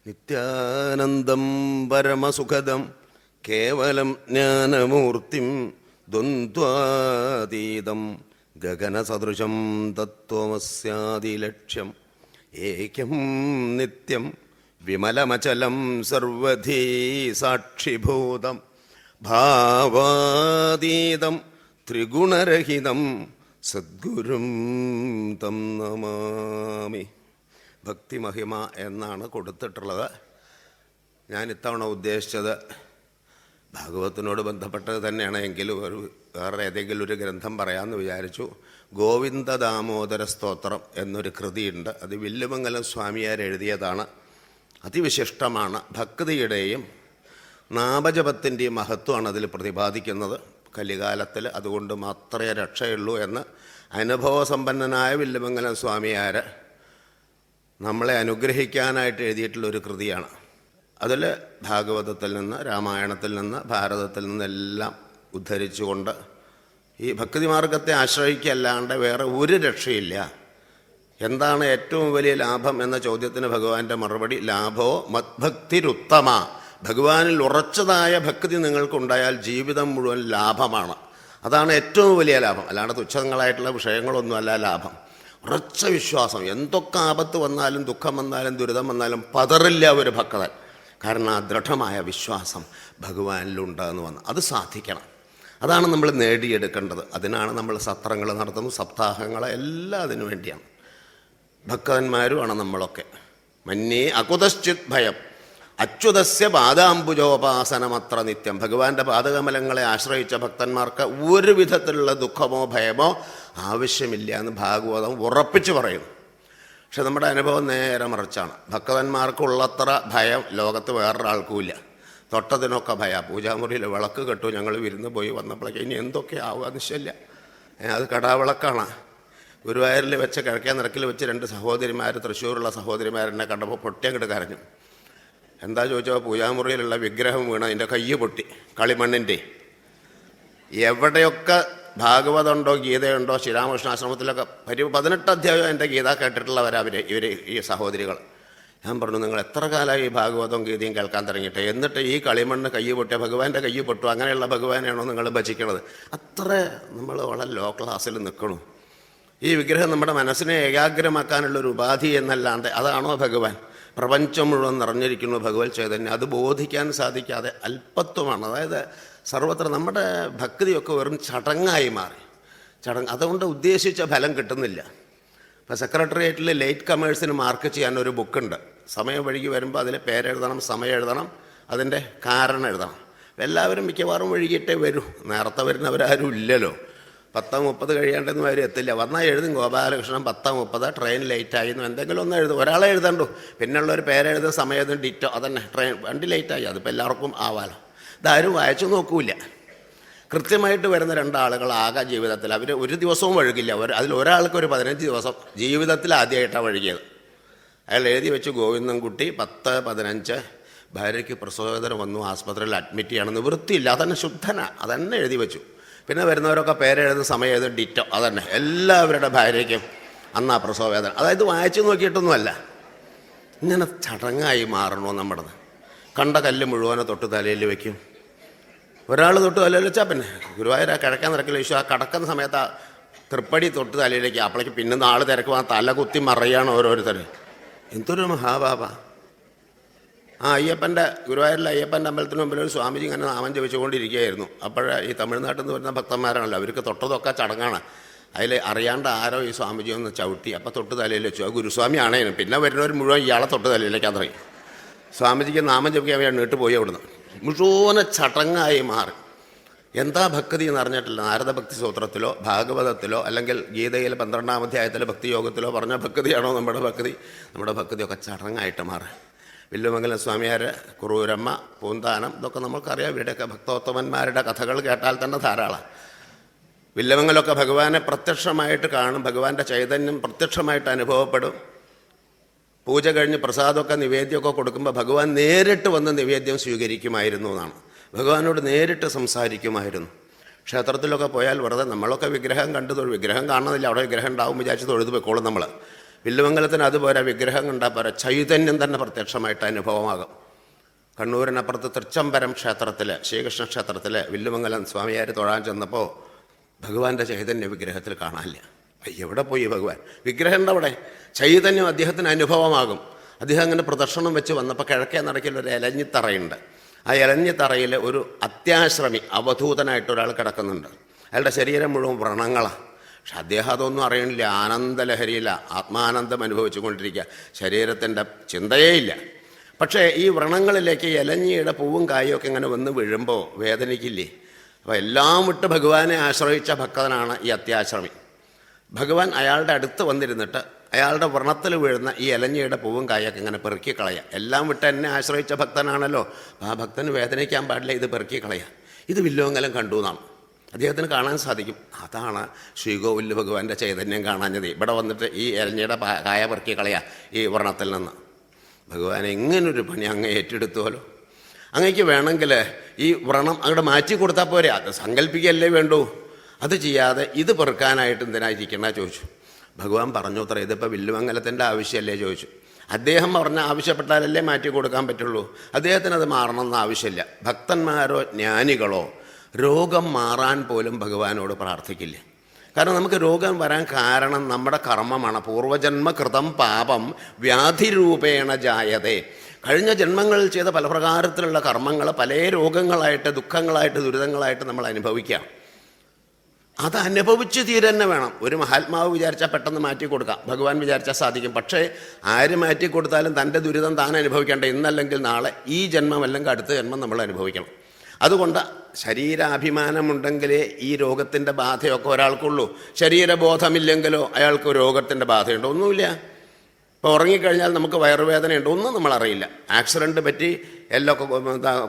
നിത്യാനന്ദം പരമസുഖദം കേവലം ജ്ഞാനമൂർത്തിം ദ്വന്ദ്വാതീതം ഗഗനസദൃശം തത്വമസ്യാദിലക്ഷ്യം ഏകം നിത്യം വിമലമചലം സർവധീ സാക്ഷിഭൂതം ഭാവാതീതം ത്രിഗുണരഹിതം സദ്ഗുരും തം നമാമി. ഭക്തിമഹിമ എന്നാണ് കൊടുത്തിട്ടുള്ളത്. ഞാൻ ഇത്തവണ ഉദ്ദേശിച്ചത് ഭാഗവതത്തിനോട് ബന്ധപ്പെട്ടത് തന്നെയാണ്. എങ്കിലും വേറെ ഏതെങ്കിലും ഒരു ഗ്രന്ഥം പറയാമെന്ന് വിചാരിച്ചു. ഗോവിന്ദ ദാമോദര സ്തോത്രം എന്നൊരു കൃതിയുണ്ട്. അത് വില്ലുമംഗലം സ്വാമിയാർ എഴുതിയതാണ്. അതിവിശിഷ്ടമാണ്. ഭക്തിയുടെയും നാമജപത്തിൻ്റെയും മഹത്വമാണ് അതിൽ പ്രതിപാദിക്കുന്നത്. കലികാലത്തിൽ അതുകൊണ്ട് മാത്രമേ രക്ഷയുള്ളൂ എന്ന് അനുഭവസമ്പന്നനായ വില്ലുമംഗലം സ്വാമിയാർ നമ്മളെ അനുഗ്രഹിക്കാനായിട്ട് എഴുതിയിട്ടുള്ളൊരു കൃതിയാണ്. അതിൽ ഭാഗവതത്തിൽ നിന്ന്, രാമായണത്തിൽ നിന്ന്, ഭാരതത്തിൽ നിന്നെല്ലാം ഉദ്ധരിച്ചുകൊണ്ട് ഈ ഭക്തിമാർഗത്തെ ആശ്രയിക്കല്ലാണ്ട് വേറെ ഒരു രക്ഷയില്ല. എന്താണ് ഏറ്റവും വലിയ ലാഭം എന്ന ചോദ്യത്തിന് ഭഗവാന്റെ മറുപടി ലാഭോ മദ്ഭക്തിരുത്തമ. ഭഗവാനിൽ ഉറച്ചതായ ഭക്തി നിങ്ങൾക്കുണ്ടായാൽ ജീവിതം മുഴുവൻ ലാഭമാണ്. അതാണ് ഏറ്റവും വലിയ ലാഭം. അല്ലാണ്ട് തുച്ഛങ്ങളായിട്ടുള്ള വിഷയങ്ങളൊന്നുമല്ല ലാഭം. ഉറച്ച വിശ്വാസം. എന്തൊക്കെ ആപത്ത് വന്നാലും ദുഃഖം വന്നാലും ദുരിതം വന്നാലും പതറില്ല ഒരു ഭക്തൻ. കാരണം ആ ദൃഢമായ വിശ്വാസം ഭഗവാനിലുണ്ടെന്ന് വന്ന് അത് സാധിക്കണം. അതാണ് നമ്മൾ നേടിയെടുക്കേണ്ടത്. അതിനാണ് നമ്മൾ സത്രങ്ങൾ നടത്തുന്നത്, സപ്താഹങ്ങൾ എല്ലാം അതിനു വേണ്ടിയാണ്. ഭക്തന്മാരുമാണ് നമ്മളൊക്കെ. മന്യേ അകുതശ്ചിത് ഭയം അച്യുതസ്യ പാദാംബുജോപാസനമത്ര നിത്യം. ഭഗവാന്റെ പാദകമലങ്ങളെ ആശ്രയിച്ച ഭക്തന്മാർക്ക് ഒരു വിധത്തിലുള്ള ദുഃഖമോ ഭയമോ ആവശ്യമില്ല എന്ന് ഭാഗവതം ഉറപ്പിച്ചു പറയുന്നു. പക്ഷെ നമ്മുടെ അനുഭവം നേരെ മറിച്ചാണ്. ഭക്തന്മാർക്കുള്ളത്ര ഭയം ലോകത്ത് വേറൊരാൾക്കുമില്ല. തൊട്ടതിനൊക്കെ ഭയ. പൂജാമുറിയിൽ വിളക്ക് കെട്ടു, ഞങ്ങൾ വിരുന്ന് പോയി വന്നപ്പോഴേക്ക് ഇനി എന്തൊക്കെ ആവുക നിശ്ചയില്ല. അത് കടാവിളക്കാണ്. ഗുരുവായൂരിൽ വെച്ച് കിഴക്കേ നിരക്കിൽ വെച്ച് 2 സഹോദരിമാർ, തൃശ്ശൂരുള്ള സഹോദരിമാരെന്നെ കണ്ടപ്പോൾ പൊട്ടിയങ്ങോട്ട് കരഞ്ഞു. എന്താ ചോദിച്ചപ്പോൾ പൂജാമുറിയിലുള്ള വിഗ്രഹം വീണ് അതിൻ്റെ കൈ പൊട്ടി, കളിമണ്ണിൻ്റെ. എവിടെയൊക്കെ ഭാഗവതമുണ്ടോ ഗീതയുണ്ടോ, ശ്രീരാമകൃഷ്ണാശ്രമത്തിലൊക്കെ 18 അധ്യായം എൻ്റെ ഗീത കേട്ടിട്ടുള്ളവരവർ ഈ സഹോദരികൾ. ഞാൻ പറഞ്ഞു, നിങ്ങൾ എത്ര കാലമായി ഈ ഭാഗവതവും ഗീതയും കേൾക്കാൻ തുടങ്ങിയിട്ട്, എന്നിട്ട് ഈ കളിമണ്ണ് കൈ പൊട്ടിയ ഭഗവാന്റെ കൈ പൊട്ടു, അങ്ങനെയുള്ള ഭഗവാനെയാണോ നിങ്ങൾ ഭജിക്കണത്? അത്ര നമ്മൾ വളരെ ലോ ക്ലാസ്സിൽ നിൽക്കണു. ഈ വിഗ്രഹം നമ്മുടെ മനസ്സിനെ ഏകാഗ്രമാക്കാനുള്ളൊരു ഉപാധി എന്നല്ലാണ്ട് അതാണോ ഭഗവാൻ? പ്രപഞ്ചം മുഴുവൻ നിറഞ്ഞിരിക്കുന്നു ഭഗവത് ചൈതന്യം. അത് ബോധിക്കാൻ സാധിക്കാതെ അല്പത്വമാണ്. അതായത് സർവത്ര നമ്മുടെ ഭക്തിയൊക്കെ വെറും ചടങ്ങായി മാറി. അതുകൊണ്ട് ഉദ്ദേശിച്ച ഫലം കിട്ടുന്നില്ല. ഇപ്പോൾ സെക്രട്ടേറിയറ്റിൽ ലേറ്റ് കമേഴ്സിന് മാർക്ക് ചെയ്യാൻ ഒരു ബുക്കുണ്ട്. സമയം വഴുകി വരുമ്പോൾ അതിൽ പേരെഴുതണം, സമയം എഴുതണം, അതിൻ്റെ കാരണം എഴുതണം. എല്ലാവരും മിക്കവാറും വഴുകിയിട്ടേ വരൂ. നേരത്തെ വരുന്നവരാരും ഇല്ലല്ലോ. 10:30 കഴിയേണ്ടെന്ന് വരെ എത്തില്ല. വന്നാൽ എഴുതും ഗോപാലകൃഷ്ണൻ 10:30 ട്രെയിൻ ലേറ്റായിരുന്നു, എന്തെങ്കിലും ഒന്ന് എഴുതും. ഒരാളെ എഴുതണ്ടു. പിന്നെയുള്ളൊരു പേരെഴുതുന്ന സമയത്തും ഡിറ്റോ. അതന്നെ, ട്രെയിൻ വണ്ടി ലേറ്റായി, അതിപ്പോൾ എല്ലാവർക്കും ആവാലോ. ഇതാരും വായിച്ചു നോക്കൂല. കൃത്യമായിട്ട് വരുന്ന 2 ആളുകൾ ആകെ ജീവിതത്തിൽ അവർ ഒരു ദിവസവും വഴുകില്ല. അതിലൊരാൾക്ക് ഒരു 15 ദിവസം ജീവിതത്തിൽ ആദ്യമായിട്ടാണ് വഴുകിയത്. അയാൾ എഴുതി വെച്ചു, ഗോവിന്ദൻകുട്ടി 10-15 ഭാര്യയ്ക്ക് പ്രസവവേദന വന്നു, ആസ്പത്രിയിൽ അഡ്മിറ്റ് ചെയ്യണം. നിവൃത്തിയില്ല, അതന്നെ ശുദ്ധന, അതന്നെ എഴുതി വെച്ചു. പിന്നെ വരുന്നവരൊക്കെ പേരെഴുതുന്ന സമയം എഴുതും ഡിറ്റോ. അതന്നെ എല്ലാവരുടെ ഭാര്യയ്ക്കും അന്നാ പ്രസവവേദന. അതായത് വായിച്ചു നോക്കിയിട്ടൊന്നുമല്ല. ഇങ്ങനെ ചടങ്ങായി മാറണോ നമ്മുടേത്? കണ്ട കല്ല് മുഴുവനെ തൊട്ട് തലയിൽ വയ്ക്കും. ഒരാൾ തൊട്ട് തലയിൽ വെച്ചാൽ പിന്നെ ഗുരുവായൂർ കിഴക്കാൻ നിരക്കിൽ വിഷു ആ കടക്കുന്ന സമയത്ത് ആ തൃപ്പടി തൊട്ട് തലയിലേക്ക് അപ്പോഴേക്ക് പിന്നെ നാള് തിരക്കും. ആ തല കുത്തി മറിയാണ് ഓരോരുത്തർ. എന്തൊരു മഹാബാബ. അയ്യപ്പൻ്റെ ഗുരുവായൂരിലെ അയ്യപ്പൻ്റെ അമ്പലത്തിന് മുമ്പിൽ ഒരു സ്വാമിജി ഇങ്ങനെ നാമം ജപിച്ചുകൊണ്ടിരിക്കുകയായിരുന്നു. അപ്പോഴേ ഈ തമിഴ്നാട്ടിൽ നിന്ന് വരുന്ന ഭക്തന്മാരാണല്ലോ, അവർക്ക് തൊട്ടതൊക്കെ ചടങ്ങാണ്. അതിൽ അറിയാണ്ട് ആരോ ഈ സ്വാമിജി ഒന്ന് ചവിട്ടി, അപ്പോൾ തൊട്ട് തലയിൽ വെച്ചു. ആ ഗുരുസ്വാമി ആണേനും. പിന്നെ വരുന്നവർ മുഴുവൻ ഇയാളെ തൊട്ട് തലയിലേക്കാൻ തുടങ്ങി. സ്വാമിജിക്ക് നാമം ജപിക്കാൻ വേണ്ടി എണ്ണീട്ട് പോയി അവിടുന്ന്. മുഴുവനെ ചടങ്ങായി മാറി. എന്താ ഭക്തി എന്ന് അറിഞ്ഞിട്ടില്ല. നാരദ ഭക്തി സൂത്രത്തിലോ ഭാഗവതത്തിലോ അല്ലെങ്കിൽ ഗീതയിൽ 12-ാം അധ്യായത്തിലെ ഭക്തിയോഗത്തിലോ പറഞ്ഞ ഭക്തിയാണോ നമ്മുടെ ഭക്തി? നമ്മുടെ ഭക്തിയൊക്കെ ചടങ്ങായിട്ട് മാറി. വില്ലുമംഗലം സ്വാമിയാർ, കുറൂരമ്മ, പൂന്താനം, ഇതൊക്കെ നമുക്കറിയാം. ഇവിടെയൊക്കെ ഭക്തോത്തമന്മാരുടെ കഥകൾ കേട്ടാൽ തന്നെ ധാരാളം. വില്ലുമംഗലമൊക്കെ ഭഗവാനെ പ്രത്യക്ഷമായിട്ട് കാണും. ഭഗവാന്റെ ചൈതന്യം പ്രത്യക്ഷമായിട്ട് അനുഭവപ്പെടും. പൂജ കഴിഞ്ഞ് പ്രസാദമൊക്കെ നിവേദ്യമൊക്കെ കൊടുക്കുമ്പോൾ ഭഗവാൻ നേരിട്ട് വന്ന് നിവേദ്യം സ്വീകരിക്കുമായിരുന്നു എന്നാണ്. ഭഗവാനോട് നേരിട്ട് സംസാരിക്കുമായിരുന്നു. ക്ഷേത്രത്തിലൊക്കെ പോയാൽ വെറുതെ നമ്മളൊക്കെ വിഗ്രഹം കണ്ടു വിഗ്രഹം കാണുന്നില്ല, അവിടെ വിഗ്രഹം ഉണ്ടാവും വിചാരിച്ച് തൊഴുതു പോയിക്കോളും നമ്മൾ. വില്ലുമംഗലത്തിന് അതുപോലെ വിഗ്രഹം കണ്ടാൽ പോരാ, ചൈതന്യം തന്നെ പ്രത്യക്ഷമായിട്ട് അനുഭവമാകും. കണ്ണൂരിനപ്പുറത്ത് തൃച്ചംബരം ക്ഷേത്രത്തിൽ, ശ്രീകൃഷ്ണ ക്ഷേത്രത്തിൽ വില്ലുമംഗലം സ്വാമിയാർ തൊഴാൻ ചെന്നപ്പോൾ ഭഗവാന്റെ ചൈതന്യ വിഗ്രഹത്തിൽ കാണാനില്ല. എവിടെ പോയി ഭഗവാൻ? വിഗ്രഹം അവിടെ, ചൈതന്യം അദ്ദേഹത്തിന് അനുഭവമാകും. അദ്ദേഹം അങ്ങനെ പ്രദർശനം വെച്ച് വന്നപ്പോൾ കിഴക്കേ നടക്കിൽ ഒരു ഇലഞ്ഞിത്തറയുണ്ട്. ആ ഇലഞ്ഞിത്തറയിൽ ഒരു അത്യാശ്രമി അവധൂതനായിട്ട് ഒരാൾ കിടക്കുന്നുണ്ട്. അയാളുടെ ശരീരം മുഴുവൻ വ്രണങ്ങളാണ്. പക്ഷെ അദ്ദേഹം അതൊന്നും അറിയണില്ല. ആനന്ദലഹരിയില്ല, ആത്മാനന്ദം അനുഭവിച്ചു കൊണ്ടിരിക്കുക. ശരീരത്തിൻ്റെ ചിന്തയേ ഇല്ല. പക്ഷേ ഈ വ്രണങ്ങളിലേക്ക് ഇലഞ്ഞിയുടെ പൂവും കായും ഒക്കെ ഇങ്ങനെ വന്ന് വീഴുമ്പോൾ വേദനിക്കില്ലേ? അപ്പോൾ എല്ലാം വിട്ട് ഭഗവാനെ ആശ്രയിച്ച ഭക്തനാണ് ഈ അത്യാശ്രമി. ഭഗവാൻ അയാളുടെ അടുത്ത് വന്നിരുന്നിട്ട് അയാളുടെ വ്രണത്തിൽ വീഴുന്ന ഈ ഇലഞ്ഞിയുടെ പൂവും കായൊക്കെ ഇങ്ങനെ പെറുക്കി കളയുക. എല്ലാം വിട്ട് എന്നെ ആശ്രയിച്ച ഭക്തനാണല്ലോ, അപ്പോൾ ആ ഭക്തന് വേദനിക്കാൻ പാടില്ല, ഇത് പെറുക്കി കളയുക. ഇത് വില്ലുമംഗലം കണ്ടു എന്നാണ് അദ്ദേഹത്തിന് കാണാൻ സാധിക്കും. അതാണ് ശ്രീകോവില് ഭഗവാന്റെ ചൈതന്യം കാണാഞ്ഞത്. ഇവിടെ വന്നിട്ട് ഈ ഇലഞ്ഞിയുടെ കായ പെറുക്കി കളയുക ഈ വ്രണത്തിൽ നിന്ന്. ഭഗവാൻ എങ്ങനൊരു പണി അങ്ങ് ഏറ്റെടുത്തുവല്ലോ. അങ്ങേക്ക് വേണമെങ്കിൽ ഈ വ്രണം അങ്ങോട്ട് മാറ്റി കൊടുത്താൽ പോരെ, അത് സങ്കല്പിക്കല്ലേ വേണ്ടൂ. അത് ചെയ്യാതെ ഇത് പെറുക്കാനായിട്ട് എന്തിനായിരിക്കണ ചോദിച്ചു. ഭഗവാൻ പറഞ്ഞു അത്ര, ഇതിപ്പോൾ വില്ലുമംഗലത്തിൻ്റെ ആവശ്യമല്ലേ ചോദിച്ചു. അദ്ദേഹം പറഞ്ഞ ആവശ്യപ്പെട്ടാലല്ലേ മാറ്റി കൊടുക്കാൻ പറ്റുള്ളൂ. അദ്ദേഹത്തിന് അത് മാറണമെന്ന് ആവശ്യമില്ല. ഭക്തന്മാരോ ജ്ഞാനികളോ രോഗം മാറാൻ പോലും ഭഗവാനോട് പ്രാർത്ഥിക്കില്ല. കാരണം നമുക്ക് രോഗം വരാൻ കാരണം നമ്മുടെ കർമ്മമാണ്. പൂർവജന്മ കൃതം പാപം വ്യാധിരൂപേണ ജായതേ. കഴിഞ്ഞ ജന്മങ്ങളിൽ ചെയ്ത പല പ്രകാരത്തിലുള്ള കർമ്മങ്ങൾ പല രോഗങ്ങളായിട്ട്, ദുഃഖങ്ങളായിട്ട്, ദുരിതങ്ങളായിട്ട് നമ്മൾ അനുഭവിക്കാം. അത് അനുഭവിച്ച് തീരന്നെ വേണം. ഒരു മഹാത്മാവ് വിചാരിച്ചാൽ പെട്ടെന്ന് മാറ്റി കൊടുക്കാം, ഭഗവാൻ വിചാരിച്ചാൽ സാധിക്കും. പക്ഷേ ആര് മാറ്റി കൊടുത്താലും തൻ്റെ ദുരിതം താൻ അനുഭവിക്കേണ്ട. ഇന്നല്ലെങ്കിൽ നാളെ, ഈ ജന്മം അല്ലെങ്കിൽ അടുത്ത ജന്മം നമ്മൾ അനുഭവിക്കണം. അതുകൊണ്ട് ശരീരാഭിമാനമുണ്ടെങ്കിലേ ഈ രോഗത്തിൻ്റെ ബാധയൊക്കെ ഒരാൾക്കുള്ളൂ. ശരീരബോധമില്ലെങ്കിലോ അയാൾക്ക് രോഗത്തിൻ്റെ ബാധയുണ്ട്? ഒന്നുമില്ല. ഇപ്പോൾ ഉറങ്ങിക്കഴിഞ്ഞാൽ നമുക്ക് വയറുവേദനയുണ്ട്, ഒന്നും നമ്മളറിയില്ല. ആക്സിഡൻറ്റ് പറ്റി എല്ലൊക്കെ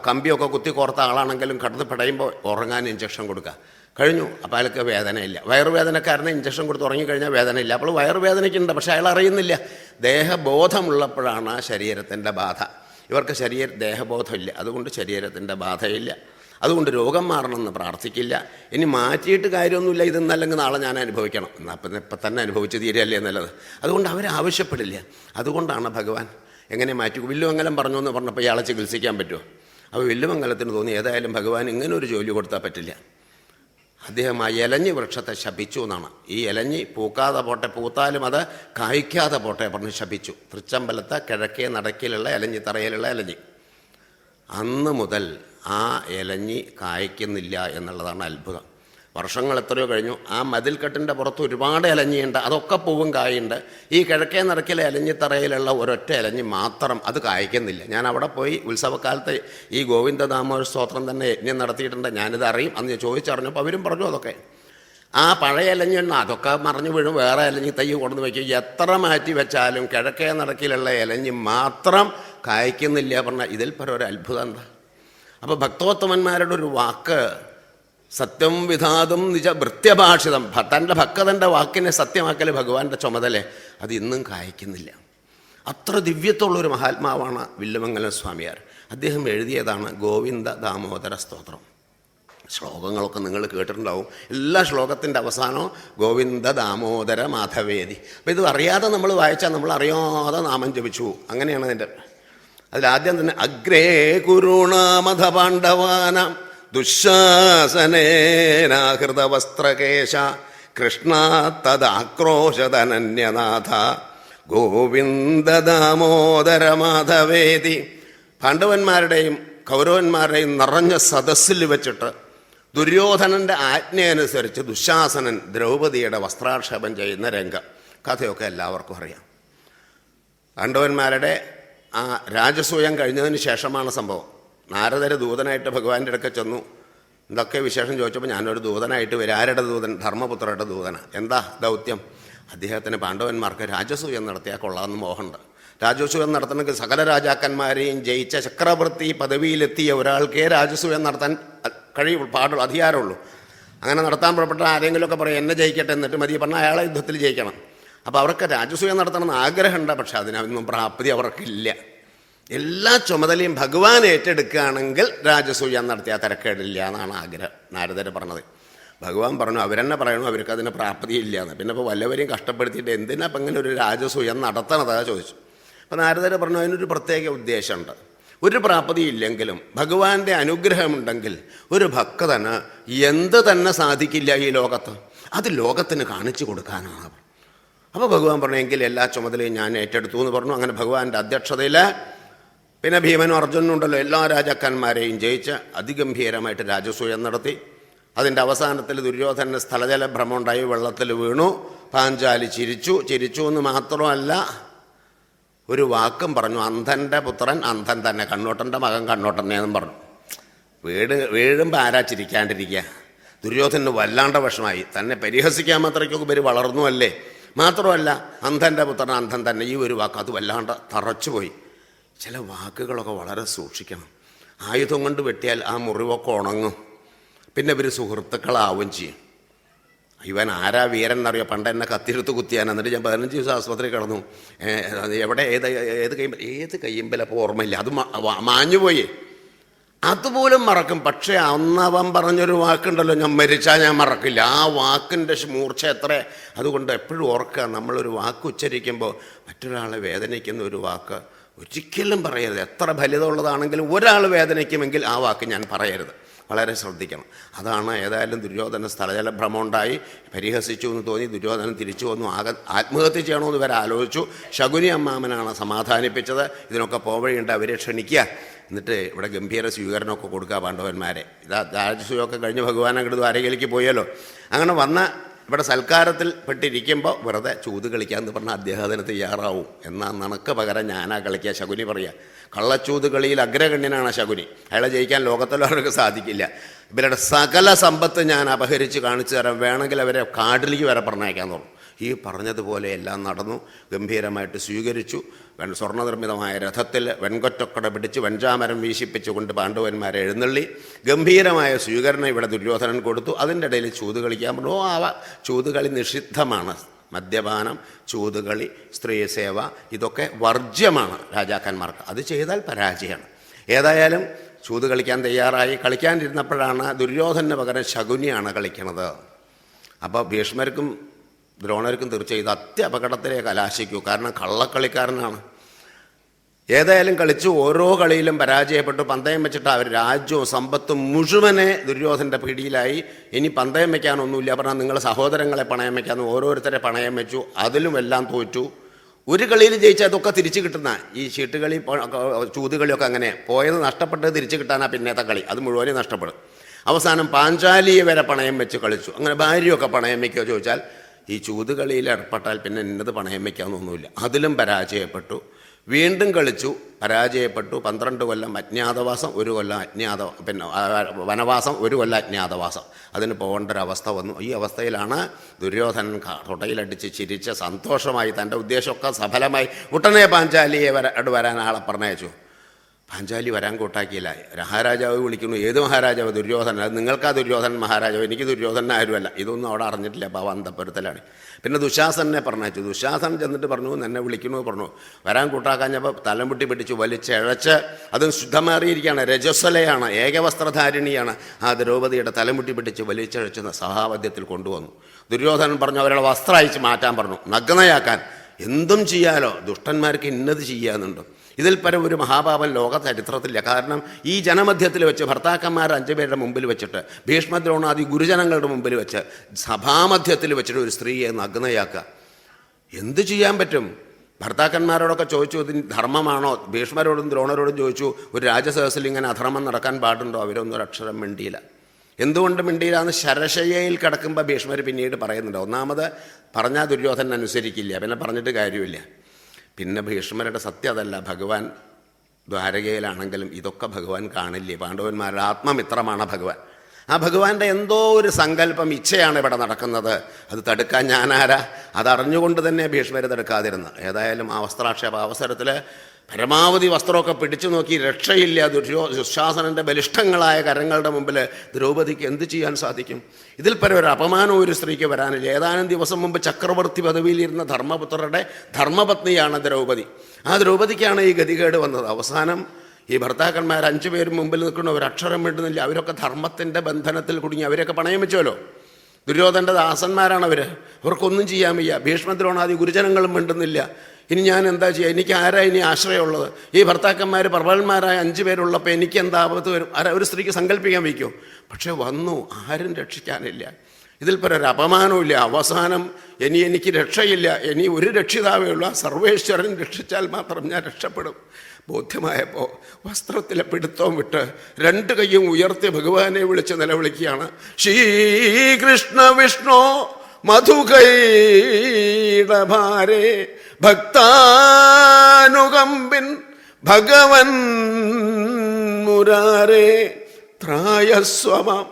കമ്പിയൊക്കെ കുത്തി കോർത്ത ആളാണെങ്കിലും കടന്ന് പിടയുമ്പോൾ ഉറങ്ങാൻ ഇഞ്ചക്ഷൻ കൊടുക്കുക, കഴിഞ്ഞു. അപ്പോൾ അയാൾക്ക് വേദനയില്ല. വയറുവേദനക്കാരനെ ഇഞ്ചക്ഷൻ കൊടുത്ത് ഉറങ്ങിക്കഴിഞ്ഞാൽ വേദനയില്ല. അപ്പോൾ വയറുവേദനയ്ക്കുണ്ട്, പക്ഷേ അയാൾ അറിയുന്നില്ല. ദേഹബോധമുള്ളപ്പോഴാണ് ശരീരത്തിൻ്റെ ബാധ. ഇവർക്ക് ദേഹബോധമില്ല, അതുകൊണ്ട് ശരീരത്തിൻ്റെ ബാധയില്ല. അതുകൊണ്ട് രോഗം മാറണമെന്ന് പ്രാർത്ഥിക്കില്ല. ഇനി മാറ്റിയിട്ട് കാര്യമൊന്നുമില്ല, ഇതെന്നല്ലെങ്കിൽ നാളെ ഞാൻ അനുഭവിക്കണം, എന്നാൽ അപ്പം ഇപ്പം തന്നെ അനുഭവിച്ച് തീരല്ലേ എന്നുള്ളത്. അതുകൊണ്ട് അവരാവശ്യപ്പെടില്ല. അതുകൊണ്ടാണ് ഭഗവാൻ എങ്ങനെ മാറ്റി. വില്ലുമംഗലം പറഞ്ഞു എന്ന് പറഞ്ഞപ്പോൾ ഇയാളെ ചികിത്സിക്കാൻ പറ്റുമോ? അപ്പോൾ വില്ലുമംഗലത്തിന് തോന്നി ഏതായാലും ഭഗവാൻ ഇങ്ങനെ ഒരു ജോലി കൊടുത്താൽ പറ്റില്ല. അദ്ദേഹം ആ ഇലഞ്ഞി വൃക്ഷത്തെ ശപിച്ചു എന്നാണ്. ഈ ഇലഞ്ഞി പൂക്കാതെ പോട്ടെ, പൂത്താലും അത് കായ്ക്കാതെ പോട്ടെ പറഞ്ഞ് ശപിച്ചു. തൃച്ചമ്പലത്തെ കിഴക്കേ നടക്കിലുള്ള ഇലഞ്ഞി തറയിലുള്ള ഇലഞ്ഞി. അന്ന് മുതൽ ആ ഇലഞ്ഞി കായ്ക്കുന്നില്ല എന്നുള്ളതാണ് അത്ഭുതം. വർഷങ്ങൾ എത്രയോ കഴിഞ്ഞു. ആ മതിൽക്കെട്ടിൻ്റെ പുറത്ത് ഒരുപാട് ഇലഞ്ഞിയുണ്ട്, അതൊക്കെ പൂവും കായുണ്ട്. ഈ കിഴക്കേ നടക്കിലെ ഇലഞ്ഞിത്തറയിലുള്ള ഒരൊറ്റ ഇലഞ്ഞി മാത്രം അത് കായ്ക്കുന്നില്ല. ഞാൻ അവിടെ പോയി ഉത്സവക്കാലത്ത് ഈ ഗോവിന്ദദാമോദര സ്തോത്രം തന്നെ യജ്ഞം നടത്തിയിട്ടുണ്ട്. ഞാനിത് അറിയും. അന്ന് ചോദിച്ചറിഞ്ഞപ്പോൾ അവരും പറഞ്ഞു അതൊക്കെ ആ പഴയ ഇലഞ്ഞെണ്ണ അതൊക്കെ മറിഞ്ഞു വീഴും, വേറെ ഇലഞ്ഞി തൈ കൊണ്ടു വയ്ക്കും. എത്ര മാറ്റി വെച്ചാലും കിഴക്കേ നടക്കിലുള്ള ഇലഞ്ഞി മാത്രം കായ്ക്കുന്നില്ല പറഞ്ഞാൽ ഇതിൽ പരം ഒരു അത്ഭുതം എന്താ? അപ്പോൾ ഭക്തോത്തമന്മാരുടെ ഒരു വാക്ക് സത്യം വിധാതും നിജ ഭൃത്യഭാഷിതം, തൻ്റെ ഭക്തൻ്റെ വാക്കിനെ സത്യമാക്കൽ ഭഗവാന്റെ ചുമതല, അത് ഇന്നും കായ്ക്കുന്നില്ല. അത്ര ദിവ്യത്തുള്ളൊരു മഹാത്മാവാണ് വില്ലുമംഗലം സ്വാമിയാർ. അദ്ദേഹം എഴുതിയതാണ് ഗോവിന്ദ ദാമോദര സ്തോത്രം. ശ്ലോകങ്ങളൊക്കെ നിങ്ങൾ കേട്ടിട്ടുണ്ടാവും. എല്ലാ ശ്ലോകത്തിൻ്റെ അവസാനവും ഗോവിന്ദ ദാമോദര മാധവേദി. അപ്പോൾ ഇത് അറിയാതെ നമ്മൾ വായിച്ചാൽ നമ്മൾ അറിയാതെ നാമം ജപിച്ചു. അങ്ങനെയാണ് അതിൻ്റെ. അതിലാദ്യം തന്നെ അഗ്രേ കുരുണാമധ പാണ്ഡവാനാം ദുശാസനേനാഹൃതവസ്ത്രകേശ കൃഷ്ണ തദാക്രോശതനന്യനാഥ ഗോവിന്ദ ദാമോദര മാധവേദി. പാണ്ഡവന്മാരുടെയും കൗരവന്മാരുടെയും നിറഞ്ഞ സദസ്സിൽ വെച്ചിട്ട് ദുര്യോധനൻ്റെ ആജ്ഞയനുസരിച്ച് ദുശാസനൻ ദ്രൗപദിയുടെ വസ്ത്രാക്ഷേപം ചെയ്യുന്ന രംഗം കഥയൊക്കെ എല്ലാവർക്കും അറിയാം. പാണ്ഡവന്മാരുടെ ആ രാജസൂയം കഴിഞ്ഞതിന് ശേഷമാണ് സംഭവം. നാരദര് ദൂതനായിട്ട് ഭഗവാന്റെ അടുക്ക ചെന്നു. എന്തൊക്കെ വിശേഷം ചോദിച്ചപ്പോൾ ഞാനൊരു ദൂതനായിട്ട് വരും. ആരുടെ ദൂതൻ? ധർമ്മപുത്രരുടെ ദൂതന. എന്താ ദൗത്യം? അദ്ദേഹത്തിന് പാണ്ഡവന്മാർക്ക് രാജസൂയം നടത്തിയാൽ കൊള്ളാമെന്ന് മോഹമുണ്ട്. രാജസൂയം നടത്തണമെങ്കിൽ സകല രാജാക്കന്മാരെയും ജയിച്ച ചക്രവർത്തി പദവിയിലെത്തിയ ഒരാൾക്കേ രാജസൂയം നടത്താൻ പാടുള്ളൂ, അധികാരമുള്ളൂ. അങ്ങനെ നടത്താൻ പുറപ്പെട്ട ആരെങ്കിലുമൊക്കെ പറയും എന്നെ ജയിക്കട്ടെ, എന്നിട്ട് മതി പറഞ്ഞാൽ അയാളെ യുദ്ധത്തിൽ ജയിക്കണം. അപ്പോൾ അവർക്ക് രാജസൂയം നടത്തണമെന്ന് ആഗ്രഹമുണ്ട്, പക്ഷെ അതിനൊന്നും പ്രാപ്തി അവർക്കില്ല. എല്ലാ ചുമതലയും ഭഗവാൻ ഏറ്റെടുക്കുകയാണെങ്കിൽ രാജസൂയം നടത്തിയാൽ തിരക്കേടില്ല എന്നാണ് ആഗ്രഹം. നാരദർ പറഞ്ഞത്. ഭഗവാൻ പറഞ്ഞു, അവരെന്നെ പറയണു അവർക്ക് അതിന് പ്രാപ്തിയില്ല എന്ന്. പിന്നെ ഇപ്പോൾ വല്ലവരെയും കഷ്ടപ്പെടുത്തിയിട്ട് എന്തിനാ അപ്പം ഇങ്ങനെ ഒരു രാജസൂയം നടത്തണതാ ചോദിച്ചു. അപ്പം നാരദർ പറഞ്ഞു, അതിനൊരു പ്രത്യേക ഉദ്ദേശമുണ്ട്. ഒരു പ്രാപ്തിയില്ലെങ്കിലും ഭഗവാന്റെ അനുഗ്രഹമുണ്ടെങ്കിൽ ഒരു ഭക്തന് എന്ത് തന്നെ സാധിക്കില്ല ഈ ലോകത്ത്, അത് ലോകത്തിന് കാണിച്ചു കൊടുക്കാനാണ്. അപ്പോൾ ഭഗവാൻ പറഞ്ഞു, എങ്കിൽ എല്ലാ ചുമതലയും ഞാൻ ഏറ്റെടുത്തു എന്ന് പറഞ്ഞു. അങ്ങനെ ഭഗവാന്റെ അധ്യക്ഷതയിൽ പിന്നെ ഭീമനും അർജുനനും ഉണ്ടല്ലോ, എല്ലാ രാജാക്കന്മാരെയും ജയിച്ച് അതിഗംഭീരമായിട്ട് രാജസൂയം നടത്തി. അതിൻ്റെ അവസാനത്തിൽ ദുര്യോധനന് സ്ഥലജല ഭ്രമം ഉണ്ടായി, വെള്ളത്തിൽ വീണു. പാഞ്ചാലി ചിരിച്ചു എന്ന് മാത്രമല്ല ഒരു വാക്കും പറഞ്ഞു, അന്ധൻ്റെ പുത്രൻ അന്ധൻ തന്നെ, കണ്ണോട്ടൻ്റെ മകൻ കണ്ണോട്ടനെ എന്നും പറഞ്ഞു. വീഴുമ്പോൾ ആരാ ചിരിക്കാണ്ടിരിക്കുക? ദുര്യോധനന് വല്ലാണ്ട വിഷമായി. തന്നെ പരിഹസിക്കാൻ മാത്രയ്ക്കൊക്കെ ഇവർ വളർന്നു അല്ലേ. മാത്രമല്ല അന്ധൻ്റെ പുത്രൻ അന്ധൻ തന്നെ, ഈ ഒരു വാക്ക് അത് വല്ലാണ്ട് തറച്ചുപോയി. ചില വാക്കുകളൊക്കെ വളരെ സൂക്ഷിക്കണം. ആയുധം കൊണ്ട് വെട്ടിയാൽ ആ മുറിവൊക്കെ ഉണങ്ങും. പിന്നെ ഇവർ സുഹൃത്തുക്കളാവും ചെയ്യും. ഇവൻ ആരാ വീരൻ എന്നറിയോ, പണ്ട് എന്നെ കത്തിരുത്ത് കുത്തിയാൻ. എന്നിട്ട് ഞാൻ 15 ദിവസം ആസ്പത്രി കിടന്നു. എവിടെ ഏത് കയ്യുമ്പലപ്പോൾ ഓർമ്മയില്ല, അത് മാഞ്ഞുപോയി. അതുപോലും മറക്കും. പക്ഷേ അന്നവൻ പറഞ്ഞൊരു വാക്കുണ്ടല്ലോ, ഞാൻ മരിച്ചാൽ ഞാൻ മറക്കില്ല. ആ വാക്കിൻ്റെ മൂർച്ച എത്ര. അതുകൊണ്ട് എപ്പോഴും ഓർക്കുക, നമ്മളൊരു വാക്ക് ഉച്ചരിക്കുമ്പോൾ മറ്റൊരാളെ വേദനിക്കുന്ന ഒരു വാക്ക് ഒരിക്കലും പറയരുത്. എത്ര ഫലിതമുള്ളതാണെങ്കിലും ഒരാൾ വേദനിക്കുമെങ്കിൽ ആ വാക്ക് ഞാൻ പറയരുത്. വളരെ ശ്രദ്ധിക്കണം. അതാണ് ഏതായാലും ദുര്യോധന സ്ഥലജല ഭ്രമം ഉണ്ടായി, പരിഹസിച്ചു എന്ന് തോന്നി. ദുര്യോധനൻ തിരിച്ചു വന്നു. ആത്മഹത്യ ചെയ്യണമെന്ന് വരെ ആലോചിച്ചു. ശകുനി അമ്മാമനാണ് സമാധാനിപ്പിച്ചത്. ഇതിനൊക്കെ പോവഴിയുണ്ട്, അവരെ ക്ഷണിക്കുക, എന്നിട്ട് ഇവിടെ ഗംഭീര സ്വീകരണമൊക്കെ കൊടുക്കുക പാണ്ഡവന്മാരെ. ഇതാ രാജസൂയമൊക്കെ കഴിഞ്ഞ് ഭഗവാൻ അങ്ങോട്ട് ദ്വാരകയിലേക്ക് പോയല്ലോ. അങ്ങനെ വന്ന ഇവിടെ സൽക്കാരത്തിൽ പെട്ടിരിക്കുമ്പോൾ വെറുതെ ചൂത് കളിക്കാമെന്ന് പറഞ്ഞാൽ അദ്ദേഹത്തിന് തയ്യാറാവും. എന്നാൽ നിനക്ക് പകരം ഞാനാ കളിക്കുക. ശകുനി പറയുക, കള്ളച്ചൂത് കളിയിൽ അഗ്രഗണ്യനാണ് ശകുനി. അയാളെ ജയിക്കാൻ ലോകത്തുള്ളവർക്ക് സാധിക്കില്ല. ഇവരുടെ സകല സമ്പത്ത് ഞാൻ അപഹരിച്ച് കാണിച്ചു തരാം, വേണമെങ്കിൽ അവരെ കാട്ടിലേക്ക് വരെ പറഞ്ഞയക്കാൻ തോന്നും. ഈ പറഞ്ഞതുപോലെ എല്ലാം നടന്നു. ഗംഭീരമായിട്ട് സ്വീകരിച്ചു. സ്വർണ്ണനിർമ്മിതമായ രഥത്തിൽ വെൺകൊറ്റക്കട പിടിച്ച് വെഞ്ചാമരം വീശിപ്പിച്ചുകൊണ്ട് പാണ്ഡവന്മാരെ എഴുന്നള്ളി. ഗംഭീരമായ സ്വീകരണം ഇവിടെ ദുര്യോധനൻ കൊടുത്തു. അതിൻ്റെ ഇടയിൽ ചൂത് കളിക്കാൻ പറഞ്ഞു. ചൂതുകളി നിഷിദ്ധമാണ്. മദ്യപാനം, ചൂതുകളി, സ്ത്രീ സേവ ഇതൊക്കെ വർജ്യമാണ് രാജാക്കന്മാർക്ക്. അത് ചെയ്താൽ പരാജയമാണ്. ഏതായാലും ചൂത് കളിക്കാൻ തയ്യാറായി. കളിക്കാനിരുന്നപ്പോഴാണ് ദുര്യോധനന് പകരം ശകുനിയാണ് കളിക്കണത്. അപ്പോൾ ഭീഷ്മർക്കും ദ്രോണർക്കും തീർച്ചയായും ഇത് അത്യപകടത്തിലേ കലാശിക്കൂ. കാരണം കള്ളക്കളിക്കാരനാണ്. ഏതായാലും കളിച്ചു. ഓരോ കളിയിലും പരാജയപ്പെട്ടു. പന്തയം വെച്ചിട്ട് അവർ രാജ്യവും സമ്പത്തും മുഴുവനെ ദുര്യോധനൻ്റെ പിടിയിലായി. ഇനി പന്തയം വയ്ക്കാനൊന്നുമില്ല. പറഞ്ഞാൽ നിങ്ങൾ സഹോദരങ്ങളെ പണയം വയ്ക്കാമെന്ന് ഓരോരുത്തരെ പണയം വെച്ചു. അതിലും എല്ലാം തോറ്റു. ഒരു കളിയിൽ ജയിച്ചാൽ അതൊക്കെ തിരിച്ചു കിട്ടുന്ന ഈ ചീട്ടുകളി ചൂതുകളിയൊക്കെ അങ്ങനെ പോയത് നഷ്ടപ്പെട്ടത് തിരിച്ചു കിട്ടാനാ പിന്നത്തെ കളി. അത് മുഴുവനും നഷ്ടപ്പെടും. അവസാനം പാഞ്ചാലിയെ വരെ പണയം വെച്ച് കളിച്ചു. അങ്ങനെ ഭാര്യയൊക്കെ പണയം വയ്ക്കുമോ ചോദിച്ചാൽ ഈ ചൂതുകളിയിൽ ഏർപ്പെട്ടാൽ പിന്നെ ഇന്നത് പണയം വയ്ക്കാമെന്നൊന്നുമില്ല. അതിലും പരാജയപ്പെട്ടു. വീണ്ടും കളിച്ചു, പരാജയപ്പെട്ടു. 12 കൊല്ലം അജ്ഞാതവാസം, 1 കൊല്ലം വനവാസം, 1 കൊല്ലം അജ്ഞാതവാസം. അതിന് പോകേണ്ട ഒരവസ്ഥ വന്നു. ഈ അവസ്ഥയിലാണ് ദുര്യോധനൻ തൊട്ടയിലടിച്ച് ചിരിച്ച് സന്തോഷമായി തൻ്റെ ഉദ്ദേശമൊക്കെ സഫലമായി. ഉടനെ പാഞ്ചാലിയെ വരാൻ ആളെ പറഞ്ഞയച്ചു. പാഞ്ചാലി വരാൻ കൂട്ടാക്കിയില്ല. മഹാരാജാവ് വിളിക്കുന്നു. ഏത് മഹാരാജാവ്? ദുര്യോധനൻ. അത് നിങ്ങൾക്കാ ദുര്യോധനൻ മഹാരാജാവ്, എനിക്ക് ദുര്യോധനൻ ആരുമല്ല. ഇതൊന്നും അവിടെ അറിഞ്ഞിട്ടില്ല. അപ്പോൾ അന്തപ്പുരത്തിലാണ്. പിന്നെ ദുശാസനെ പറഞ്ഞയച്ചു. ദുശാസൻ ചെന്നിട്ട് പറഞ്ഞു, എന്നെ വിളിക്കണു പറഞ്ഞു. വരാൻ കൂട്ടാക്കാഞ്ഞപ്പോൾ തലമുട്ടി പിടിച്ചു വലിച്ചഴച്ച്, അതും ശുദ്ധമാറിയിരിക്കുകയാണ്, രജസ്വലയാണ്, ഏകവസ്ത്രധാരിണിയാണ്. ആ ദ്രൗപദിയുടെ തലമുട്ടി പിടിച്ച് വലിച്ചഴച്ച് സഹാവദ്യത്തിൽ കൊണ്ടുവന്നു. ദുര്യോധനൻ പറഞ്ഞു അവരുടെ വസ്ത്രം അയച്ച് മാറ്റാൻ പറഞ്ഞു, നഗ്നയാക്കാൻ. എന്തും ചെയ്യാലോ, ദുഷ്ടന്മാർക്ക് ഇന്നത് ചെയ്യാന്നുണ്ട്. ഇതിൽ പരം ഒരു മഹാപാപം ലോക ചരിത്രത്തില്ല. കാരണം ഈ ജനമധ്യത്തിൽ വെച്ച് ഭർത്താക്കന്മാർ 5 പേരുടെ മുമ്പിൽ വെച്ചിട്ട്, ഭീഷ്മദ്രോണാദി ഗുരുജനങ്ങളുടെ മുമ്പിൽ വെച്ച്, സഭാമധ്യത്തിൽ വെച്ചിട്ട് ഒരു സ്ത്രീയെ നഗ്നയാക്കുക, എന്ത് ചെയ്യാൻ പറ്റും? ഭർത്താക്കന്മാരോടൊക്കെ ചോദിച്ചു, ഇത് ധർമ്മമാണോ? ഭീഷ്മരോടും ദ്രോണരോടും ചോദിച്ചു, ഒരു രാജസദസ്സിൽ ഇങ്ങനെ അധർമ്മം നടക്കാൻ പാടുണ്ടോ? അവരൊന്നും ഒരു അക്ഷരം മിണ്ടിയില്ല. എന്തുകൊണ്ട് മിണ്ടിയില്ലാന്ന് ശരശയ്യയിൽ കിടക്കുമ്പോൾ ഭീഷ്മർ പിന്നീട് പറയുന്നുണ്ട്. ഒന്നാമത് പറഞ്ഞാൽ ദുര്യോധനൻ അനുസരിക്കില്ല, പിന്നെ പറഞ്ഞിട്ട് കാര്യമില്ല. പിന്നെ ഭീഷ്മരുടെ സത്യം അതല്ല. ഭഗവാൻ ദ്വാരകയിലാണെങ്കിലും ഇതൊക്കെ ഭഗവാൻ കാണില്ലേ? പാണ്ഡവന്മാരുടെ ആത്മമിത്രമാണ് ഭഗവാൻ. ആ ഭഗവാന്റെ എന്തോ ഒരു സങ്കല്പം, ഇച്ഛയാണ് ഇവിടെ നടക്കുന്നത്. അത് തടുക്കാൻ ഞാനാരാ? അതറിഞ്ഞുകൊണ്ട് തന്നെ ഭീഷ്മരെ തടുക്കാതിരുന്നു. ഏതായാലും ആ വസ്ത്രാക്ഷേപ അവസരത്തിൽ പരമാവധി വസ്ത്രമൊക്കെ പിടിച്ചു നോക്കി, രക്ഷയില്ല. ദുശാസനൻ്റെ ബലിഷ്ഠങ്ങളായ കരങ്ങളുടെ മുമ്പിൽ ദ്രൗപദിക്ക് എന്ത് ചെയ്യാൻ സാധിക്കും? ഇതിൽ പരം ഒരു അപമാനം ഒരു സ്ത്രീക്ക് വരാനില്ല. ഏതാനും ദിവസം മുമ്പ് ചക്രവർത്തി പദവിയിലിരുന്ന ധർമ്മപുത്രരുടെ ധർമ്മപത്നിയാണ് ദ്രൗപദി. ആ ദ്രൗപദിക്കാണ് ഈ ഗതികേട് വന്നത്. അവസാനം ഈ ഭർത്താക്കന്മാർ 5 പേരും മുമ്പിൽ നിൽക്കുന്ന ഒരു അക്ഷരം മിണ്ടുന്നില്ല. അവരൊക്കെ ധർമ്മത്തിൻ്റെ ബന്ധനത്തിൽ കുടുങ്ങി. അവരൊക്കെ പണയം വെച്ചല്ലോ. ദുര്യോധൻ്റെ ദാസന്മാരാണ് അവർക്കൊന്നും ചെയ്യാൻ വയ്യ. ഭീഷ്മദ്രോണാദി ഗുരുജനങ്ങളും മിണ്ടുന്നില്ല. ഇനി ഞാൻ എന്താ ചെയ്യുക? എനിക്ക് ആരാ ഇനി ആശ്രയമുള്ളത്? ഈ ഭർത്താക്കന്മാർ പ്രബലന്മാരായ 5 പേരുള്ളപ്പോൾ എനിക്ക് എന്താ ആപത്ത് വരും? ഒരു സ്ത്രീക്ക് സങ്കല്പിക്കാൻ വയ്ക്കുമോ? പക്ഷെ വന്നു, ആരും രക്ഷിക്കാനില്ല. ഇതിൽ ഒരു അപമാനമില്ല. അവസാനം എനിക്ക് രക്ഷയില്ല, ഇനി ഒരു രക്ഷിതാവേ ഉള്ളൂ, ആ സർവേശ്വരൻ രക്ഷിച്ചാൽ മാത്രം ഞാൻ രക്ഷപ്പെടും ബോധ്യമായപ്പോൾ വസ്ത്രത്തിലെ പിടുത്തവും വിട്ട് 2 കൈയും ഉയർത്തി ഭഗവാനെ വിളിച്ച് നിലവിളിക്കുകയാണ്. ശ്രീകൃഷ്ണ വിഷ്ണു മധുകൈടഭാരേ ഭക്താനുകമ്പിൻ ഭഗവൻ മുരാരേ ത്രായസ്വമം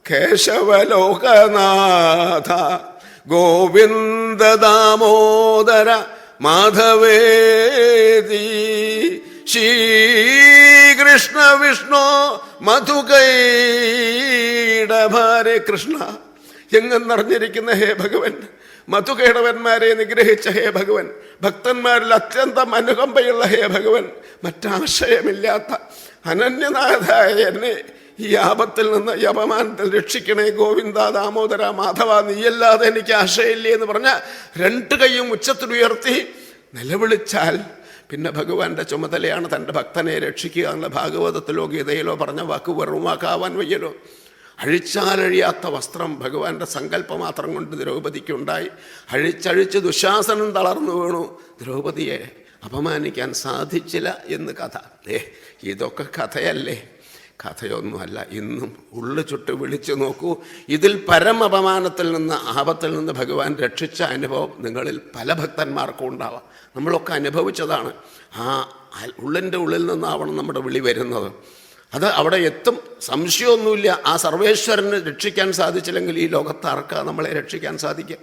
കേശവലോകനാഥ ഗോവിന്ദ ദാമോദര മാധവേദി. ശ്രീകൃഷ്ണ വിഷ്ണു മധുകൈടഭാരേ. കൃഷ്ണ എങ്ങെന്നറിഞ്ഞിരിക്കുന്ന ഹേ ഭഗവൻ, മധുകേടവന്മാരെ നിഗ്രഹിച്ച ഹേ ഭഗവൻ, ഭക്തന്മാരിൽ അത്യന്തം അനുകമ്പയുള്ള ഹേ ഭഗവൻ, മറ്റാശയമില്ലാത്ത അനന്യനാഥായ എന്നെ ഈ ആപത്തിൽ നിന്ന്, ഈ അപമാനത്തിൽ രക്ഷിക്കണേ ഗോവിന്ദ ദാമോദര മാധവ, നീയല്ലാതെ എനിക്ക് ആശയമില്ലേ എന്ന് പറഞ്ഞ 2 കൈയും ഉച്ചത്തിലുയർത്തി നിലവിളിച്ചാൽ പിന്നെ ഭഗവാന്റെ ചുമതലയാണ് തൻ്റെ ഭക്തനെ രക്ഷിക്കുക എന്നുള്ള ഭാഗവതത്തിലോ ഗീതയിലോ പറഞ്ഞ വാക്ക് വെറുമാക്കാവാൻ വയ്യല്ലോ. അഴിച്ചാലഴിയാത്ത വസ്ത്രം ഭഗവാന്റെ സങ്കല്പമാത്രം കൊണ്ട് ദ്രൗപദിക്കുണ്ടായി. അഴിച്ചഴിച്ച് ദുശാസനം തളർന്നു വീണു. ദ്രൗപദിയെ അപമാനിക്കാൻ സാധിച്ചില്ല എന്ന് കഥ. ഇതൊക്കെ കഥയല്ലേ? കഥയൊന്നുമല്ല. ഇന്നും ഉള്ളു ചുട്ട് വിളിച്ചു നോക്കൂ. ഇതിൽ പരമപമാനത്തിൽ നിന്ന്, ആപത്തിൽ നിന്ന് ഭഗവാൻ രക്ഷിച്ച അനുഭവം നിങ്ങളിൽ പല ഭക്തന്മാർക്കും ഉണ്ടാവാം. നമ്മളൊക്കെ അനുഭവിച്ചതാണ്. ആ ഉള്ളിൻ്റെ ഉള്ളിൽ നിന്നാവണം നമ്മുടെ വിളി വരുന്നത്. അത് അവിടെ എത്തും, സംശയമൊന്നുമില്ല. ആ സർവേശ്വരന് രക്ഷിക്കാൻ സാധിച്ചില്ലെങ്കിൽ ഈ ലോകത്ത് ആർക്കാ നമ്മളെ രക്ഷിക്കാൻ സാധിക്കുക?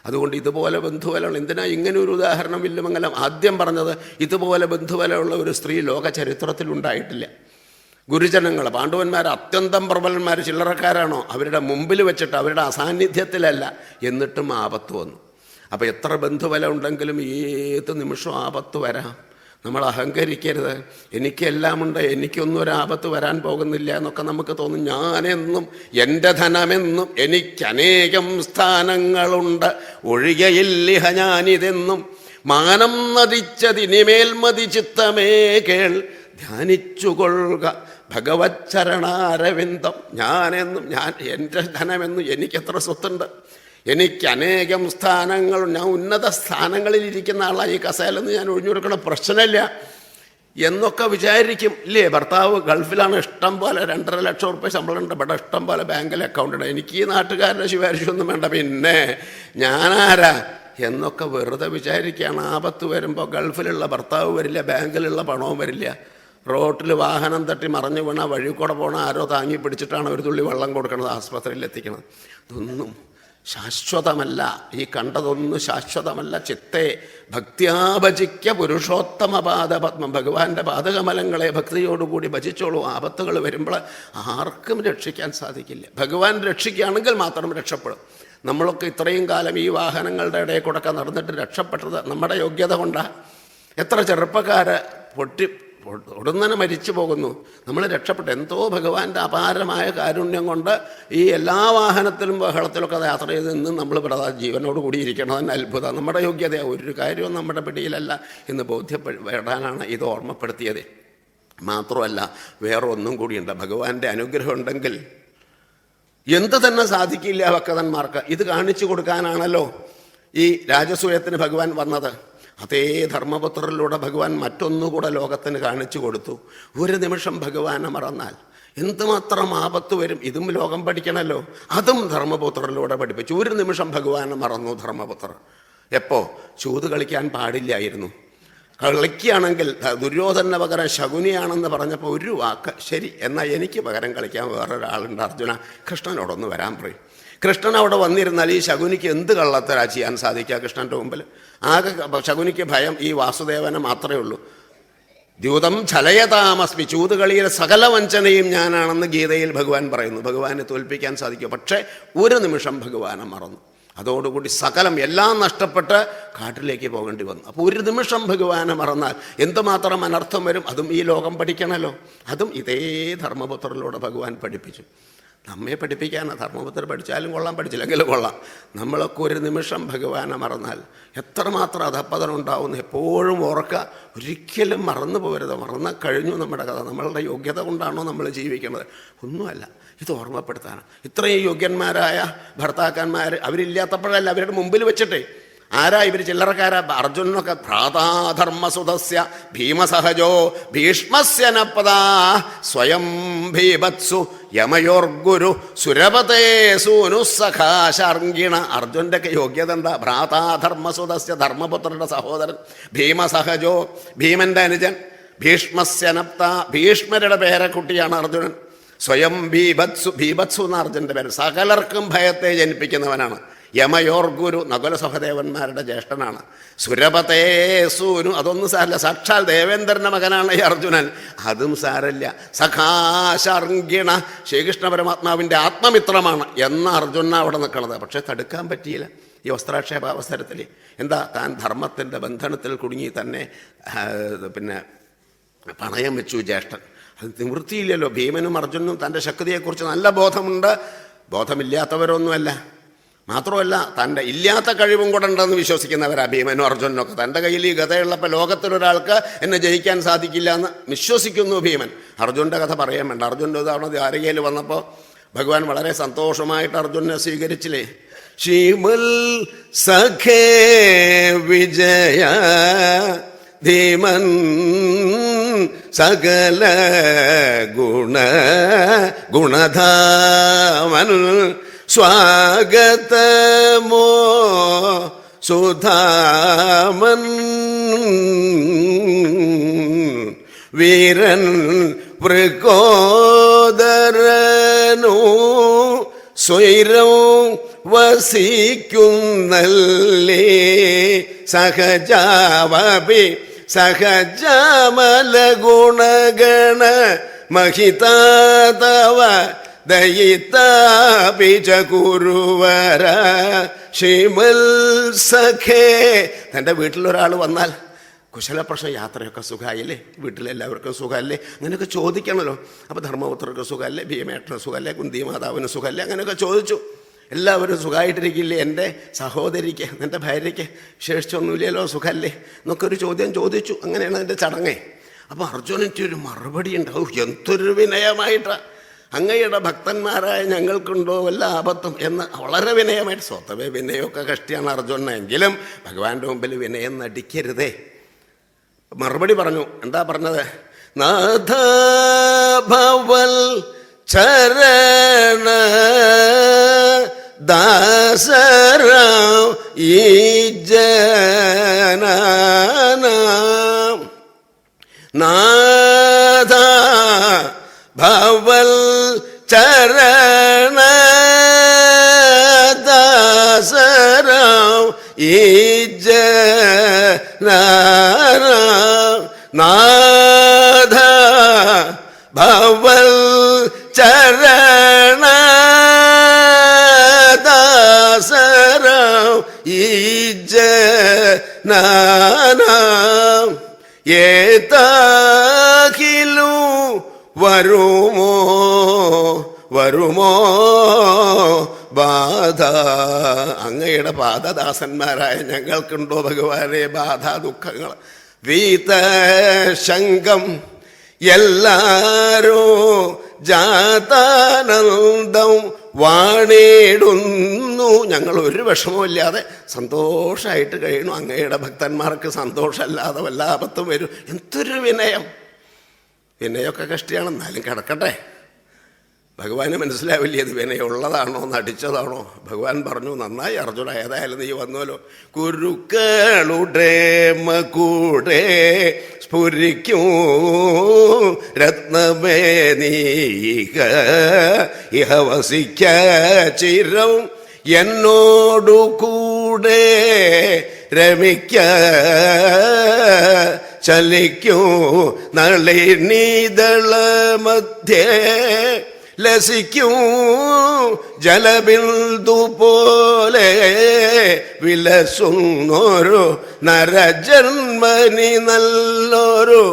അതുകൊണ്ട് ഇതുപോലെ ബന്ധുവലുള്ള, എന്തിനാ ഇങ്ങനെ ഒരു ഉദാഹരണം വില്ലുമംഗലം ആദ്യം പറഞ്ഞത്? ഇതുപോലെ ബന്ധുവലുള്ള ഒരു സ്ത്രീ ലോക ചരിത്രത്തിലുണ്ടായിട്ടില്ല. ഗുരുജനങ്ങൾ, പാണ്ഡവന്മാർ അത്യന്തം പ്രബലന്മാർ, ചില്ലറക്കാരാണോ? അവരുടെ മുമ്പിൽ വെച്ചിട്ട്, അവരുടെ അസാന്നിധ്യത്തിലല്ല, എന്നിട്ടും ആപത്ത് വന്നു. അപ്പോൾ എത്ര ബന്ധുവല ഉണ്ടെങ്കിലും ഏത് നിമിഷം ആപത്ത് വരാം. നമ്മൾ അഹങ്കരിക്കരുത്. എനിക്കെല്ലാമുണ്ട്, എനിക്കൊന്നും ഒരാപത്ത് വരാൻ പോകുന്നില്ല എന്നൊക്കെ നമുക്ക് തോന്നും. ഞാനെന്നും, എൻ്റെ ധനമെന്നും, എനിക്കനേകം സ്ഥാനങ്ങളുണ്ട്, ഒഴികയില്ലിഹ ഞാനിതെന്നും, മാനം നദിച്ചതിനിമേൽ മതി ചിത്തമേ കേൾ, ധ്യാനിച്ചുകൊള്ളുക ഭഗവത് ചരണാരവിന്ദം. ഞാനെന്നും, എൻ്റെ ധനമെന്നും, എനിക്കെത്ര സ്വത്തുണ്ട്, എനിക്ക് അനേകം സ്ഥാനങ്ങൾ, ഞാൻ ഉന്നത സ്ഥാനങ്ങളിലിരിക്കുന്ന ആളാണ്, ഈ കസേലെന്ന് ഞാൻ ഒഴിഞ്ഞു കൊടുക്കണ പ്രശ്നമില്ല എന്നൊക്കെ വിചാരിക്കും ഇല്ലേ? ഭർത്താവ് ഗൾഫിലാണ്, ഇഷ്ടം പോലെ 2.5 ലക്ഷം റുപ്യ ശമ്പളമുണ്ട്, ഇവിടെ ഇഷ്ടം പോലെ ബാങ്കിൽ അക്കൗണ്ട് ഉണ്ട്, എനിക്ക് ഈ നാട്ടുകാരുടെ ശുപാരിശൊന്നും വേണ്ട, പിന്നെ ഞാനാരാ എന്നൊക്കെ വെറുതെ വിചാരിക്കുകയാണ്. ആപത്ത് വരുമ്പോൾ ഗൾഫിലുള്ള ഭർത്താവ് വരില്ല, ബാങ്കിലുള്ള പണവും വരില്ല, റോട്ടിൽ വാഹനം തട്ടി മറഞ്ഞു വീണ, വഴി കൂടെ പോണ ആരോ താങ്ങി പിടിച്ചിട്ടാണ് ഒരു തുള്ളി വെള്ളം കൊടുക്കണത്, ആസ്പത്രിയിൽ എത്തിക്കണത്. ഇതൊന്നും ശാശ്വതമല്ല. ഈ കണ്ടതൊന്നും ശാശ്വതമല്ല. ചിത്തെ ഭക്ത്യാഭജിക്ക പുരുഷോത്തമ പാദപത്മം. ഭഗവാന്റെ പാദകമലങ്ങളെ ഭക്തിയോടുകൂടി ഭജിച്ചോളൂ. ആപത്തുകൾ വരുമ്പോൾ ആർക്കും രക്ഷിക്കാൻ സാധിക്കില്ല. ഭഗവാൻ രക്ഷിക്കുകയാണെങ്കിൽ മാത്രം രക്ഷപ്പെടും. നമ്മളൊക്കെ ഇത്രയും കാലം ഈ വാഹനങ്ങളുടെ ഇടയിൽ കൂടെ നടന്നിട്ട് രക്ഷപ്പെട്ടത് നമ്മുടെ യോഗ്യത കൊണ്ടാണ്. എത്ര ചെറുപ്പക്കാർ ഉടനെ മരിച്ചു പോകുന്നു. നമ്മൾ രക്ഷപ്പെട്ടു. എന്തോ ഭഗവാന്റെ അപാരമായ കാരുണ്യം കൊണ്ട് ഈ എല്ലാ വാഹനത്തിലും ബഹളത്തിലൊക്കെ യാത്ര ചെയ്ത് നിന്ന് നമ്മൾ ജീവനോട് കൂടി ഇരിക്കണം. തന്നെ അത്ഭുതം. നമ്മുടെ യോഗ്യത ഒരു കാര്യവും നമ്മുടെ പിടിയിലല്ല എന്ന് ബോധ്യപ്പെടാനാണ് ഇത് ഓർമ്മപ്പെടുത്തിയത്. മാത്രമല്ല വേറെ ഒന്നും കൂടിയുണ്ട്. ഭഗവാന്റെ അനുഗ്രഹം ഉണ്ടെങ്കിൽ എന്ത് തന്നെ സാധിക്കില്ല ഭക്തന്മാർക്ക്. ഇത് കാണിച്ചു കൊടുക്കാനാണല്ലോ ഈ രാജസൂയത്തിന് ഭഗവാൻ വന്നത്. അതേ ധർമ്മപുത്രരിലൂടെ ഭഗവാൻ മറ്റൊന്നുകൂടെ ലോകത്തിന് കാണിച്ചു കൊടുത്തു. ഒരു നിമിഷം ഭഗവാനെ മറന്നാൽ എന്തുമാത്രം ആപത്ത് വരും. ഇതും ലോകം പഠിക്കണമല്ലോ. അതും ധർമ്മപുത്രരിലൂടെ പഠിപ്പിച്ചു. ഒരു നിമിഷം ഭഗവാനെ മറന്നു ധർമ്മപുത്രർ. എപ്പോൾ? ചൂത് കളിക്കാൻ പാടില്ലായിരുന്നു. കളിക്കുകയാണെങ്കിൽ ദുര്യോധന പകരം ശകുനിയാണെന്ന് പറഞ്ഞപ്പോൾ ഒരു വാക്ക്, ശരി എന്നാൽ എനിക്ക് പകരം കളിക്കാൻ വേറൊരാളുണ്ട്, അർജുന, കൃഷ്ണനോടൊന്ന് വരാൻ പറയും. കൃഷ്ണൻ അവിടെ വന്നിരുന്നാൽ ഈ ശകുനിക്ക് എന്ത് കള്ളത്തരാ ചെയ്യാൻ സാധിക്കുക കൃഷ്ണൻ്റെ മുമ്പിൽ? ആകെ ശകുനിക്ക് ഭയം ഈ വാസുദേവനെ മാത്രമേ ഉള്ളൂ. ദ്യൂതം ഛലയതാമസ്മി, ചൂതുകളിയിലെ സകല വഞ്ചനയും ഞാനാണെന്ന് ഗീതയിൽ ഭഗവാൻ പറയുന്നു. ഭഗവാനെ തോൽപ്പിക്കാൻ സാധിക്കും. പക്ഷേ ഒരു നിമിഷം ഭഗവാനെ മറന്നു. അതോടുകൂടി സകലം എല്ലാം നഷ്ടപ്പെട്ട് കാട്ടിലേക്ക് പോകേണ്ടി വന്നു. അപ്പോൾ ഒരു നിമിഷം ഭഗവാനെ മറന്നാൽ എന്തുമാത്രം അനർത്ഥം വരും. അതും ഈ ലോകം പഠിക്കണമല്ലോ. അതും ഇതേ ധർമ്മപുത്രരിലൂടെ ഭഗവാൻ പഠിപ്പിച്ചു. നമ്മെ പഠിപ്പിക്കാനാണ്. ധർമ്മപുത്രർ പഠിച്ചാലും കൊള്ളാം, പഠിച്ചില്ലെങ്കിലും കൊള്ളാം. നമ്മളൊക്കെ ഒരു നിമിഷം ഭഗവാനെ മറന്നാൽ എത്രമാത്രം അധപ്പതനം ഉണ്ടാവുമെന്ന് എപ്പോഴും ഓർക്കുക. ഒരിക്കലും മറന്നു പോകരുത്. മറന്നു കഴിഞ്ഞു നമ്മുടെ കഥ. നമ്മളുടെ യോഗ്യത കൊണ്ടാണോ നമ്മൾ ജീവിക്കുന്നത്? ഒന്നുമല്ല. ഇത് ഓർമ്മപ്പെടുത്താനാണ്. ഇത്രയും യോഗ്യന്മാരായ ഭർത്താക്കന്മാർ അവരില്ലാത്തപ്പോഴല്ല, അവരുടെ മുമ്പിൽ വെച്ചിട്ടേ. ആരാ ഇവർ? ചില്ലറക്കാരാ. അർജുനനൊക്കെ ഭ്രാതാധർമ്മസുതസ്യ ഭീമസഹജോ ഭീഷ്മസ്യ നപദാ സ്വയം ഭീഭത്സു യമയോർഗുരു സുരപതേ സൂനു സഖാശർങ്കിണ. അർജുൻ്റെ ഒക്കെ യോഗ്യത എന്താ? ഭ്രാതാധർമ്മസുതസ്യ, ധർമ്മപുത്രരുടെ സഹോദരൻ. ഭീമസഹജോ, ഭീമൻ്റെ അനുജൻ. ഭീഷ്മസ്യ നപ്ത, ഭീഷ്മരുടെ പേരക്കുട്ടിയാണ് അർജുനൻ. സ്വയം ഭീഭത്സു, ഭീഭത്സു എന്ന അർജുൻ്റെ പേര്. സകലർക്കും ഭയത്തെ ജനിപ്പിക്കുന്നവനാണ്. യമയോർഗുരു, നകുല സഹദേവന്മാരുടെ ജ്യേഷ്ഠനാണ്. സുരപതേ സൂനു, അതൊന്നും സാരല്ല. സാക്ഷാൽ ദേവേന്ദ്രൻ്റെ മകനാണ് ഈ അർജുനൻ. അതും സാരല്ല. സഖാശർങ്കിണ, ശ്രീകൃഷ്ണ പരമാത്മാവിൻ്റെ ആത്മമിത്രമാണ് എന്ന അർജുന അവിടെ നിൽക്കുന്നത്. പക്ഷെ തടുക്കാൻ പറ്റിയില്ല ഈ വസ്ത്രാക്ഷേപാവസരത്തിൽ. എന്താ? താൻ ധർമ്മത്തിൻ്റെ ബന്ധനത്തിൽ കുടുങ്ങി തന്നെ പിന്നെ പണയം വെച്ചു ജ്യേഷ്ഠൻ. അത് നിവൃത്തിയില്ലല്ലോ. ഭീമനും അർജുനും തൻ്റെ ശക്തിയെക്കുറിച്ച് നല്ല ബോധമുണ്ട്. ബോധമില്ലാത്തവരൊന്നുമല്ല. മാത്രമല്ല, തൻ്റെ ഇല്ലാത്ത കഴിവും കൂടെ ഉണ്ടെന്ന് വിശ്വസിക്കുന്നവരാ ഭീമനും അർജുനനൊക്കെ. തൻ്റെ കയ്യിൽ ഈ ഗതയുള്ളപ്പോൾ ലോകത്തിലൊരാൾക്ക് എന്നെ ജയിക്കാൻ സാധിക്കില്ല എന്ന് വിശ്വസിക്കുന്നു ഭീമൻ. അർജുൻ്റെ കഥ പറയാൻ വേണ്ട. അർജുൻ്റെ ഉദാഹരണം ദ്വാരകയിൽ വന്നപ്പോൾ ഭഗവാൻ വളരെ സന്തോഷമായിട്ട് അർജുനെ സ്വീകരിച്ചില്ലേ. ശ്രീമൽ സഖേ വിജയ ധീമൻ സകല ഗുണധാമൻ സ്വാഗതമോ സുധാമൻ വീരൻ വൃക്കോദരനു സ്വൈരം വസിക്കുന്നല്ലേ സഹജാവപി സഹജമല ഗുണഗണ മഹിതാതവ ദയിതാപിച കുരുവര ശ്രീമൽ സഖേ. തൻ്റെ വീട്ടിലൊരാൾ വന്നാൽ കുശലപ്രശ്നം, യാത്രയൊക്കെ സുഖമായില്ലേ, വീട്ടിലെല്ലാവർക്കും സുഖമല്ലേ, അങ്ങനെയൊക്കെ ചോദിക്കണമല്ലോ. അപ്പോൾ ധർമ്മപുത്രർക്ക് സുഖമല്ലേ, ഭീമേട്ടന് സുഖമല്ലേ, കുന്തി മാതാവിന് സുഖമല്ലേ, അങ്ങനെയൊക്കെ ചോദിച്ചു. എല്ലാവരും സുഖമായിട്ടിരിക്കില്ലേ? എൻ്റെ സഹോദരിക്ക്, എൻ്റെ ഭാര്യയ്ക്ക് വിശേഷിച്ചൊന്നുമില്ലല്ലോ, സുഖമല്ലേ എന്നൊക്കെ ഒരു ചോദ്യം ചോദിച്ചു. അങ്ങനെയാണ് അതിൻ്റെ ചടങ്ങേ. അപ്പോൾ അർജുനൻ്റെ ഒരു മറുപടി ഉണ്ടാവും. എന്തൊരു വിനയമായിട്ടാണ്! അങ്ങയുടെ ഭക്തന്മാരായ ഞങ്ങൾക്കുണ്ടോ വല്ല ആപത്തും എന്ന് വളരെ വിനയമായിട്ട്. സ്വതവേ വിനയമൊക്കെ കഷ്ടിയാണ് അർജുനെങ്കിലും ഭഗവാന്റെ മുമ്പിൽ വിനയം നടിക്കരുതേ. മറുപടി പറഞ്ഞു. എന്താ പറഞ്ഞത്? നാഥ ഭവൽ ചരണ ദാസരാം ഈ ജനാനാം നാഥ ഭവൽ ചരണ ദാസരാം ഈ ജനാനാം നാഥ ഭവൽ ചരണ ദാസരാം ഈ ജനാനാം ഏതാകിലു വരുമോ വരുമോ ബാധ. അങ്ങയുടെ പാദദാസന്മാരായ ഞങ്ങൾക്കുണ്ടോ ഭഗവാനെ ബാധ, ദുഃഖങ്ങൾ? വീതശങ്കം എല്ലാരോ ജാതാനന്ദം വാണിടുന്നു. ഞങ്ങൾ ഒരു വിഷമമില്ലാതെ സന്തോഷമായിട്ട് കഴിയണു. അങ്ങയുടെ ഭക്തന്മാർക്ക് സന്തോഷമല്ലാതെ വല്ല ആപത്തും വരും. എന്തൊരു വിനയം! വിനയമൊക്കെ കഷ്ടിയാണ്, എന്നാലും കിടക്കട്ടെ. ഭഗവാന് മനസ്സിലാവില്ല ഇത് വിനയുള്ളതാണോ നടിച്ചതാണോ. ഭഗവാൻ പറഞ്ഞു, നന്നായി അർജുന, ഏതായാലും നീ വന്നോലോ. കുരുക്കളുടെ മകൂടെ സ്ഫുരിക്കൂ രത്നമേ നീക ഇഹ വസിക്ക ചിരം എന്നോടു കൂടെ രമിക്ക ചലിക്കൂ നളിനീദള മധ്യേ ലസിക്കൂ ജലബിന്ദു പോലെ വിലസുന്നൊരു നരജന്മനി നല്ലൊരു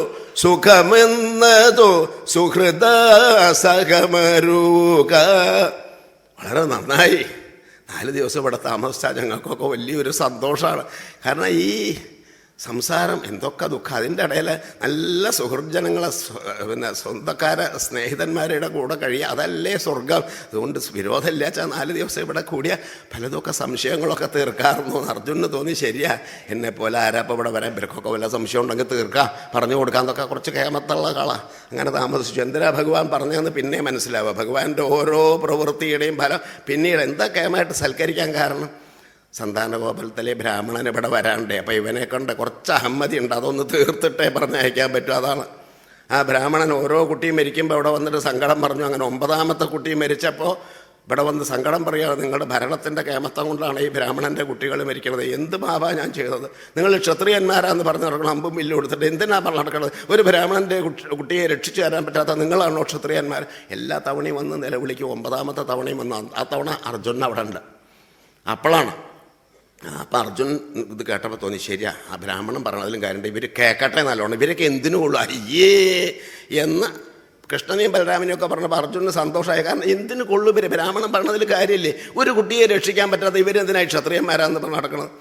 സുഖമെന്നതോ സുഹൃത സഹമരൂക. വളരെ നന്നായി. 4 ദിവസം ഇവിടെ താമസിച്ചാൽ ഞങ്ങൾക്കൊക്കെ വലിയൊരു സന്തോഷമാണ്. കാരണം ഈ സംസാരം എന്തൊക്കെ ദുഃഖം, അതിൻ്റെ ഇടയിൽ നല്ല സുഹൃജനങ്ങളെ സ്വന്തക്കാരെ സ്നേഹിതന്മാരുടെ കൂടെ കഴിയുക, അതല്ലേ സ്വർഗം. അതുകൊണ്ട് വിരോധമില്ല വെച്ചാൽ 4 ദിവസം ഇവിടെ കൂടിയ പലതൊക്കെ സംശയങ്ങളൊക്കെ തീർക്കാറുണ്ടോ എന്ന് അർജുനന് തോന്നി. ശരിയാ, എന്നെപ്പോലെ ആരാപ്പം ഇവിടെ വരാൻ, ഇവർക്കൊക്കെ വല്ല സംശയം ഉണ്ടെങ്കിൽ തീർക്കാം, പറഞ്ഞു കൊടുക്കാമെന്നൊക്കെ കുറച്ച് കേമത്തുള്ള കളാ. അങ്ങനെ താമസിച്ചു. എന്തിനാ ഭഗവാൻ പറഞ്ഞതെന്ന് പിന്നെ മനസ്സിലാവുക. ഭഗവാന്റെ ഓരോ പ്രവൃത്തിയുടെയും ഫലം പിന്നീട് എന്താ കേമായിട്ട് സൽക്കരിക്കാൻ കാരണം. സന്താനഗോപുരത്തിലെ ബ്രാഹ്മണൻ ഇവിടെ വരാണ്ടേ, അപ്പോൾ ഇവനെ കൊണ്ട് കുറച്ച് അഹമ്മതി ഉണ്ട്, അതൊന്ന് തീർത്തിട്ടേ പറഞ്ഞയക്കാൻ പറ്റും. അതാണ് ആ ബ്രാഹ്മണൻ ഓരോ കുട്ടിയും മരിക്കുമ്പോൾ ഇവിടെ വന്നിട്ട് സങ്കടം പറഞ്ഞു. അങ്ങനെ 9ാമത്തെ കുട്ടി മരിച്ചപ്പോൾ ഇവിടെ വന്ന് സങ്കടം പറയുകയാണ്, നിങ്ങളുടെ ഭരണത്തിൻ്റെ കേമത്തം കൊണ്ടാണ് ഈ ബ്രാഹ്മണൻ്റെ കുട്ടികൾ മരിക്കുന്നത്. എന്ത് പാപാ ഞാൻ ചെയ്തത്? നിങ്ങൾ ക്ഷത്രിയന്മാരാന്ന് പറഞ്ഞ് നടക്കണം, അമ്പും വില്ലും കൊടുത്തിട്ട് എന്തിനാ പറഞ്ഞു നടക്കുന്നത്? ഒരു ബ്രാഹ്മണൻ്റെ കുട്ടിയെ രക്ഷിച്ചു തരാൻ പറ്റാത്ത നിങ്ങളാണോ ക്ഷത്രിയന്മാർ? എല്ലാ തവണയും വന്ന് നിലവിളിക്കും. 9ാമത്തെ തവണയും വന്ന്, ആ തവണ അർജുനൻ അവിടെ ഉണ്ട്. അപ്പോഴാണ് അപ്പം അർജുൻ ഇത് കേട്ടപ്പോൾ തോന്നി, ശരിയാ, ആ ബ്രാഹ്മണൻ പറഞ്ഞതിലും കാര്യമുണ്ട്, ഇവർ കേൾക്കട്ടെ നല്ലോണം, ഇവരൊക്കെ എന്തിനു കൊള്ളു അയ്യേ എന്ന് കൃഷ്ണനെയും ബലരാമനെയും ഒക്കെ പറഞ്ഞപ്പോൾ അർജുനന് സന്തോഷമായി. കാരണം എന്തിനു കൊള്ളു ഇവർ, ബ്രാഹ്മണൻ പറഞ്ഞതിൽ കാര്യമില്ലേ, ഒരു കുട്ടിയെ രക്ഷിക്കാൻ പറ്റാത്ത ഇവരെന്തിനായി ക്ഷത്രിയന്മാരാന്ന് പറഞ്ഞ് നടക്കുന്നത്.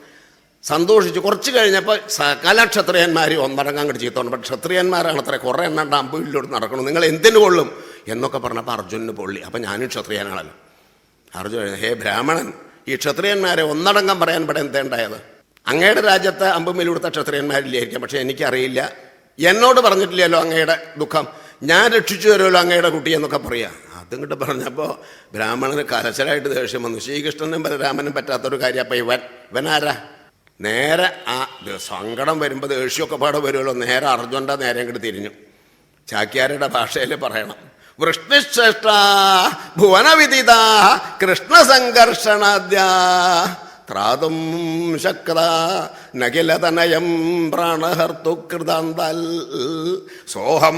സന്തോഷിച്ചു. കുറച്ച് കഴിഞ്ഞപ്പോൾ സകല ക്ഷത്രിയന്മാരും ഒന്നടങ്കം അങ്ങോട്ട് ചീത്തോണ്ട്, പക്ഷെ ക്ഷത്രിയന്മാരാണ് അത്ര കുറേ എണ്ണ അമ്പുവിലോട്ട് നടക്കണം, നിങ്ങൾ എന്തിനു കൊള്ളും എന്നൊക്കെ പറഞ്ഞപ്പോൾ അർജുനന് പൊള്ളി. അപ്പം ഞാനും ക്ഷത്രിയനാണല്ലോ. അർജുനൻ, ഹേ ബ്രാഹ്മണൻ, ഈ ക്ഷത്രിയന്മാരെ ഒന്നടങ്കം പറയാൻ ഇവിടെ എന്തേണ്ടായത്? അങ്ങയുടെ രാജ്യത്ത് അമ്പുമിൽ കൊടുത്ത ക്ഷത്രിയന്മാരില്ലായിരിക്കാം, പക്ഷെ എനിക്കറിയില്ല, എന്നോട് പറഞ്ഞിട്ടില്ലല്ലോ അങ്ങയുടെ ദുഃഖം, ഞാൻ രക്ഷിച്ചു തരുമല്ലോ അങ്ങയുടെ കുട്ടിയെന്നൊക്കെ പറയുക. അതിങ്ങോട്ട് പറഞ്ഞപ്പോൾ ബ്രാഹ്മണന് കലശലായിട്ട് ദേഷ്യം വന്നു. ശ്രീകൃഷ്ണനും ബലരാമനും പറ്റാത്തൊരു കാര്യം. അപ്പം ഇവനാരാ? നേരെ ആ സങ്കടം വരുമ്പോൾ ദേഷ്യമൊക്കെ പാടെ വരുമല്ലോ, നേരെ അർജുൻ്റെ നേരെ അങ്ങോട്ട് തിരിഞ്ഞു. ചാക്യാരുടെ ഭാഷയിൽ പറയണം, വൃഷ്ണിശ്രേഷ്ഠ ഭുവനവിദിത കൃഷ്ണസംഘർഷണാദ്യ ത്രാതും ശക്ത നഖിലതനയം പ്രാണഹർത്തുകൃതാന്താൽ സോഹം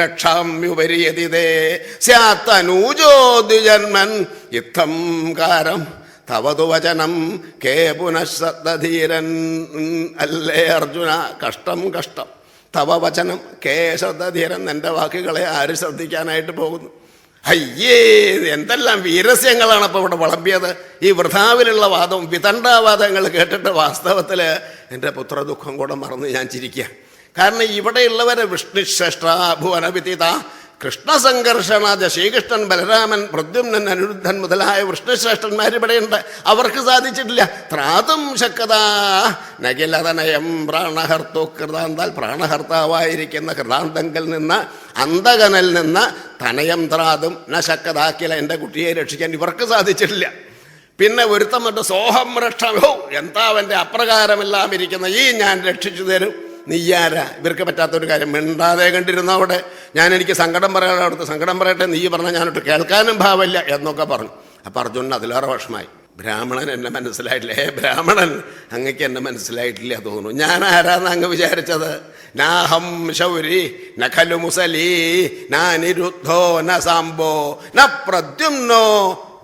രക്ഷാമ്യുപരിയതിതേ സ്യാത്തനൂജോ ദ്വിജന്മൻ ഇത്തം കാരം തവതു വചനം കേ പുനഃധീരൻ. അല്ലേ അർജുന, കഷ്ടം കഷ്ടം. തവ വചനം കേ ശ്രദ്ധധീരൻ, എൻ്റെ വാക്കുകളെ ആര് ശ്രദ്ധിക്കാനായിട്ട് പോകുന്നു? അയ്യേ, എന്തെല്ലാം വീരസ്യങ്ങളാണ് അപ്പോൾ ഇവിടെ വിളമ്പിയത്. ഈ വൃഥാവിലുള്ള വാദവും വിതണ്ടാവാദങ്ങൾ കേട്ടിട്ട് വാസ്തവത്തിൽ എൻ്റെ പുത്രദുഃഖം കൂടെ മറന്ന് ഞാൻ ചിരിക്കുക. കാരണം ഇവിടെയുള്ളവരെ വിഷ്ണുശ്രേഷ്ഠ ഭുവനവിദിത കൃഷ്ണസംഘർഷണാദ, ശ്രീകൃഷ്ണൻ, ബലരാമൻ, പ്രദ്യുമ്നൻ, അനിരുദ്ധൻ മുതലായ വിഷ്ണുശ്രേഷ്ഠന്മാർ ഇവിടെയുണ്ട്. അവർക്ക് സാധിച്ചിട്ടില്ല. ത്രാതും ശക്ത നഖിലതനയം പ്രാണഹർത്തു കൃതാന്താൽ, പ്രാണഹർത്താവായിരിക്കുന്ന കൃതാന്തങ്കിൽ നിന്ന്, അന്തകനിൽ നിന്ന് തനയം ത്രാതും ന ശക്തതാക്കില, എൻ്റെ കുട്ടിയെ രക്ഷിക്കാൻ ഇവർക്ക് സാധിച്ചിട്ടില്ല. പിന്നെ ഒരുത്തം മറ്റു സോഹം രക്ഷോ, എന്താ അവൻ്റെ അപ്രകാരമെല്ലാം ഇരിക്കുന്ന ഈ ഞാൻ രക്ഷിച്ചു തരും, നീയാരാ? ഇവർക്ക് പറ്റാത്തൊരു കാര്യം മിണ്ടാതെ കണ്ടിരുന്നു അവിടെ. എനിക്ക് സങ്കടം പറയാതെ അവിടുത്തെ സങ്കടം പറയട്ടെ, നീ പറഞ്ഞാൽ ഞാനൊട്ട് കേൾക്കാനും ഭാവമില്ല എന്നൊക്കെ പറഞ്ഞു. അപ്പം അർജുനൻ അതിലേറെ വിഷമായി. ബ്രാഹ്മണൻ എന്നെ മനസ്സിലായിട്ടില്ല. ബ്രാഹ്മണൻ, അങ്ങക്ക് എന്നെ മനസ്സിലായിട്ടില്ല തോന്നുന്നു. ഞാൻ ആരാന്ന് അങ്ങ് വിചാരിച്ചത്? നാഹം ശൗരി നഖലു മുസലി നാനിരുദ്ധോ ന സാംബോ ന പ്രദ്യുമ്നോ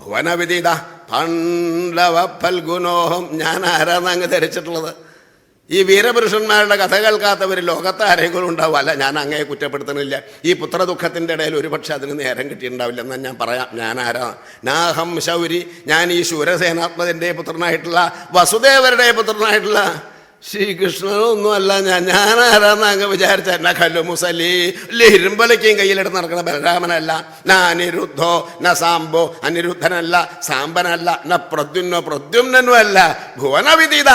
ഭുവനവിദിത പാണ്ഡവ ഫൽഗുനോഹം. ഞാൻ ആരാന്ന് അങ്ങ് ധരിച്ചിട്ടുള്ളത്? ഈ വീരപുരുഷന്മാരുടെ കഥ കേൾക്കാത്തവർ ലോകത്ത് ആരെങ്കിലും ഉണ്ടാവും. അല്ല, ഞാൻ അങ്ങയെ കുറ്റപ്പെടുത്തുന്നില്ല. ഈ പുത്രദുഃഖത്തിൻ്റെ ഇടയിൽ ഒരുപക്ഷെ അതിന് നേരം കിട്ടിയിട്ടുണ്ടാവില്ല. എന്നാൽ ഞാൻ പറയാം, ഞാൻ ആരാ? നാഹം ശൗരി, ഞാൻ ഈ ശൂരസേനാത്മജൻ്റെ പുത്രനായിട്ടുള്ള വസുദേവരുടെ പുത്രനായിട്ടുള്ള ശ്രീകൃഷ്ണനൊന്നുമല്ല. ഞാൻ ആരാന്ന് അങ്ങ് വിചാരിച്ച എന്നാ കല്ലു മുസലി ഇരുമ്പലയ്ക്കും കയ്യിലെടുത്ത് നടക്കുന്ന ബലരാമനല്ല. അനിരുദ്ധോ ന സാംബോ, അനിരുദ്ധനല്ല, സാമ്പനല്ല, ന പ്രദ്യുമ്നോ, പ്രദ്യുമ്നനും അല്ല, ഭുവനവിദിത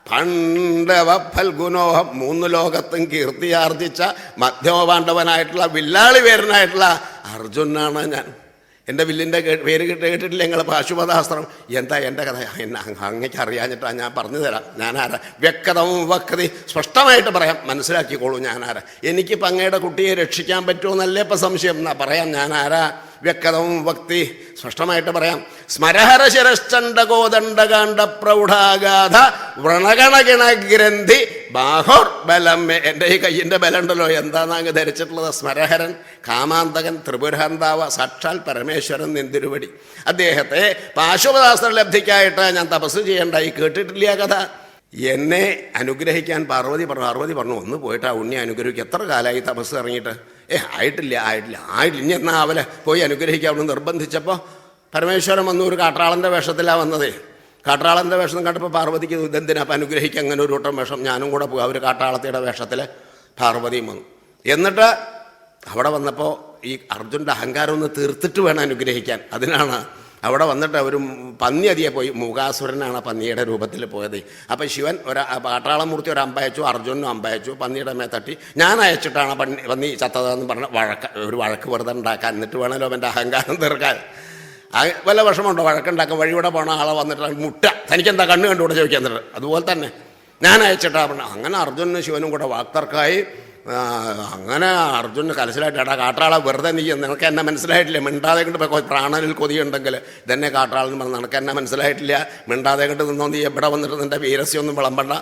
പാണ്ഡവ ഫൽഗുനോഹം. 3 ലോകത്തും കീർത്തിയാർജിച്ച മധ്യമപാണ്ഡവനായിട്ടുള്ള വില്ലാളി പേരനായിട്ടുള്ള അർജുനാണ് ഞാൻ. എൻ്റെ വില്ലിൻ്റെ പേര് കേട്ടിട്ടില്ല നിങ്ങൾ? പാശുപതാസ്ത്രം. എന്താ എൻ്റെ കഥ? അങ്ങേക്ക് അറിയാഞ്ഞിട്ടാണ്, ഞാൻ പറഞ്ഞു തരാം. ഞാനാരാ? വ്യക്തവും വക്തി, സ്പഷ്ടമായിട്ട് പറയാം, മനസ്സിലാക്കിക്കോളൂ ഞാനാരാ. എനിക്കിപ്പോൾ അങ്ങയുടെ കുട്ടിയെ രക്ഷിക്കാൻ പറ്റുമെന്നല്ലേ ഇപ്പം സംശയം? എന്നാ പറയാം ഞാനാരാ. വ്യക്തവും വക്തി, സ്പഷ്ടമായിട്ട് പറയാം. സ്മരഹര ശിരശ്ചണ്ഡകോദണ്ഡകാണ്ഡ പ്രൗഢാഗാധ വ്രണഗണഗണഗ്രന്ഥി ബാഹോർ ബലം. എൻ്റെ ഈ കയ്യിൻ്റെ ബലമുണ്ടല്ലോ, എന്താണെന്ന് അങ്ങ് ധരിച്ചിട്ടുള്ളത്? സ്മരഹരൻ, കാമാന്തകൻ, ത്രിപുരഹന്താവ, സാക്ഷാൽ പരമേശ്വരൻ നിന്തിരുവടി. അദ്ദേഹത്തെ പാശുപതാസ്ത്ര ലബ്ധിക്കായിട്ട് ഞാൻ തപസ് ചെയ്യണ്ടായി. കേട്ടിട്ടില്ല കഥ? എന്നെ അനുഗ്രഹിക്കാൻ പാർവതി പറഞ്ഞു ഒന്ന് പോയിട്ട് ആ ഉണ്ണി അനുഗ്രഹിക്കുക. എത്ര കാലമായി തപസ് ഇറങ്ങിയിട്ട്? ആയിട്ടില്ല ഇനി എന്നാ അവലെ പോയി അനുഗ്രഹിക്കാമെന്ന് നിർബന്ധിച്ചപ്പോൾ പരമേശ്വരൻ വന്നു. ഒരു കാട്ടാളൻ്റെ വേഷത്തിലാണ് വന്നതേ. കാട്ടാളൻ്റെ വേഷം കണ്ടപ്പോൾ പാർവതിക്ക് ഇതെന്തിനാ അപ്പം അനുഗ്രഹിക്കുക, അങ്ങനെ ഒരു കൂട്ടം വേഷം, ഞാനും കൂടെ പോകും. അവർ കാട്ടാളത്തിയുടെ വേഷത്തിൽ പാർവതിയും വന്നു. എന്നിട്ട് അവിടെ വന്നപ്പോൾ ഈ അർജുൻ്റെ അഹങ്കാരം ഒന്ന് തീർത്തിട്ട് വേണം അനുഗ്രഹിക്കാൻ. അതിനാണ് അവിടെ വന്നിട്ട് ഒരു പന്നി അതിയെ പോയി. മൂകാസുരനാണ് പന്നിയുടെ രൂപത്തിൽ പോയത്. അപ്പം ശിവൻ കാട്ടാളമൂർത്തി ഒരു അമ്പയച്ചു, അർജുനും അമ്പയച്ചു. പന്നിയുടെ മേ തട്ടി ഞാൻ അയച്ചിട്ടാണ് പന്നി ചത്തതെന്ന് പറഞ്ഞ് ഒരു വഴക്ക് വെറുതെ ഉണ്ടാക്കാൻ. എന്നിട്ട് വേണമല്ലോ അവൻ്റെ അഹങ്കാരം തീർക്കാൻ. വല്ല വിഷമമുണ്ടോ വഴക്കുണ്ടാക്കാൻ? വഴിയൂടെ പോണ ആളെ വന്നിട്ട് മുട്ട തനിക്കെന്താ കണ്ണ് കണ്ടുകൂടെ ചോദിക്കാൻ. എന്നിട്ട് അതുപോലെ തന്നെ ഞാൻ അയച്ചിട്ടാ പറഞ്ഞു. അങ്ങനെ അർജുനും ശിവനും കൂടെ വാക്തർക്കായി. അങ്ങനെ അർജുന് കലശലായിട്ട് എടാ കാട്ടാളെ വെറുതെ നീ നിനക്ക് എന്നെ മനസ്സിലായിട്ടില്ല, മിണ്ടാതെ കൊണ്ട് പ്രാണനിൽ കൊതിയുണ്ടെങ്കിൽ ഇതന്നെ കാട്ടാളെന്ന് പറഞ്ഞു. നിനക്ക് എന്നെ മനസ്സിലായിട്ടില്ല, മിണ്ടാതെ കൊണ്ട് നിന്നോ, നീ എവിടെ വന്നിട്ട് നിൻ്റെ വീരസ്യൊന്നും വിളമ്പണ്ട.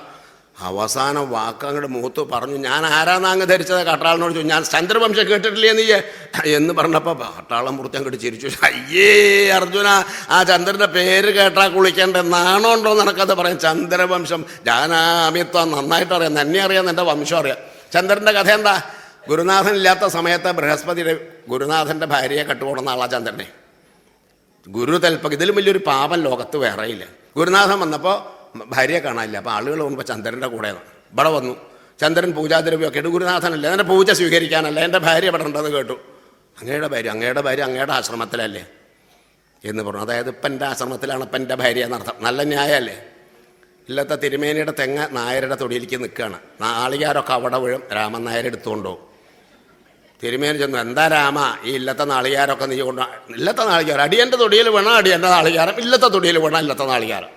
അവസാനം വാക്കങ്ങോട്ട് മൂത്ത് പറഞ്ഞു, ഞാൻ ആരാന്ന് അങ്ങ് ധരിച്ചത്? കാട്ടാളിനോട് ചോദിച്ചു. ഞാൻ ചന്ദ്രവംശം കേട്ടിട്ടില്ലേ നീ എന്ന് പറഞ്ഞപ്പോൾ കാട്ടാളം മുറിച്ച് അങ്ങോട്ട് ചിരിച്ചു. അയ്യേ അർജുന, ആ ചന്ദ്രൻ്റെ പേര് കേട്ടാൽ കുളിക്കേണ്ട നാണമുണ്ടോ നിനക്കത് പറയാം? ചന്ദ്രവംശം ജാനാമിത്വം നന്നായിട്ട് അറിയാം, എന്നെ അറിയാം, എൻ്റെ വംശം അറിയാം. ചന്ദ്രൻ്റെ കഥ എന്താ? ഗുരുനാഥൻ ഇല്ലാത്ത സമയത്ത് ബൃഹസ്പതിയുടെ ഗുരുനാഥൻ്റെ ഭാര്യയെ കട്ടുകൊടുന്ന ആളാ ചന്ദ്രനെ. ഗുരു തൽപ്പം ഇതിലും വലിയൊരു പാപം ലോകത്ത് വേറെയില്ല. ഗുരുനാഥൻ വന്നപ്പോൾ ഭാര്യയെ കാണാനില്ല. അപ്പോൾ ആളുകൾ പോകുമ്പോൾ ചന്ദ്രൻ്റെ കൂടെ ഇവിടെ വന്നു. ചന്ദ്രൻ പൂജാദ്രവ്യമൊക്കെ ഇട്ട് ഗുരുനാഥനല്ലേ, എൻ്റെ പൂജ സ്വീകരിക്കാനല്ല, എൻ്റെ ഭാര്യ ഇവിടെ ഉണ്ടെന്ന് കേട്ടു. അങ്ങയുടെ ഭാര്യ അങ്ങയുടെ ആശ്രമത്തിലല്ലേ എന്ന് പറഞ്ഞു. അതായത് ഇപ്പം എൻ്റെ ആശ്രമത്തിലാണ് ഇപ്പം എൻ്റെ ഭാര്യ എന്നർത്ഥം. നല്ല ന്യായമല്ലേ? ഇല്ലത്തെ തിരുമേനിയുടെ തെങ്ങ് നായരുടെ തൊടിയിലേക്ക് നിൽക്കുകയാണ്. നാളികാരൊക്കെ അവിടെ വീഴും, രാമൻ നായർ എടുത്തുകൊണ്ടോ. തിരുമേനി ചെന്നു, എന്താ രാമ ഈ ഇല്ലത്തെ നാളികാരൊക്കെ നീ കൊണ്ട്? ഇല്ലത്തെ നാളികാരം അടിയൻ്റെ തൊടിയിൽ വേണം അടിയൻ്റെ നാളികാരം, ഇല്ലത്തെ തൊടിയിൽ വേണം ഇല്ലത്തെ നാളികാരം.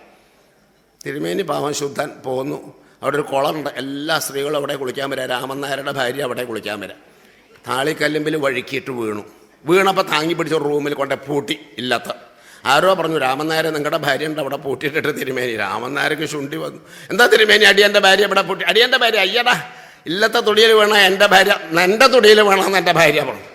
തിരുമേനി പാവം ശുദ്ധൻ പോന്നു. അവിടെ ഒരു കുളമുണ്ട്, എല്ലാ സ്ത്രീകളും അവിടെ കുളിക്കാൻ വരാം. രാമൻ നായരുടെ ഭാര്യ അവിടെ കുളിക്കാൻ വരാം. താളിക്കല്ലുമ്പിൽ വഴുക്കിയിട്ട് വീണപ്പോൾ താങ്ങി പിടിച്ച റൂമിൽ കൊണ്ട് പൂട്ടി. ഇല്ലത്ത ആരോ പറഞ്ഞു, രാമൻ നായരെ നിങ്ങളുടെ ഭാര്യ ഉണ്ട് അവിടെ പൂട്ടിയിട്ടിട്ട്. തിരുമേനി രാമൻ നായർക്ക് ശുണ്ടി വന്നു. എന്താ തിരുമേനി അടിയൻ്റെ ഭാര്യ ഇവിടെ പൂട്ടി? അടിയൻ്റെ ഭാര്യ അയ്യടാ ഇല്ലത്തെ തൊടിയിൽ വേണം എൻ്റെ ഭാര്യ, എൻ്റെ തൊടിയിൽ വേണമെന്ന് എൻ്റെ ഭാര്യ പറഞ്ഞു.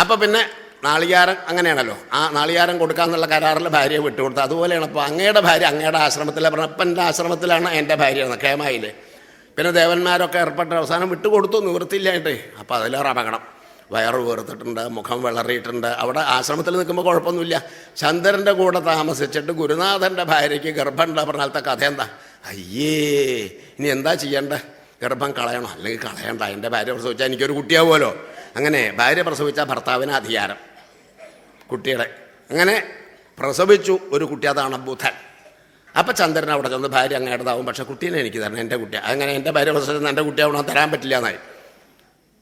അപ്പം പിന്നെ നാളികാരം അങ്ങനെയാണല്ലോ, ആ നാളികാരം കൊടുക്കാമെന്നുള്ള കരാറിൽ ഭാര്യയെ വിട്ടുകൊടുത്തു. അതുപോലെയാണ് ഇപ്പോൾ അങ്ങയുടെ ഭാര്യ അങ്ങയുടെ ആശ്രമത്തിലെ പറഞ്ഞു. അപ്പം എൻ്റെ ആശ്രമത്തിലാണ് എൻ്റെ ഭാര്യ എന്ന് കേമായില്ലേ. പിന്നെ ദേവന്മാരൊക്കെ ഏർപ്പെട്ട അവസാനം വിട്ടുകൊടുത്തു, നിവൃത്തിയില്ലായിട്ടേ. അപ്പോൾ അതിലേറെ അപകടം. വയറ് വീർത്തിട്ടുണ്ട്, മുഖം വിളറിയിട്ടുണ്ട്. അവിടെ ആശ്രമത്തിൽ നിൽക്കുമ്പോൾ കുഴപ്പമൊന്നുമില്ല. ചന്ദ്രൻ്റെ കൂടെ താമസിച്ചിട്ട് ഗുരുനാഥൻ്റെ ഭാര്യയ്ക്ക് ഗർഭമുണ്ട് പറഞ്ഞാലത്തെ കഥ എന്താ? അയ്യേ ഇനി എന്താ ചെയ്യേണ്ട? ഗർഭം കളയണോ? അല്ലെങ്കിൽ കളയണ്ട, എൻ്റെ ഭാര്യ പ്രസവിച്ചാൽ എനിക്കൊരു കുട്ടിയാവുമല്ലോ. അങ്ങനെ ഭാര്യ പ്രസവിച്ചാൽ ഭർത്താവിന് അധികാരം കുട്ടിയുടെ. അങ്ങനെ പ്രസവിച്ചു ഒരു കുട്ടി, അതാണ് ബുധൻ. അപ്പം ചന്ദ്രൻ അവിടെ ചെന്ന് ഭാര്യ അങ്ങേടതാവും, പക്ഷേ കുട്ടീനെ എനിക്ക് തരണം, എൻ്റെ കുട്ടിയാണ്. അങ്ങനെ എൻ്റെ ഭാര്യ പ്രസവിച്ചത് എൻ്റെ കുട്ടിയാവണം, തരാൻ പറ്റില്ല എന്നായി.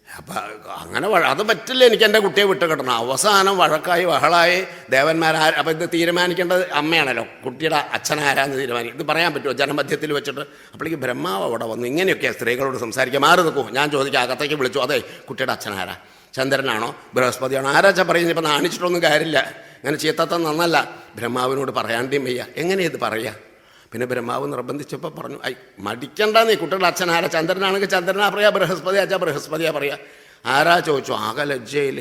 അപ്പം അങ്ങനെ അത് പറ്റില്ല, എനിക്ക് എൻ്റെ കുട്ടിയെ വിട്ട് കിട്ടണം. അവസാനം വഴക്കായി ബഹളായി ദേവന്മാരാ. അപ്പം ഇത് തീരുമാനിക്കേണ്ടത് അമ്മയാണല്ലോ, കുട്ടിയുടെ അച്ഛനാരാന്ന് തീരുമാനിക്കും. ഇത് പറയാൻ പറ്റുമോ ജനമധ്യത്തിൽ വെച്ചിട്ട്? അപ്പോഴേക്ക് ബ്രഹ്മാവ് അവിടെ വന്നു. ഇങ്ങനെയൊക്കെ സ്ത്രീകളോട് സംസാരിക്കുക, മാറി നിൽക്കൂ. ഞാൻ ചോദിക്കാം, അകത്തേക്ക് വിളിച്ചു. അതെ, കുട്ടിയുടെ അച്ഛനാരാ? ചന്ദ്രനാണോ ബൃഹസ്പതിയാണോ? ആരാച്ചാ പറയുന്നത്? ഇപ്പം നാണിച്ചിട്ടൊന്നും കാര്യമില്ല, അങ്ങനെ ചീത്തത്തം നന്നല്ല. ബ്രഹ്മാവിനോട് പറയാണ്ടേയും വയ്യ, എങ്ങനെ ഇത് പറയുക? പിന്നെ ബ്രഹ്മാവ് നിർബന്ധിച്ചപ്പോൾ പറഞ്ഞു, ഐ മടിക്കണ്ട നീ, കുട്ടികളുടെ അച്ഛൻ ആരാ? ചന്ദ്രനാണെങ്കിൽ ചന്ദ്രനാ പറയാ, ബൃഹസ്പതി അച്ഛാ ബൃഹസ്പതിയാ പറയാ. ആരാ ചോദിച്ചു. ആകെ ലജ്ജയിൽ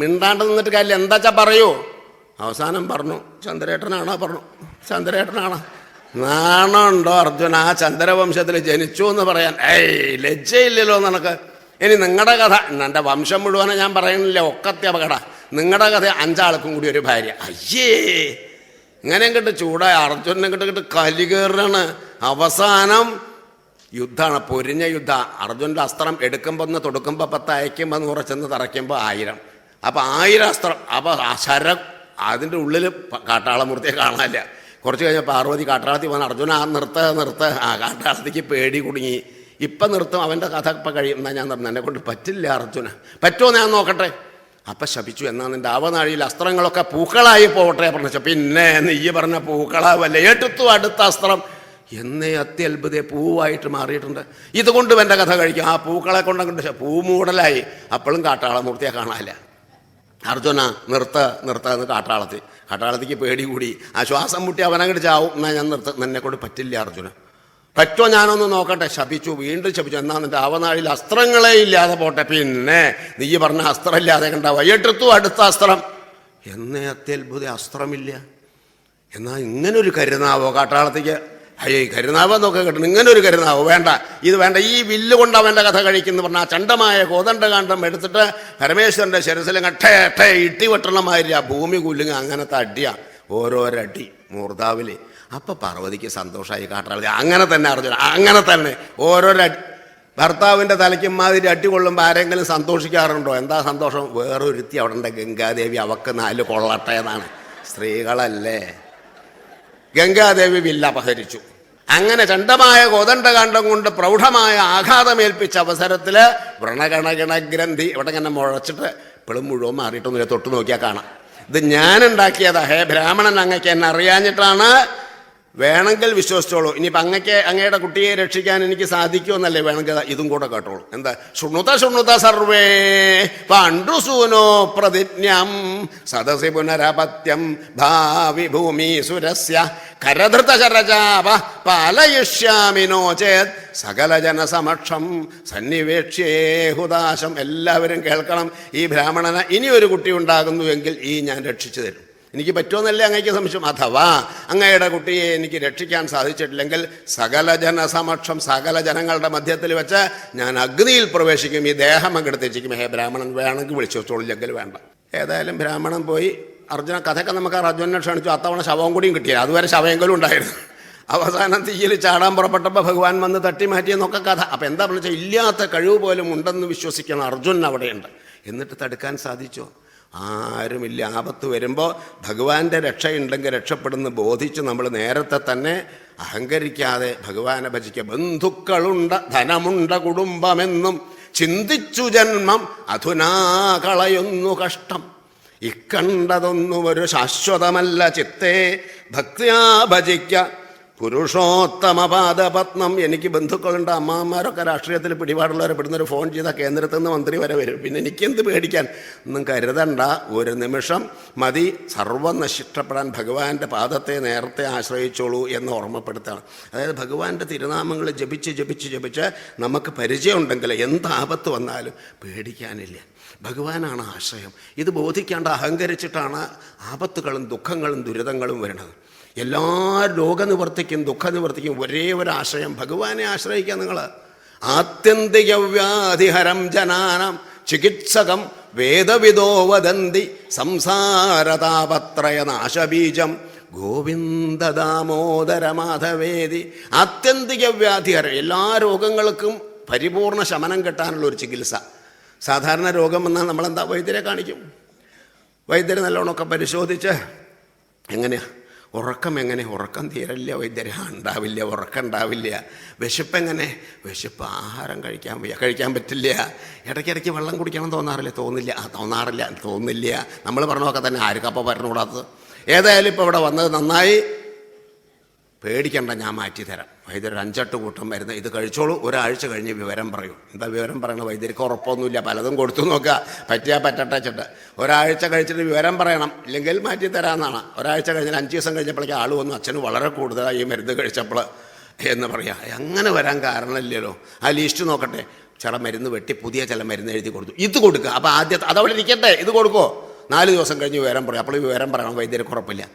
മിണ്ടാണ്ട് നിന്നിട്ട് കാര്യമില്ല, എന്താച്ചാ പറയൂ. അവസാനം പറഞ്ഞു ചന്ദ്രേട്ടനാണോ? പറഞ്ഞു ചന്ദ്രേട്ടനാണോ. നാണമുണ്ടോ അർജുന ആ ചന്ദ്രവംശത്തിൽ ജനിച്ചു എന്ന് പറയാൻ? ലജ്ജയില്ലല്ലോ നിനക്ക്. ഇനി നിങ്ങളുടെ കഥ, എൻ്റെ വംശം മുഴുവനെ ഞാൻ പറയുന്നില്ല, ഒക്കത്തെ അപകട. നിങ്ങളുടെ കഥ 5 ആൾക്കും കൂടി ഒരു ഭാര്യ. അയ്യേ ഇങ്ങനെ കിട്ട് ചൂടായ അർജുനെ കിട്ട് കലികേറാണ്. അവസാനം യുദ്ധമാണ്, പൊരിഞ്ഞ യുദ്ധ. അർജുൻ്റെ അസ്ത്രം എടുക്കുമ്പോൾ ഒന്ന് തൊടുക്കുമ്പോൾ 10, അയക്കുമ്പോൾ 100, ചെന്ന് തറയ്ക്കുമ്പോൾ 1000. അപ്പം 1000 അസ്ത്രം. അപ്പോൾ ആ ശരം അതിൻ്റെ ഉള്ളിൽ കാട്ടാളമൂർത്തിയെ കാണാനില്ല. കുറച്ച് കഴിഞ്ഞാൽ പാർവതി കാട്ടാളത്തി വന്ന്, അർജുന ആ നിർത്ത്. ആ കാട്ടാളത്തിക്ക് പേടി കുടുങ്ങി. ഇപ്പം നിർത്തും, അവൻ്റെ കഥ ഇപ്പം കഴിയും. എന്നാൽ ഞാൻ നിർത്തും, എന്നെ കൊണ്ട് പറ്റില്ല അർജുന, പറ്റുമോ ഞാൻ നോക്കട്ടെ. അപ്പം ശപിച്ചു, എന്നാൽ നിൻ്റെ ആവനാഴിയിൽ അസ്ത്രങ്ങളൊക്കെ പൂക്കളായി പോകട്ടെ പറഞ്ഞു. പിന്നെ നീ പറഞ്ഞ പൂക്കളാവല്ല, എടുത്തു അടുത്ത അസ്ത്രം എന്നേ അത്യത്ഭുതയെ പൂവായിട്ട് മാറിയിട്ടുണ്ട്. ഇതുകൊണ്ട് എൻ്റെ കഥ കഴിക്കും. ആ പൂക്കളെ കൊണ്ടങ്ങോട്ട് പൂമൂടലായി. അപ്പോഴും കാട്ടാളമൂർത്തിയെ കാണാനില്ല. അർജുന നിർത്ത് എന്ന് കാട്ടാളത്തിക്ക് പേടി കൂടി. ആ ശ്വാസം മുട്ടി അവനങ്ങോട്ട് ചാവും. എന്നാൽ ഞാൻ എന്നെ കൊണ്ട് പറ്റില്ല അർജുന, പറ്റുമോ ഞാനൊന്ന് നോക്കട്ടെ. ശപിച്ചു, വീണ്ടും ശപിച്ചു. എന്നാൽ നിൻ്റെ ആവനാഴിയിൽ അസ്ത്രങ്ങളെ ഇല്ലാതെ പോട്ടെ. പിന്നെ നീ പറഞ്ഞ അസ്ത്രം ഇല്ലാതെ കണ്ടാവുക, എടുത്തു അടുത്ത അസ്ത്രം. എന്നേ അത്യത്ഭുത അസ്ത്രമില്ല. എന്നാൽ ഇങ്ങനൊരു കരുനാവോ കാട്ടാളത്തേക്ക്? അയ്യേ കരുനാവെന്നൊക്കെ കിട്ടണം, ഇങ്ങനെ ഒരു കരുനാവ് വേണ്ട, ഇത് വേണ്ട, ഈ വില്ല് കൊണ്ട് അവൻ്റെ കഥ കഴിക്കുന്നു പറഞ്ഞാൽ ചണ്ടമായ കോദണ്ഡകാന്ഡം എടുത്തിട്ട് പരമേശ്വരൻ്റെ ശിരസിലും ഠേ ഇട്ടി വെട്ടണമാതിരി ആ ഭൂമി കുല്ലുങ്ങ അങ്ങനത്തെ അടിയാ, ഓരോരടി മൂർധാവില്. അപ്പം പാർവതിക്ക് സന്തോഷമായി കാട്ടാളി. അങ്ങനെ തന്നെ അർജുന, അങ്ങനെ തന്നെ ഓരോരടി. ഭർത്താവിൻ്റെ തലയ്ക്കും മാതിരി അടി കൊള്ളുമ്പോൾ ആരെങ്കിലും സന്തോഷിക്കാറുണ്ടോ? എന്താ സന്തോഷം? വേറൊരുത്തി അവിടെ ഉണ്ട്, ഗംഗാദേവി, അവക്ക് 4 കൊള്ളട്ടെ എന്നാണ്. സ്ത്രീകളല്ലേ. ഗംഗാദേവി വില്ലപഹരിച്ചു. അങ്ങനെ ചണ്ഡമായ കോദണ്ഡകാന്ഡം കൊണ്ട് പ്രൗഢമായ ആഘാതമേൽപ്പിച്ച അവസരത്തിൽ വ്രണഗണഗണഗ്രന്ഥി ഇവിടെ ഇങ്ങനെ മുഴച്ചിട്ട് ഇപ്പോഴും മുഴുവൻ മാറിയിട്ടൊന്നുമില്ല, തൊട്ട് നോക്കിയാൽ കാണാം. ഇത് ഞാനുണ്ടാക്കിയതാ. ഹേ ബ്രാഹ്മണൻ, അങ്ങക്ക് എന്നെ അറിയാഞ്ഞിട്ടാണ്, വേണമെങ്കിൽ വിശ്വസിച്ചോളൂ. ഇനിയിപ്പോൾ അങ്ങയുടെ കുട്ടിയെ രക്ഷിക്കാൻ എനിക്ക് സാധിക്കുമെന്നല്ലേ, വേണമെങ്കിൽ ഇതും കൂടെ കേട്ടോളൂ. എന്താ? ശൃണുത സർവേ പാണ്ഡുസൂനോ പ്രതിജ്ഞം സദസി പുനരപത്യം ഭാവി ഭൂമി സുരസ്യ കരധൃതചരചാപ പാലയിഷ്യാമിനോ ചേത് സകല ജനസമക്ഷം സന്നിവേക്ഷ്യേ ഹുദാശം. എല്ലാവരും കേൾക്കണം, ഈ brahmanana ഇനി ഒരു കുട്ടി ഉണ്ടാകുന്നുവെങ്കിൽ ഈ ഞാൻ രക്ഷിച്ചു തരും. എനിക്ക് പറ്റുമെന്നല്ലേ അങ്ങയ്ക്ക് സംശയം? അഥവാ അങ്ങയുടെ കുട്ടിയെ എനിക്ക് രക്ഷിക്കാൻ സാധിച്ചിട്ടില്ലെങ്കിൽ സകല ജനസമക്ഷം, സകല ജനങ്ങളുടെ മധ്യത്തിൽ വെച്ച് ഞാൻ അഗ്നിയിൽ പ്രവേശിക്കും, ഈ ദേഹം അങ്ങെടുത്തേച്ചിരിക്കും. ഹേ ബ്രാഹ്മണൻ, വേണമെങ്കിൽ വിളിച്ചു വെച്ചോളില്ലെങ്കിൽ വേണ്ട. ഏതായാലും ബ്രാഹ്മണൻ പോയി. അർജുന കഥയൊക്കെ നമുക്ക് അർജുനെ ക്ഷണിച്ചു. അത്തവണ ശവം കൂടിയും കിട്ടിയില്ല, അതുവരെ ശവയെങ്കിലും ഉണ്ടായിരുന്നു. അവസാനം തീയിൽ ചാടാൻ പുറപ്പെട്ടപ്പോൾ ഭഗവാൻ വന്ന് തട്ടി മാറ്റിയെന്നൊക്കെ കഥ. അപ്പം എന്താ പറഞ്ഞാൽ, ഇല്ലാത്ത കഴിവ് പോലും ഉണ്ടെന്ന് വിശ്വസിക്കണം അർജുനൻ അവിടെയുണ്ട്. എന്നിട്ട് തടുക്കാൻ സാധിച്ചോ? ആരുമില്ല. ആപത്ത് വരുമ്പോൾ ഭഗവാന്റെ രക്ഷയുണ്ടെങ്കിൽ രക്ഷപ്പെടുന്ന ബോധിച്ച് നമ്മൾ നേരത്തെ തന്നെ അഹങ്കരിക്കാതെ ഭഗവാനെ ഭജിക്കുക. ബന്ധുക്കളുണ്ട്, ധനമുണ്ട, കുടുംബമെന്നും ചിന്തിച്ചു ജന്മം അധുനാ കളയുന്നു കഷ്ടം. ഇക്കണ്ടതൊന്നും ഒരു ശാശ്വതമല്ല, ചിത്തേ ഭക്തിയാ ഭജിക്ക പുരുഷോത്തമപാദപത്നം. എനിക്ക് ബന്ധുക്കളുണ്ട്, അമ്മാമാരൊക്കെ രാഷ്ട്രീയത്തിൽ പിടിപാടുള്ളവരെ പെടുന്നൊരു ഫോൺ ചെയ്താൽ കേന്ദ്രത്തിൽ നിന്ന് മന്ത്രി വരെ വരും. പിന്നെ എനിക്കെന്ത് പേടിക്കാൻ? ഒന്നും കരുതണ്ട, ഒരു നിമിഷം മതി സർവ്വം നശിഷ്ടപ്പെടാൻ. ഭഗവാന്റെ പാദത്തെ നേരത്തെ ആശ്രയിച്ചോളൂ എന്ന് ഓർമ്മപ്പെടുത്താണ്. അതായത് ഭഗവാന്റെ തിരുനാമങ്ങൾ ജപിച്ച് ജപിച്ച് ജപിച്ച് നമുക്ക് പരിചയമുണ്ടെങ്കിൽ എന്ത് ആപത്ത് വന്നാലും പേടിക്കാനില്ല. ഭഗവാനാണ് ആശ്രയം. ഇത് ബോധിക്കാണ്ട് അഹങ്കരിച്ചിട്ടാണ് ആപത്തുകളും ദുഃഖങ്ങളും ദുരിതങ്ങളും വരുന്നത്. എല്ലാ രോഗനിവർത്തിക്കും ദുഃഖനിവർത്തിക്കും ഒരേ ഒരു ആശ്രയം, ഭഗവാനെ ആശ്രയിക്കുക. നിങ്ങൾ ആത്യന്തിക വ്യാധിഹരം ജനാനാം ചികിത്സകം വേദവിദോ വദന്തി സംസാരതാപത്രയ നാശബീജം ഗോവിന്ദ ദാമോദര മാധവേദി. ആത്യന്തിക വ്യാധിഹരം, എല്ലാ രോഗങ്ങൾക്കും പരിപൂർണ ശമനം കിട്ടാനുള്ള ഒരു ചികിത്സ. സാധാരണ രോഗം വന്നാൽ നമ്മളെന്താ? വൈദ്യരെ കാണിക്കും. വൈദ്യർ നല്ലോണമൊക്കെ പരിശോധിച്ച് എങ്ങനെയാ ഉറക്കം, എങ്ങനെ ഉറക്കം തീരില്ല വൈദ്യരെ, ഉണ്ടാവില്ല, ഉറക്കം ഉണ്ടാവില്ല. വിശപ്പെങ്ങനെ? വിശപ്പ്, ആഹാരം കഴിക്കാൻ പറ്റില്ല. ഇടയ്ക്കിടയ്ക്ക് വെള്ളം കുടിക്കണം തോന്നാറില്ല? തോന്നില്ല. നമ്മൾ പറഞ്ഞൊക്കെ തന്നെ ആർക്കപ്പോൾ പറഞ്ഞുകൂടാത്തത്. ഏതായാലും ഇപ്പോൾ ഇവിടെ വന്നത് നന്നായി, പേടിക്കണ്ട, ഞാൻ മാറ്റിത്തരാം. വൈദ്യർ 5-8 കൂട്ടം മരുന്ന് ഇത് കഴിച്ചോളൂ, ഒരാഴ്ച കഴിഞ്ഞ് വിവരം പറയൂ. എന്താ വിവരം പറയണം? വൈദ്യർക്ക് ഉറപ്പൊന്നുമില്ല, പലതും കൊടുത്തു നോക്കുക, പറ്റിയാൽ പറ്റട്ടെ വെച്ചിട്ട്. ഒരാഴ്ച കഴിച്ചിട്ട് വിവരം പറയണം, ഇല്ലെങ്കിൽ മാറ്റിത്തരാമെന്നാണ്. ഒരാഴ്ച കഴിഞ്ഞാൽ 5 ദിവസം കഴിഞ്ഞപ്പോഴേക്കും ആൾ വന്നു, അച്ഛന് വളരെ കൂടുതലായി ഈ മരുന്ന് കഴിച്ചപ്പോൾ എന്ന് പറയാം. അങ്ങനെ വരാൻ കാരണമില്ലല്ലോ. ആ ലിസ്റ്റ് നോക്കട്ടെ, ചില മരുന്ന് വെട്ടി പുതിയ ചില മരുന്ന് എഴുതി കൊടുത്തു, ഇത് കൊടുക്കുക. അപ്പോൾ ആദ്യത്തെ അതവിടെ ഇരിക്കട്ടെ, ഇത് കൊടുക്കുമോ? 4 ദിവസം കഴിഞ്ഞ് വിവരം പറയും. അപ്പോൾ വിവരം പറയണം, വൈദ്യർക്ക് ഉറപ്പില്ല.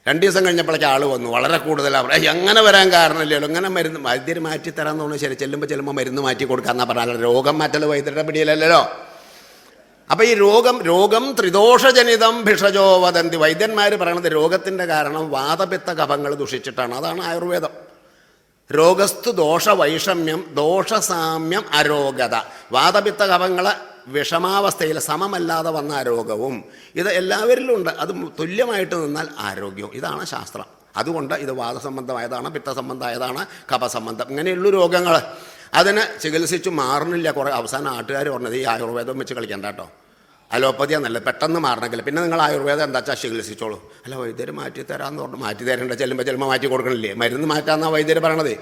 2 ദിവസം കഴിഞ്ഞപ്പോഴേക്ക് ആൾ വന്നു, വളരെ കൂടുതലാണ്. അങ്ങനെ വരാൻ കാരണമില്ലല്ലോ. ഇങ്ങനെ മരുന്ന് വൈദ്യർ മാറ്റിത്തരാമെന്ന് തോന്നുന്നു. ശരി, ചെല്ലുമ്പോൾ മരുന്ന് മാറ്റി കൊടുക്കാമെന്നാ പറഞ്ഞാൽ രോഗം മാറ്റൽ വൈദ്യരുടെ പിടിയിലല്ലോ. അപ്പം ഈ രോഗം ത്രിദോഷജനിതം ഭിഷജോ വദന്തി. വൈദ്യന്മാർ പറയണത് രോഗത്തിൻ്റെ കാരണം വാതപിത്ത കഫങ്ങൾ ദുഷിച്ചിട്ടാണ്. അതാണ് ആയുർവേദം. രോഗസ്തു ദോഷ വൈഷമ്യം ദോഷസാമ്യം അരോഗത. വാതപിത്ത കഫങ്ങൾ വിഷമാവസ്ഥയിൽ സമമല്ലാതെ വന്ന രോഗവും ഇത് എല്ലാവരിലും ഉണ്ട്. അത് തുല്യമായിട്ട് നിന്നാൽ ആരോഗ്യവും. ഇതാണ് ശാസ്ത്രം. അതുകൊണ്ട് ഇത് വാദസംബന്ധമായതാണ്, പിത്തസംബന്ധമായതാണ്, കഫസംബന്ധം, ഇങ്ങനെയുള്ള രോഗങ്ങൾ. അതിന് ചികിത്സിച്ചു മാറുന്നില്ല. കുറേ അവസാനം നാട്ടുകാർ പറഞ്ഞത് ഈ ആയുർവേദം വെച്ച് കളിക്കണ്ട കേട്ടോ, അലോപ്പതിയാണ് നല്ലത്, പെട്ടെന്ന് മാറണമെങ്കിൽ. പിന്നെ നിങ്ങൾ ആയുർവേദം എന്താ വെച്ചാൽ ചികിത്സിച്ചോളൂ. അല്ല, വൈദ്യർ മാറ്റിത്തരാമെന്ന് പറഞ്ഞു. മാറ്റിത്തരേണ്ട, ചെല്ലുമ്പോൾ മാറ്റി കൊടുക്കണില്ലേ? മരുന്ന് മാറ്റാമെന്നാണ് വൈദ്യർ പറയണത്.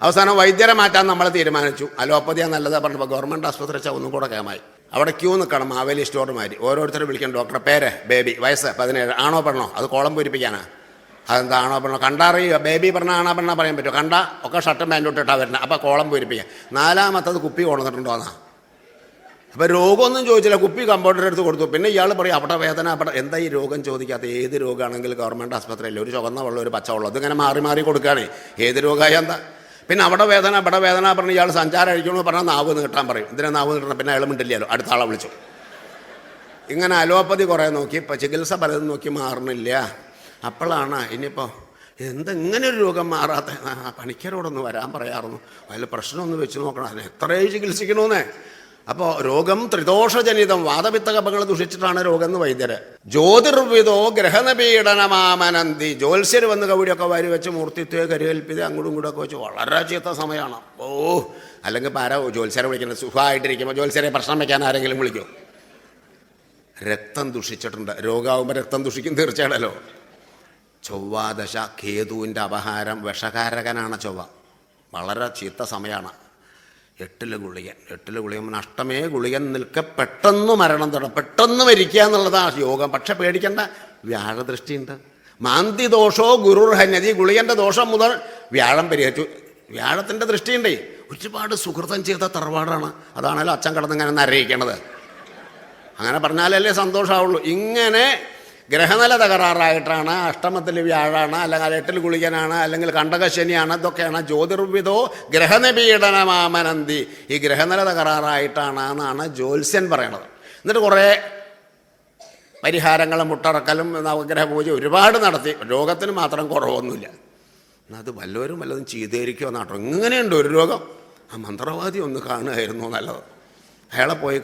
അവസാനം വൈദ്യരെ മാറ്റാൻ നമ്മൾ തീരുമാനിച്ചു. അലോപ്പതിയാണ് നല്ലതാണ് പറഞ്ഞപ്പോൾ ഗവൺമെൻറ് ആശുപത്രി വെച്ചാൽ ഒന്നും കൂടെ കേമായി. അവിടെ ക്യൂ നിൽക്കണം, മാവേലി സ്റ്റോറുമാരി. ഓരോരുത്തരും വിളിക്കണം. ഡോക്ടറെ പേര് ബേബി, വയസ്സ് 17, ആണോ പെണ്ണോ? അത് കോളം പൂരിപ്പിക്കാനാണ്. അതെന്താ ആണോ പെണ്ണോ? കണ്ടറിയുക. ബേബി പറഞ്ഞാൽ ആണോ പെണ്ണാ പറയാൻ പറ്റുമോ? കണ്ട ഒക്കെ ഷർട്ടും പാൻറ്റും ഇട്ടിട്ടാണ് വരുന്നത്. അപ്പോൾ കോളം പൂരിപ്പിക്കുക. 4-മത്തത് കുപ്പി കൊണ്ടുവന്നിട്ടുണ്ടോ എന്നാ അപ്പോൾ രോഗമൊന്നും ചോദിച്ചില്ല, കുപ്പി കമ്പൗണ്ടറുടെ അടുത്ത് കൊടുത്തു. പിന്നെ ഇയാൾ പറയും അവിടെ വേദന, അവിടെ എന്താ ഈ രോഗം ചോദിക്കാത്ത? ഏത് രോഗമാണെങ്കിൽ ഗവൺമെൻറ് ആസ്പത്രിയിൽ ഒരു ചുവന്ന വെള്ളം ഒരു പച്ച വെള്ളം ഇതിങ്ങനെ മാറി മാറി കൊടുക്കുകയാണ്. ഏത് രോഗമായ എന്താ? പിന്നെ അവിടെ വേദന ഇവിടെ വേദന പറഞ്ഞ് ഇയാൾ സഞ്ചാരം അഴിക്കണമെന്ന് പറഞ്ഞാൽ നാവ് നീട്ടാൻ പറയും. ഇതിനെ നാവ് നീട്ടണം. പിന്നെ അയാൾ മിണ്ടില്ലല്ലോ, അടുത്ത ആളെ വിളിച്ചു. ഇങ്ങനെ അലോപ്പതി കുറേ നോക്കി, ഇപ്പം ചികിത്സ പലതും നോക്കി മാറണില്ല. അപ്പോഴാണ് ഇനിയിപ്പോൾ ഇങ്ങനെ ഒരു രോഗം മാറാത്ത, പണിക്കരോടൊന്ന് വരാൻ പറയാറുന്നു, അതിൽ പ്രശ്നമൊന്ന് വെച്ച് നോക്കണം, അതിന് എത്രയും ചികിത്സിക്കണമെന്നേ. അപ്പോൾ രോഗം ത്രിദോഷജനിതം, വാതപിത്ത കഫങ്ങൾ ദുഷിച്ചിട്ടാണ് രോഗം എന്ന് വൈദ്യര്. ജ്യോതിർവിദോ ഗ്രഹനപീഡനമാമനന്തി, ജ്യോത്സ്യർ വന്ന് കവിടിയൊക്കെ വാരി വെച്ച് മൂർത്തിത്വ കരുകൽപ്പിത് അങ്ങോട്ടും ഇങ്ങോട്ടൊക്കെ വെച്ച് വളരെ ചീത്ത സമയമാണ്. അല്ലെങ്കിൽ ഇപ്പോൾ ആരാ ജ്യോത്സ്യരെ വിളിക്കുന്നത്? സുഖമായിട്ടിരിക്കുമ്പോൾ ജ്യോത്സ്യരെ പ്രശ്നം വയ്ക്കാൻ ആരെങ്കിലും വിളിക്കും? രക്തം ദുഷിച്ചിട്ടുണ്ട്. രോഗമാകുമ്പോൾ രക്തം ദുഷിക്കും തീർച്ചയാണല്ലോ. ചൊവ്വാദശ, കേതുവിൻ്റെ അപഹാരം, വിഷകാരകനാണ് ചൊവ്വ. വളരെ ചീത്ത സമയമാണ്. 8 ഗുളികൻ നഷ്ടമേ ഗുളികൻ നിൽക്കെ പെട്ടെന്ന് മരണം തുടങ്ങും, പെട്ടെന്ന് മരിക്കുക എന്നുള്ളതാണ് യോഗം. പക്ഷെ പേടിക്കേണ്ട, വ്യാഴദൃഷ്ടിയുണ്ട്. മാന്തിദോഷോ ഗുരുർഹന്യതി, ഗുളികൻ്റെ ദോഷം മുതൽ വ്യാഴം പരിഹരിച്ചു. വ്യാഴത്തിൻ്റെ ദൃഷ്ടിയുണ്ടേ. ഒരുപാട് സുഹൃതം ചെയ്ത തറവാടാണ്. അതാണല്ലോ അച്ഛൻ കിടന്നിങ്ങനെ നരയിക്കണത്. അങ്ങനെ പറഞ്ഞാലല്ലേ സന്തോഷമാവുള്ളൂ. ഇങ്ങനെ ഗ്രഹനില തകരാറായിട്ടാണ്, അഷ്ടമത്തിൽ വ്യാഴാണ്, അല്ലെങ്കിൽ 8 ഗുളികനാണ്, അല്ലെങ്കിൽ കണ്ടകശനിയാണ്, ഇതൊക്കെയാണ്. ജ്യോതിർവിദോ ഗ്രഹനപീഡനമാമനന്തി, ഈ ഗ്രഹനില തകരാറായിട്ടാണ് എന്നാണ് ജ്യോത്സ്യൻ പറയണത്. എന്നിട്ട് കുറേ പരിഹാരങ്ങളും മുട്ടറക്കലും നവഗ്രഹ പൂജ ഒരുപാട് നടത്തി. രോഗത്തിന് മാത്രം കുറവൊന്നുമില്ല. എന്നാൽ അത് വല്ലതും ചെയ്തേരിക്കുമോ നാട്ടോ. ഇങ്ങനെയുണ്ട് ഒരു രോഗം. ആ മന്ത്രവാദി ഒന്ന് കാണുകയായിരുന്നു നല്ലത്. അയാളെ പോയി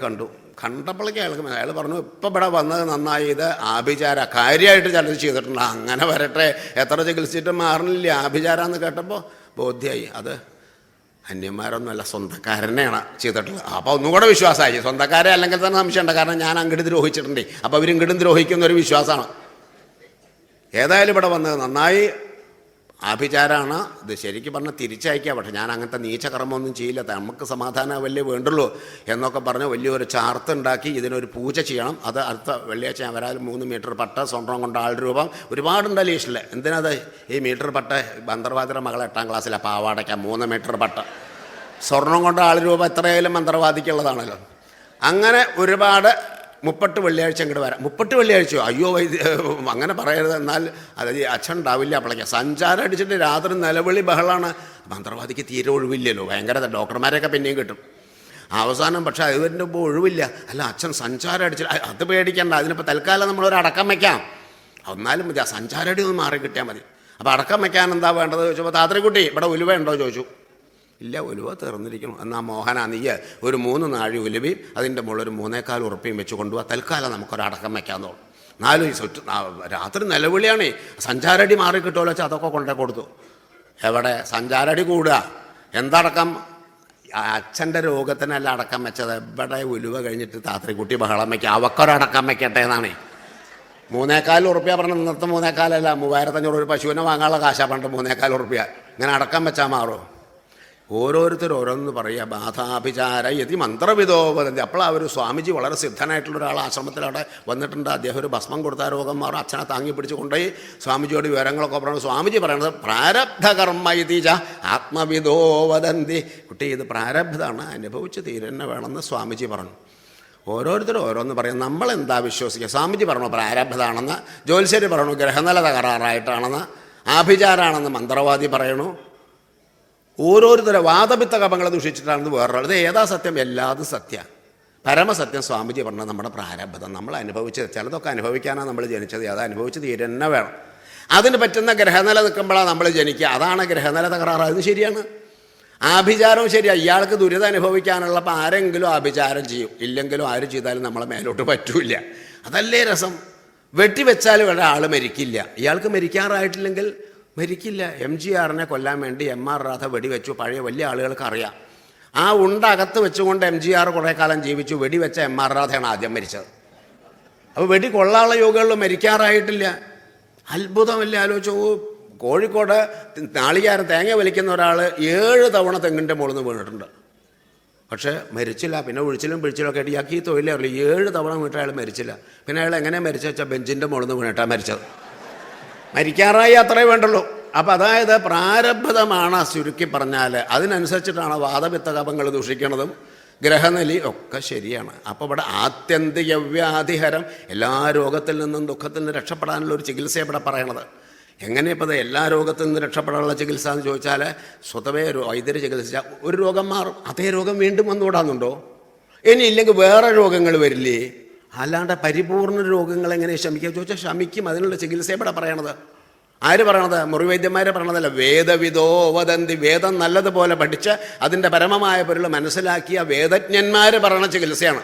കണ്ടപ്പോഴേക്കും അയാൾ പറഞ്ഞു, ഇപ്പം ഇവിടെ വന്നത് നന്നായി, ഇത് ആഭിചാര കാര്യമായിട്ട് ചിലത് ചെയ്തിട്ടുണ്ട്. അങ്ങനെ വരട്ടെ, എത്ര ചികിത്സിച്ചിട്ട് മാറണില്ല. ആഭിചാരാന്ന് കേട്ടപ്പോൾ ബോധ്യമായി അത് അന്യന്മാരൊന്നുമല്ല, സ്വന്തക്കാരനെയാണ് ചെയ്തിട്ടുള്ളത്. അപ്പോൾ ഒന്നും കൂടെ വിശ്വാസമായി. സ്വന്തക്കാരെ അല്ലെങ്കിൽ തന്നെ സംശയമുണ്ട്, കാരണം ഞാൻ അങ്ങോട്ട് ദ്രോഹിച്ചിട്ടുണ്ട്, അപ്പോൾ അവരിങ്ങോട്ടും ദ്രോഹിക്കുന്നൊരു വിശ്വാസമാണ്. ഏതായാലും ഇവിടെ വന്നത് നന്നായി, ആഭിചാരമാണ് ഇത്. ശരിക്കും പറഞ്ഞാൽ തിരിച്ചയക്കുക. പക്ഷെ ഞാൻ അങ്ങനത്തെ നീചകർമ്മമൊന്നും ചെയ്യില്ല, നമുക്ക് സമാധാനമല്ലേ വേണ്ടുള്ളൂ എന്നൊക്കെ പറഞ്ഞ് വലിയൊരു ചാർത്ത് ഉണ്ടാക്കി ഇതിനൊരു പൂജ ചെയ്യണം. അത് അടുത്ത വെള്ളിയാഴ്ച ഞാൻ വരാൻ 3 മീറ്റർ പട്ട, സ്വർണ്ണം കൊണ്ട് ആൾ രൂപം, ഒരുപാടുണ്ട് ലീസ്റ്റിൽ. എന്തിനത് ഈ മീറ്റർ പട്ട? മന്ത്രവാദിയുടെ മകൾ 8ാം ക്ലാസ്സിലാണ്, പാവാടയ്ക്കാം 3 മീറ്റർ പട്ട. സ്വർണ്ണം കൊണ്ട് ആൾ രൂപം എത്രയായാലും മന്ത്രവാദിക്കുള്ളതാണല്ലോ. അങ്ങനെ ഒരുപാട് 30 വെള്ളിയാഴ്ച ഇങ്ങോട്ട് വരാം. 30 വെള്ളിയാഴ്ചയോ? അയ്യോ അങ്ങനെ പറയരുത്. എന്നാൽ അത് അച്ഛൻ ഉണ്ടാവില്ല. അപ്പോഴേക്കും സഞ്ചാരം അടിച്ചിട്ട് രാത്രി നിലവിളി ബഹളമാണ്. മന്ത്രവാദിക്ക് തീരെ ഒഴിവില്ലല്ലോ, ഭയങ്കര. ഡോക്ടർമാരെയൊക്കെ പിന്നെയും കിട്ടും അവസാനം. പക്ഷേ അതിൻ്റെ മുമ്പ് ഒഴിവില്ല. അല്ല, അച്ഛൻ സഞ്ചാരം അടിച്ചിട്ട് അത് പേടിക്കേണ്ട. അതിനിപ്പോൾ തൽക്കാലം നമ്മളൊരു അടക്കം വയ്ക്കാം. എന്നാലും മതി, ആ സഞ്ചാരടി ഒന്ന് മാറി കിട്ടിയാൽ മതി. അപ്പോൾ അടക്കം വയ്ക്കാൻ എന്താ വേണ്ടത് ചോദിച്ചപ്പോൾ, താത്രിക്കുട്ടി ഇവിടെ ഉലുവ ഉണ്ടോ ചോദിച്ചു. ഇല്ല, ഉലുവ തീർന്നിരിക്കണം. എന്നാൽ മോഹന, നീ ഒരു 3 നാഴി ഉലുവയും അതിൻ്റെ മുകളിൽ ഒരു 3.25 ഉറുപ്പിയും വെച്ച് കൊണ്ടുപോകാം. തൽക്കാലം നമുക്കൊരടക്കം വയ്ക്കാമെന്ന് പറഞ്ഞു. 4 രാത്രി നിലവിളിയാണ്. സഞ്ചാരടി മാറി കിട്ടുമല്ലോ വെച്ചാൽ അതൊക്കെ കൊണ്ടേ കൊടുത്തു. എവിടെ സഞ്ചാരടി കൂടുക? എന്തടക്കം? അച്ഛൻ്റെ രോഗത്തിനല്ല അടക്കം വെച്ചത്. എവിടെ ഉലുവ കഴിഞ്ഞിട്ട് താത്രിക്കുട്ടി ബഹളം വയ്ക്കുക, അവക്കൊരടക്കം വയ്ക്കട്ടെ എന്നാണ്. 3.25 ഉറുപ്പ്യ പറഞ്ഞ ഇന്നത്തെ 3.25 അല്ല, 3500 ഒരു പശുവിനെ വാങ്ങാനുള്ള കാശാ പണ്ട് 3.25 ഉറുപ്പ്യ. ഇങ്ങനെ അടക്കം വെച്ചാൽ മാറുമോ? ഓരോരുത്തർ ഓരോന്ന് പറയുക. ബാധാഭിചാര യതി മന്ത്രവിദോ വദന്തി. അപ്പോൾ ആ ഒരു സ്വാമിജി, വളരെ സിദ്ധനായിട്ടുള്ള ഒരാൾ ആശ്രമത്തിൽ അവിടെ വന്നിട്ടുണ്ട്. അദ്ദേഹം ഒരു ഭസ്മം കൊടുത്ത രോഗം മാറും. അച്ഛനെ താങ്ങി പിടിച്ച് കൊണ്ടുപോയി സ്വാമിജിയോട് വിവരങ്ങളൊക്കെ പറയുന്നത്. സ്വാമിജി പറയണത് പ്രാരബ്ധകർമ്മ യതിജ ആത്മവിദോ വദന്തി. കുട്ടി, ഇത് പ്രാരബ്ധമാണ്, അനുഭവിച്ച് തീരുന്നെ വേണമെന്ന് സ്വാമിജി പറഞ്ഞു. ഓരോരുത്തരും ഓരോന്ന് പറയും. നമ്മളെന്താ വിശ്വസിക്കുക? സ്വാമിജി പറഞ്ഞു പ്രാരബ്ധമാണെന്ന്, ജ്യോത്സ്യർ പറഞ്ഞു ഗ്രഹനില തകരാറായിട്ടാണെന്ന്, ആഭിചാരാണെന്ന് മന്ത്രവാദി പറയണു. ഓരോരുത്തരെ വാതപിത്ത കഫങ്ങളെ ദുഷിച്ചിട്ടാണെന്ന് വേറൊരാൾ. ഇത് ഏതാ സത്യം? എല്ലാതും സത്യം. പരമസത്യം സ്വാമിജി പറഞ്ഞത് നമ്മുടെ പ്രാരബ്ധം. നമ്മൾ അനുഭവിച്ചത്, ചിലതൊക്കെ അനുഭവിക്കാനാണ് നമ്മൾ ജനിച്ചത്. അത് അനുഭവിച്ച് തീരുന്നെ വേണം. അതിന് പറ്റുന്ന ഗ്രഹനില നിൽക്കുമ്പോഴാണ് നമ്മൾ ജനിക്കുക. അതാണ് ഗ്രഹനില തകരാറ്. ശരിയാണ്. ആഭിചാരവും ശരിയാണ്. ഇയാൾക്ക് ദുരിതം അനുഭവിക്കാനുള്ളപ്പോൾ ആരെങ്കിലും ആഭിചാരം ചെയ്യും. ഇല്ലെങ്കിലും ആര് ചെയ്താലും നമ്മളെ മേലോട്ട് പറ്റൂല. അതല്ലേ രസം. വെട്ടിവെച്ചാൽ ഒരാൾ മരിക്കില്ല. ഇയാൾക്ക് മരിക്കാറായിട്ടില്ലെങ്കിൽ മരിക്കില്ല. MGRനെ കൊല്ലാൻ വേണ്ടി MR രാധ വെടിവെച്ചു. പഴയ വലിയ ആളുകൾക്ക് അറിയാം. ആ അകത്ത് വെച്ചുകൊണ്ട് MGR കുറേ കാലം ജീവിച്ചു. വെടിവെച്ച MR രാധയാണ് ആദ്യം മരിച്ചത്. അപ്പോൾ വെടി കൊള്ളാനുള്ള യോഗകളിൽ മരിക്കാറായിട്ടില്ല. അത്ഭുതമല്ലേ? ആലോചിച്ചു. കോഴിക്കോട് നാളികേരം തേങ്ങ വലിക്കുന്ന ഒരാൾ 7 തവണ തെങ്ങിൻ്റെ മുകളിൽ നിന്ന് വീണിട്ടുണ്ട്. പക്ഷേ മരിച്ചില്ല. പിന്നെ ഒഴിച്ചിലും പിഴിച്ചിലും ഒക്കെ ആയിട്ട് ഇയാൾക്ക് ഈ തൊഴിലേ അറിയില്ല. 7 തവണ വീണിട്ട് അയാൾ മരിച്ചില്ല. പിന്നെ അയാൾ എങ്ങനെ മരിച്ചു വെച്ചാൽ ബെഞ്ചിൻ്റെ മുകളിൽ നിന്ന് വീണിട്ടാണ് മരിച്ചത്. മരിക്കാറായി, അത്രേ വേണ്ടുള്ളൂ. അപ്പം അതായത് പ്രാരബ്ധമാണ് ചുരുക്കി പറഞ്ഞാൽ. അതിനനുസരിച്ചിട്ടാണ് വാതപിത്ത കഫങ്ങൾ ദൂഷിക്കണതും ഗ്രഹനിലി ഒക്കെ ശരിയാണ്. അപ്പോൾ ഇവിടെ ആത്യന്തിക വ്യാധിഹരം, എല്ലാ രോഗത്തിൽ നിന്നും ദുഃഖത്തിൽ നിന്ന് രക്ഷപ്പെടാനുള്ള ഒരു ചികിത്സ ഇവിടെ പറയണത്. എങ്ങനെയപ്പോൾ അത് എല്ലാ രോഗത്തിൽ നിന്ന് രക്ഷപ്പെടാനുള്ള ചികിത്സ എന്ന് ചോദിച്ചാൽ, സ്വതവേ വൈദ്യര് ചികിത്സിച്ചാൽ ഒരു രോഗം മാറും, അതേ രോഗം വീണ്ടും വന്നുകൂടാന്നുണ്ടോ? ഇനി ഇല്ലെങ്കിൽ വേറെ രോഗങ്ങൾ വരില്ലേ? അല്ലാണ്ട് പരിപൂർണ്ണ രോഗങ്ങൾ എങ്ങനെ ശമിക്കുക ചോദിച്ചാൽ ശമിക്കും. അതിനുള്ള ചികിത്സ ഇവിടെ പറയണത്. ആര് പറയണത്? മുറിവൈദ്യന്മാരെ പറയണതല്ല, വേദവിദോ വദന്തി. വേദം നല്ലതുപോലെ പഠിച്ച് അതിൻ്റെ പരമമായ പൊരുൾ മനസ്സിലാക്കിയ വേദജ്ഞന്മാർ പറയണ ചികിത്സയാണ്.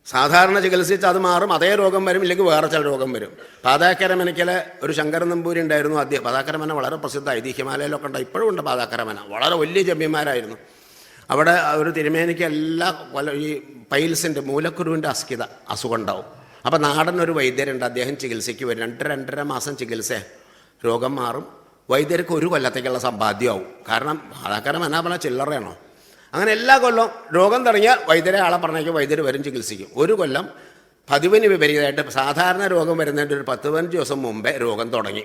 സാധാരണ ചികിത്സിച്ച് അത് മാറും, അതേ രോഗം വരും, ഇല്ലെങ്കിൽ വേറെ ചില രോഗം വരും. പാതാക്കരമനയ്ക്കൽ ഒരു ശങ്കരൻ നമ്പൂരി ഉണ്ടായിരുന്നു. അദ്ദേഹം പാതാക്കരമന വളരെ പ്രസിദ്ധ, ഐതിഹ്യമാലയിലൊക്കെ ഉണ്ട്, ഇപ്പോഴും ഉണ്ട് പാതാക്കരമന. വളരെ വലിയ ജമ്യന്മാരായിരുന്നു. അവിടെ ഒരു തിരുമേനിക്ക് എല്ലാ ഈ പൈൽസിൻ്റെ മൂലക്കുരുവിൻ്റെ അസുഖം ഉണ്ടാവും. അപ്പോൾ നാടനൊരു വൈദ്യരുണ്ട്, അദ്ദേഹം ചികിത്സയ്ക്ക് വരും. 2-2.5 മാസം ചികിത്സ, രോഗം മാറും. വൈദ്യർക്ക് 1 കൊല്ലത്തേക്കുള്ള സമ്പാദ്യമാവും. കാരണം പാതാക്കരമന പറഞ്ഞാൽ ചില്ലറയാണോ? അങ്ങനെ എല്ലാ കൊല്ലവും രോഗം തുടങ്ങിയാൽ വൈദ്യരെ ആളെ പറഞ്ഞേക്കും, വൈദ്യർ വരും, ചികിത്സിക്കും. 1 കൊല്ലം പതിവിന് വിപരീതമായിട്ട് സാധാരണ രോഗം വരുന്നതിൻ്റെ ഒരു 10-15 ദിവസം മുമ്പേ രോഗം തുടങ്ങി.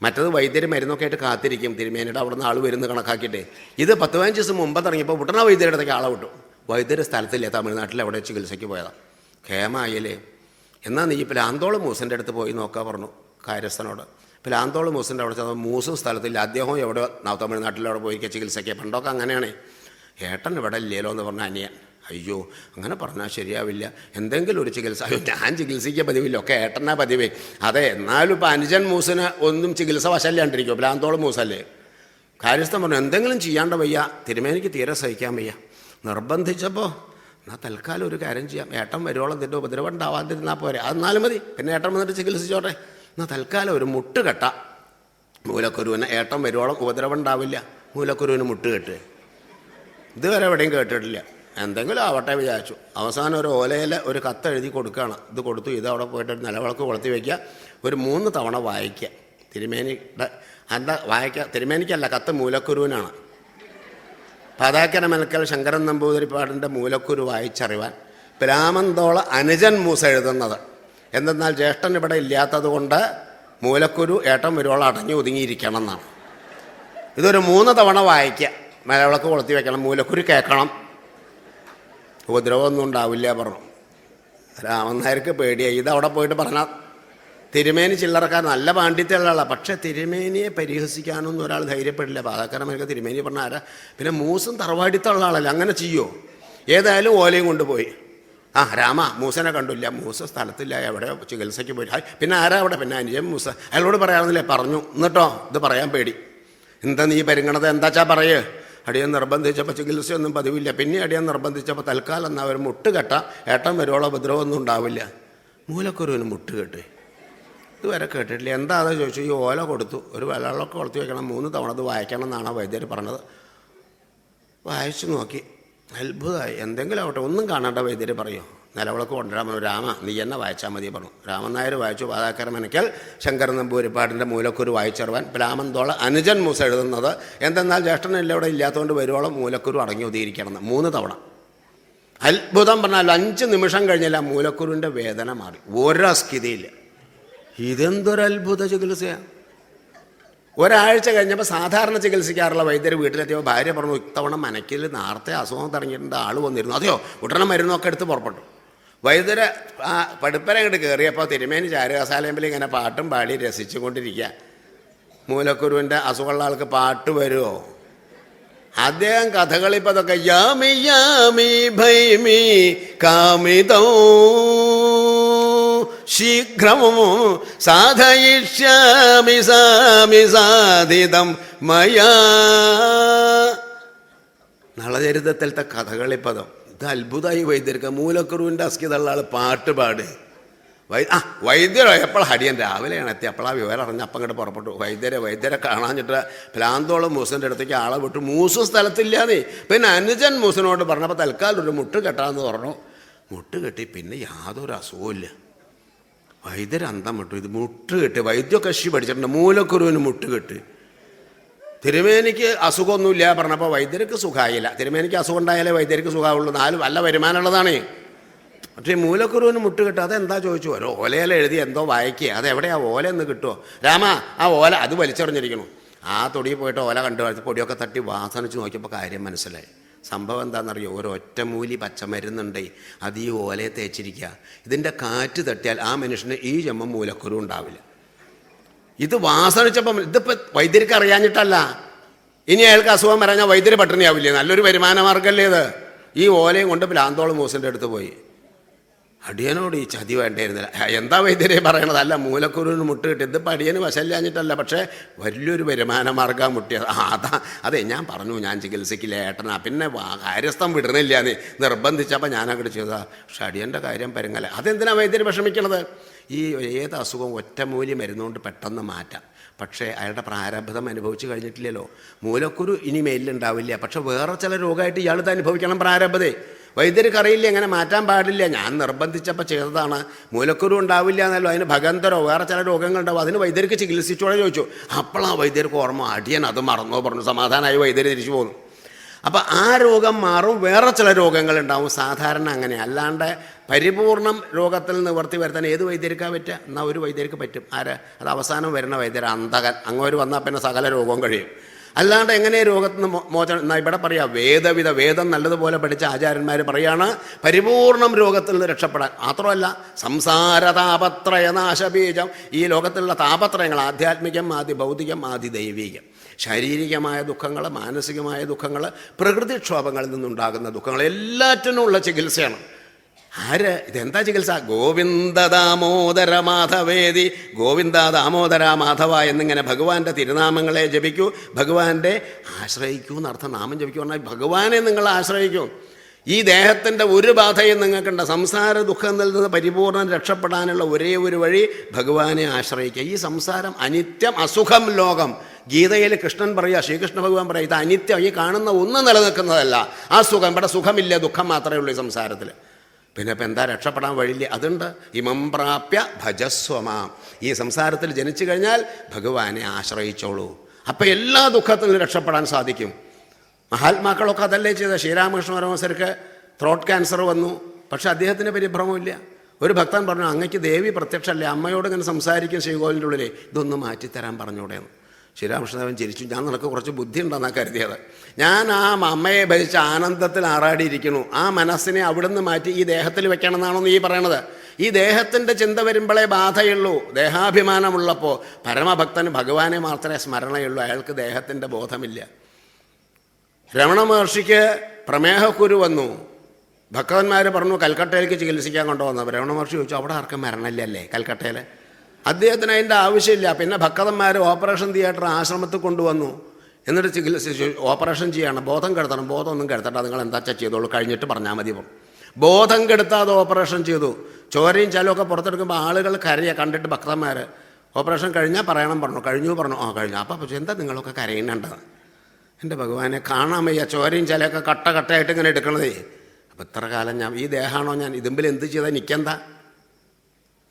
മറ്റത് വൈദ്യർ മരുന്നൊക്കെ ആയിട്ട് കാത്തിരിക്കും, തിരുമേനിയുടെ അവിടെ നിന്ന് ആൾ വരുന്ന കണക്കാക്കിയിട്ട്. ഇത് 10-15 ദിവസം മുമ്പ് തുടങ്ങിയപ്പോൾ ഉടനെ വൈദ്യരുടെ അടുത്തേക്ക് ആളെ വിട്ടു. വൈദ്യർ സ്ഥലത്തില്ല, തമിഴ്നാട്ടിൽ അവിടെ ചികിത്സയ്ക്ക് പോയതാണ്. ക്ഷേമായില്ലേ, എന്നാൽ നീ പിലാന്തോളം മൂസൻ്റെ അടുത്ത് പോയി നോക്കാൻ പറഞ്ഞു കാര്യസ്ഥനോട്. പിലാന്തോളം മൂസൻ്റെ അവിടെ ചെന്നാൽ മൂസും സ്ഥലത്തില്ല, അദ്ദേഹവും എവിടെ തമിഴ്നാട്ടിലവിടെ പോയി ചികിത്സയ്ക്ക്. പണ്ടൊക്കെ അങ്ങനെയാണ്. ഏട്ടൻ ഇവിടെ ഇല്ലല്ലോ എന്ന് പറഞ്ഞ അനിയൻ. അയ്യോ, അങ്ങനെ പറഞ്ഞാൽ ശരിയാവില്ല, എന്തെങ്കിലും ഒരു ചികിത്സ. അയ്യോ, ഞാൻ ചികിത്സിക്കാൻ പതിവില്ല, ഒക്കെ ഏട്ടനാ പതിവേ. അതെ, എന്നാലും ഇപ്പം അനുജൻ മൂസിന് ഒന്നും ചികിത്സ വശല്ലാണ്ടിരിക്കുമോ? പിലാന്തോളം മൂസല്ലേ. കാര്യസ്ഥൻ പറഞ്ഞു എന്തെങ്കിലും ചെയ്യാണ്ട് വയ്യ, തിരുമേനിക്ക് തീരെ സഹിക്കാൻ വയ്യ. നിർബന്ധിച്ചപ്പോൾ എന്നാൽ തൽക്കാലം ഒരു കാര്യം ചെയ്യാം, ഏട്ടൻ വരുവോളം ഇതിൻ്റെ ഉപദ്രവം ഉണ്ടാവാതിരുന്നാൽ പോരെ, അതെന്നാലും മതി, പിന്നെ ഏട്ടൻ വന്നിട്ട് ചികിത്സിച്ചോട്ടെ. എന്നാൽ തൽക്കാലം ഒരു മുട്ടുകെട്ട മൂലക്കുരുവിന്, ഏട്ടൻ വരുവോളം ഉപദ്രവം ഉണ്ടാവില്ല, മൂലക്കുരുവിന് മുട്ടുകെട്ട്. ഇതുവരെ എവിടെയും കേട്ടിട്ടില്ല. എന്തെങ്കിലും ആവട്ടെ വിചാരിച്ചു. അവസാനം ഒരു ഓലയിൽ ഒരു കത്ത് എഴുതി കൊടുക്കുകയാണ്. ഇത് കൊടുത്തു, ഇത് അവിടെ പോയിട്ട് ഒരു നിലവിളക്ക് കൊളുത്തി വയ്ക്കുക, ഒരു 3 തവണ വായിക്കുക. തിരുമേനിയുടെ അല്ല വായിക്കുക, തിരുമേനിക്കല്ല, കത്ത് മൂലക്കുരുവിനാണ്. പാതാക്കരമനക്കൽ ശങ്കരൻ നമ്പൂതിരിപ്പാടിൻ്റെ മൂലക്കുരു വായിച്ചറിവാൻ പിലാമന്തോള അനുജൻ മൂസ എഴുതുന്നത്. എന്തെന്നാൽ ജ്യേഷ്ഠൻ ഇവിടെ ഇല്ലാത്തത് കൊണ്ട് മൂലക്കുരു ഏട്ടൻ വരുവോളം അടങ്ങി ഒതുങ്ങിയിരിക്കണം എന്നാണ്. ഇതൊരു 3 തവണ വായിക്കുക, നിലവിളക്ക് കൊളുത്തി വയ്ക്കണം, മൂലക്കുരു കേൾക്കണം, ഉപദ്രവമൊന്നും ഉണ്ടാവില്ല പറഞ്ഞു. രാമൻ നായർക്ക് പേടിയായി. ഇതവിടെ പോയിട്ട് പറഞ്ഞാൽ തിരുമേനി ചില്ലറക്കാർ നല്ല പാണ്ഡിത്യമുള്ള ആളാണ്, പക്ഷേ തിരുമേനിയെ പരിഹസിക്കാനൊന്നും ഒരാൾ ധൈര്യപ്പെടില്ല. പാതാക്കരമനക്ക് തിരുമേനി പറഞ്ഞ ആരാ? പിന്നെ മൂസും തറവാടിത്തുള്ള ആളല്ലേ, അങ്ങനെ ചെയ്യുമോ? ഏതായാലും ഓലയും കൊണ്ടുപോയി. രാമ മൂസനെ കണ്ടില്ല, മൂസ സ്ഥലത്തില്ല, എവിടെ ചികിത്സയ്ക്ക് പോയി. പിന്നെ ആരാ അവിടെ? പിന്നെ അനുജൻ മൂസ. അയാളോട് പറയാമെന്നില്ലേ? പറഞ്ഞു. എന്നിട്ടോ ഇത് പറയാൻ പേടി. എന്താ നീ പരിഗണത, എന്താച്ചാ പറയേ? അടിയൻ നിർബന്ധിച്ചപ്പോൾ ചികിത്സയൊന്നും പതിവില്ല, പിന്നെ അടിയൻ നിർബന്ധിച്ചപ്പോൾ തൽക്കാലം എന്നാൽ ഒരു മുട്ടുകെട്ട, ഏട്ടൻ വരുവോളം ഉപദ്രവമൊന്നും ഉണ്ടാവില്ല. മൂലക്കുരുവിന് മുട്ടുകെട്ട് ഇതുവരെ കേട്ടിട്ടില്ല. എന്താ അത് ചോദിച്ചു. ഈ ഓല കൊടുത്തു, ഒരു വെള്ളമൊക്കെ കൊടുത്തു വയ്ക്കണം, 3 തവണ അത് വായിക്കണം എന്നാണ് വൈദ്യർ പറഞ്ഞത്. വായിച്ചു നോക്കി, അത്ഭുതമായി. എന്തെങ്കിലും ആവട്ടെ, ഒന്നും കാണേണ്ട വൈദ്യർ പറയൂ, നിലവിളക്ക് കൊണ്ടുവരാൻ പറഞ്ഞു. രാമ നീ എന്നെ വായിച്ചാൽ മതി പറഞ്ഞു. രാമൻ നായർ വായിച്ചു. പാതാക്കരമനയ്ക്കൽ ശങ്കരൻ നമ്പൂരിപ്പാടിൻ്റെ മൂലക്കുരു വായിച്ചറിവാൻ പിലാമന്തോള അനുജൻ മൂസ എഴുതുന്നത്. എന്തെന്നാൽ ജ്യേഷ്ഠനെല്ലാം ഇവിടെ ഇല്ലാത്തതുകൊണ്ട് വരുവോളം മൂലക്കുരു അടങ്ങി ഒതുങ്ങിയിരിക്കണം എന്ന് 3 തവണ. അത്ഭുതം പറഞ്ഞാൽ 5 നിമിഷം കഴിഞ്ഞില്ല മൂലക്കുരുവിൻ്റെ വേദന മാറി, ഒരസ്കിതയില്ല. ഇതെന്തൊരത്ഭുത ചികിത്സയാണ്. ഒരാഴ്ച കഴിഞ്ഞപ്പോൾ സാധാരണ ചികിത്സിക്കാറുള്ള വൈദ്യർ വീട്ടിലെത്തിയപ്പോൾ ഭാര്യ പറഞ്ഞു, ഇത്തവണ മനക്കിൽ നേരത്തെ അസുഖം തുടങ്ങിയിട്ടുണ്ട്, ആൾ വന്നിരുന്നു. അതെയോ? ഉടനെ മരുന്നൊക്കെ എടുത്ത് പുറപ്പെട്ടു. വൈദ്യരെ പടുപ്പര അങ്ങോട്ട് കയറിയപ്പോൾ തിരുമേനി ചാരുകസാലയമ്പിൽ ഇങ്ങനെ പാട്ടും പാടി രസിച്ചുകൊണ്ടിരിക്കുക. മൂലക്കുരുവിൻ്റെ അസുഖമുള്ള ആൾക്ക് പാട്ട് വരുമോ? അദ്ദേഹം കഥകളിപ്പോൾ അതൊക്കെ യാമി യാമി ഭൈമി കാമിതോ ശീഘ്രമോ സാധയിഷ്യാമി സാമി സാധിതം മയാ. നളചരിതത്തിലത്തെ കഥകളിപ്പദം. ഇത് അത്ഭുതമായി വൈദ്യർക്ക്. മൂലക്കുരുവിൻ്റെ അസ്കിതള്ള ആൾ പാട്ട് പാട്. വൈദ്യരോ എപ്പോൾ ഹരിയൻ രാവിലെയാണ് എത്തി, അപ്പോഴാ വിവരം അറിഞ്ഞ് അപ്പം അങ്ങോട്ട് പുറപ്പെട്ടു. വൈദ്യരെ കാണാഞ്ഞിട്ട് പിലാന്തോളം മൂസിൻ്റെ അടുത്തേക്ക് ആളെ വിട്ടു. മൂസും സ്ഥലത്തില്ലാന്നേ. പിന്നെ അനുജൻ മൂസിനോട് പറഞ്ഞപ്പോൾ തൽക്കാലം ഒരു മുട്ട് കെട്ടാമെന്ന് പറഞ്ഞു. മുട്ട് കെട്ടി, പിന്നെ യാതൊരു അസുഖമില്ല. വൈദ്യർ അന്തം വിട്ടു. ഇത് മുട്ട് കെട്ടി, വൈദ്യകശി പഠിച്ചിട്ടുണ്ട്, മൂലക്കുരുവിന് മുട്ട് കെട്ടി. തിരുമേനിക്ക് അസുഖമൊന്നുമില്ല പറഞ്ഞപ്പോൾ വൈദ്യർക്ക് സുഖമായില്ല. തിരുമേനിക്ക് അസുഖം ഉണ്ടായാലേ വൈദ്യർക്ക് സുഖമാവുള്ളൂ, 4 നല്ല വരുമാനമുള്ളതാണ്. പക്ഷേ മൂലക്കുരുവിന് മുട്ട് കിട്ടുക അതെന്താ ചോദിച്ചു. ഓരോ ഓലയിൽ എഴുതി എന്തോ വായിക്കുക, അതെവിടെയാ ഓല എന്ന് കിട്ടുമോ? രാമ ആ ഓല അത് വലിച്ചെറിഞ്ഞിരിക്കണു. ആ തൊടിയിൽ പോയിട്ട് ഓല കണ്ടു, പൊടിയൊക്കെ തട്ടി വാസനിച്ച് നോക്കിയപ്പോൾ കാര്യം മനസ്സിലായി. സംഭവം എന്താണെന്നറിയോ? ഒരു ഒറ്റമൂലി പച്ചമരുന്നുണ്ടേ, അത് ഈ ഓലയെ തേച്ചിരിക്കുക. ഇതിൻ്റെ കാറ്റ് തട്ടിയാൽ ആ മനുഷ്യന് ഈ ജന്മം മൂലക്കുരു ഉണ്ടാവില്ല. ഇത് വാസനിച്ചപ്പം ഇതിപ്പോൾ വൈദ്യർക്ക് അറിയാഞ്ഞിട്ടല്ല. ഇനി അയാൾക്ക് അസുഖം പറഞ്ഞാൽ വൈദ്യര് പട്ടിണിയാവില്ലേ? നല്ലൊരു വരുമാന മാർഗ്ഗമല്ലേ ഇത്? ഈ ഓലയും കൊണ്ട് പ്ലാന്തോളം മൂസിൻ്റെ അടുത്ത് പോയി. അടിയനോട് ഈ ചതി വേണ്ടായിരുന്നില്ല. എന്താ വൈദ്യരെ പറയണത്? അല്ല, മൂലക്കുരുവിന് മുട്ട് കിട്ടി. ഇതിപ്പോൾ അടിയന് വശല്ലാഞ്ഞിട്ടല്ല, പക്ഷേ വലിയൊരു വരുമാന മാർഗ്ഗം മുട്ടിയത്. അതെ ഞാൻ പറഞ്ഞു, ഞാൻ ചികിത്സയ്ക്കില്ല ഏട്ടനാ, പിന്നെ കാര്യസ്ഥം വിടണില്ല എന്ന് നിർബന്ധിച്ചപ്പോൾ ഞാനങ്ങോട്ട് ചെയ്തതാ. പക്ഷെ അടിയൻ്റെ കാര്യം പരുങ്ങല. അതെന്തിനാ വൈദ്യര് വിഷമിക്കണത്? ഈ ഏത് അസുഖം ഒറ്റമൂലി മരുന്നുകൊണ്ട് പെട്ടെന്ന് മാറ്റാം. പക്ഷേ അയാളുടെ പ്രാരബ്ധം അനുഭവിച്ച് കഴിഞ്ഞിട്ടില്ലല്ലോ. മൂലക്കുരു ഇനി മേലിലുണ്ടാവില്ല, പക്ഷെ വേറെ ചില രോഗമായിട്ട് ഇയാൾക്ക് അനുഭവിക്കണം പ്രാരബ്ധേ. വൈദ്യർക്ക് അറിയില്ല, എങ്ങനെ മാറ്റാൻ പാടില്ല. ഞാൻ നിർബന്ധിച്ചപ്പോൾ ചെയ്തതാണ്. മൂലക്കുരു ഉണ്ടാവില്ല എന്നല്ലോ, അതിന് ഭഗന്തരോ വേറെ ചില രോഗങ്ങളുണ്ടാവും, അതിന് വൈദ്യർക്ക് ചികിത്സിച്ചോടെ ചോദിച്ചു. അപ്പോഴാണ് വൈദ്യർക്ക് ഓർമ്മ, അടിയൻ അത് മറന്നോ പറഞ്ഞു. സമാധാനമായി വൈദ്യർ തിരിച്ചു പോന്നു. അപ്പം ആ രോഗം മാറും, വേറെ ചില രോഗങ്ങളുണ്ടാവും. സാധാരണ അങ്ങനെ, അല്ലാണ്ട് പരിപൂർണം രോഗത്തിൽ നിവർത്തി വരുത്താൻ ഏത് വൈദ്യർക്കാണ് പറ്റുക? എന്നാൽ ഒരു വൈദ്യർക്ക് പറ്റും. ആര്? അത് അവസാനം വരുന്ന വൈദ്യർ അന്തകൻ. അങ്ങോട്ട് വന്നാൽ പിന്നെ സകല രോഗവും കഴിയും. അല്ലാണ്ട് എങ്ങനെ രോഗത്തിന് മോചനം? എന്നാൽ ഇവിടെ പറയാം, വേദം നല്ലതുപോലെ പഠിച്ച ആചാര്യന്മാർ പറയാണ് പരിപൂർണം രോഗത്തിൽ നിന്ന് രക്ഷപ്പെടാൻ. മാത്രമല്ല, സംസാര താപത്രയ നാശബീജം, ഈ ലോകത്തിലുള്ള താപത്രയങ്ങൾ, ആധ്യാത്മികം, ആദി ഭൗതികം, ആദി ദൈവികം, ശാരീരികമായ ദുഃഖങ്ങൾ, മാനസികമായ ദുഃഖങ്ങൾ, പ്രകൃതിക്ഷോഭങ്ങളിൽ നിന്നുണ്ടാകുന്ന ദുഃഖങ്ങൾ, എല്ലാറ്റിനുമുള്ള ചികിത്സയാണ്. ആര്? ഇതെന്താ ചികിത്സ? ഗോവിന്ദ ദാമോദര മാധവേദി, ഗോവിന്ദ ദാമോദര മാധവ എന്നിങ്ങനെ ഭഗവാന്റെ തിരുനാമങ്ങളെ ജപിക്കൂ, ഭഗവാന്റെ ആശ്രയിക്കൂ എന്നർത്ഥം. നാമം ജപിക്കൂ പറഞ്ഞാൽ ഭഗവാനെ നിങ്ങൾ ആശ്രയിക്കൂ. ഈ ദേഹത്തിൻ്റെ ഒരു ബാധയും നിങ്ങൾക്കുണ്ട്. സംസാര ദുഃഖത്തിൽ നിന്ന് പരിപൂർണ്ണം രക്ഷപ്പെടാനുള്ള ഒരേ ഒരു വഴി ഭഗവാനെ ആശ്രയിക്കുക. ഈ സംസാരം അനിത്യം, അസുഖം ലോകം. ഗീതയിൽ കൃഷ്ണൻ പറയുക, ശ്രീകൃഷ്ണ ഭഗവാൻ പറയുക, ഇത് അനിത്യം, ഈ കാണുന്ന ഒന്നും നിലനിൽക്കുന്നതല്ല. ആ സുഖം, ഇവിടെ സുഖമില്ല, ദുഃഖം മാത്രമേ ഉള്ളൂ ഈ സംസാരത്തിൽ. പിന്നെ ഇപ്പം എന്താ? രക്ഷപ്പെടാൻ വഴിയില്ല. അതുണ്ട്. ഇമം പ്രാപ്യ ഭജസ്വമാം, ഈ സംസാരത്തിൽ ജനിച്ചു കഴിഞ്ഞാൽ ഭഗവാനെ ആശ്രയിച്ചോളൂ. അപ്പം എല്ലാ ദുഃഖത്തിൽ നിന്ന് രക്ഷപ്പെടാൻ സാധിക്കും. മഹാത്മാക്കളൊക്കെ അതല്ലേ ചെയ്ത. ശ്രീരാമകൃഷ്ണ പരമഹംസർക്ക് ത്രോട്ട് ക്യാൻസർ വന്നു, പക്ഷെ അദ്ദേഹത്തിന് പരിഭ്രമമില്ല. ഒരു ഭക്തൻ പറഞ്ഞു, അങ്ങയ്ക്ക് ദേവി പ്രത്യക്ഷമല്ലേ, അമ്മയോട് ഇങ്ങനെ സംസാരിക്കും ശ്രീകോവിലിൻ്റെ ഉള്ളിലേ, ഇതൊന്ന് മാറ്റിത്തരാൻ പറഞ്ഞൂടെയെന്ന്. ശ്രീരാമകൃഷ്ണദേവൻ ചിരിച്ചു. ഞാൻ നിനക്ക് കുറച്ച് ബുദ്ധി ഉണ്ടെന്നാണ് കരുതിയത്. ഞാൻ ആ അമ്മയെ ഭജിച്ച ആനന്ദത്തിൽ ആറാടിയിരിക്കുന്നു. ആ മനസ്സിനെ അവിടുന്ന് മാറ്റി ഈ ദേഹത്തിൽ വെക്കണം എന്നാണോ നീ പറയണത്? ഈ ദേഹത്തിൻ്റെ ചിന്ത വരുമ്പോഴേ ബാധയുള്ളൂ. ദേഹാഭിമാനമുള്ളപ്പോൾ പരമഭക്തന് ഭഗവാനെ മാത്രമേ സ്മരണയുള്ളൂ, അയാൾക്ക് ദേഹത്തിൻ്റെ ബോധമില്ല. രമണ മഹർഷിക്ക് പ്രമേഹക്കുരു വന്നു. ഭക്തന്മാർ പറഞ്ഞു കൽക്കട്ടയിലേക്ക് ചികിത്സിക്കാൻ കൊണ്ടുവന്നു. രമണ മഹർഷി ചോദിച്ചു, അവിടെ ആർക്കും മരണമില്ലല്ലേ കൽക്കട്ടയിൽ? അദ്ദേഹത്തിന് അതിൻ്റെ ആവശ്യമില്ല. പിന്നെ ഭക്തന്മാർ ഓപ്പറേഷൻ തിയേറ്റർ ആശ്രമത്തിൽ കൊണ്ടുവന്നു. എന്നിട്ട് ചികിത്സിച്ചു. ഓപ്പറേഷൻ ചെയ്യണം, ബോധം കെടുത്തണം. ബോധമൊന്നും കെടുത്തണ്ട, നിങ്ങൾ എന്താ ചെയ്തോളൂ, കഴിഞ്ഞിട്ട് പറഞ്ഞാൽ മതി. ബോധം കെടുത്താതെ ഓപ്പറേഷൻ ചെയ്തു. ചോരയും ചലമൊക്കെ പുറത്തെടുക്കുമ്പോൾ ആളുകൾ കരയുക കണ്ടിട്ട് ഭക്തന്മാർ. ഓപ്പറേഷൻ കഴിഞ്ഞാൽ പറയണം പറഞ്ഞു. കഴിഞ്ഞു പറഞ്ഞു. കഴിഞ്ഞു. അപ്പോൾ എന്താ നിങ്ങളൊക്കെ കരയുന്നുണ്ടത്? എൻ്റെ ഭഗവാനെ കാണാൻ വയ്യ, ചോരയും ചലയൊക്കെ കട്ടയായിട്ട് ഇങ്ങനെ എടുക്കണതേ. അപ്പോൾ ഇത്ര കാലം ഞാൻ ഈ ദേഹമാണോ ഞാൻ ഇതുമ്പിൽ എന്ത് ചെയ്താൽ എനിക്കെന്താ?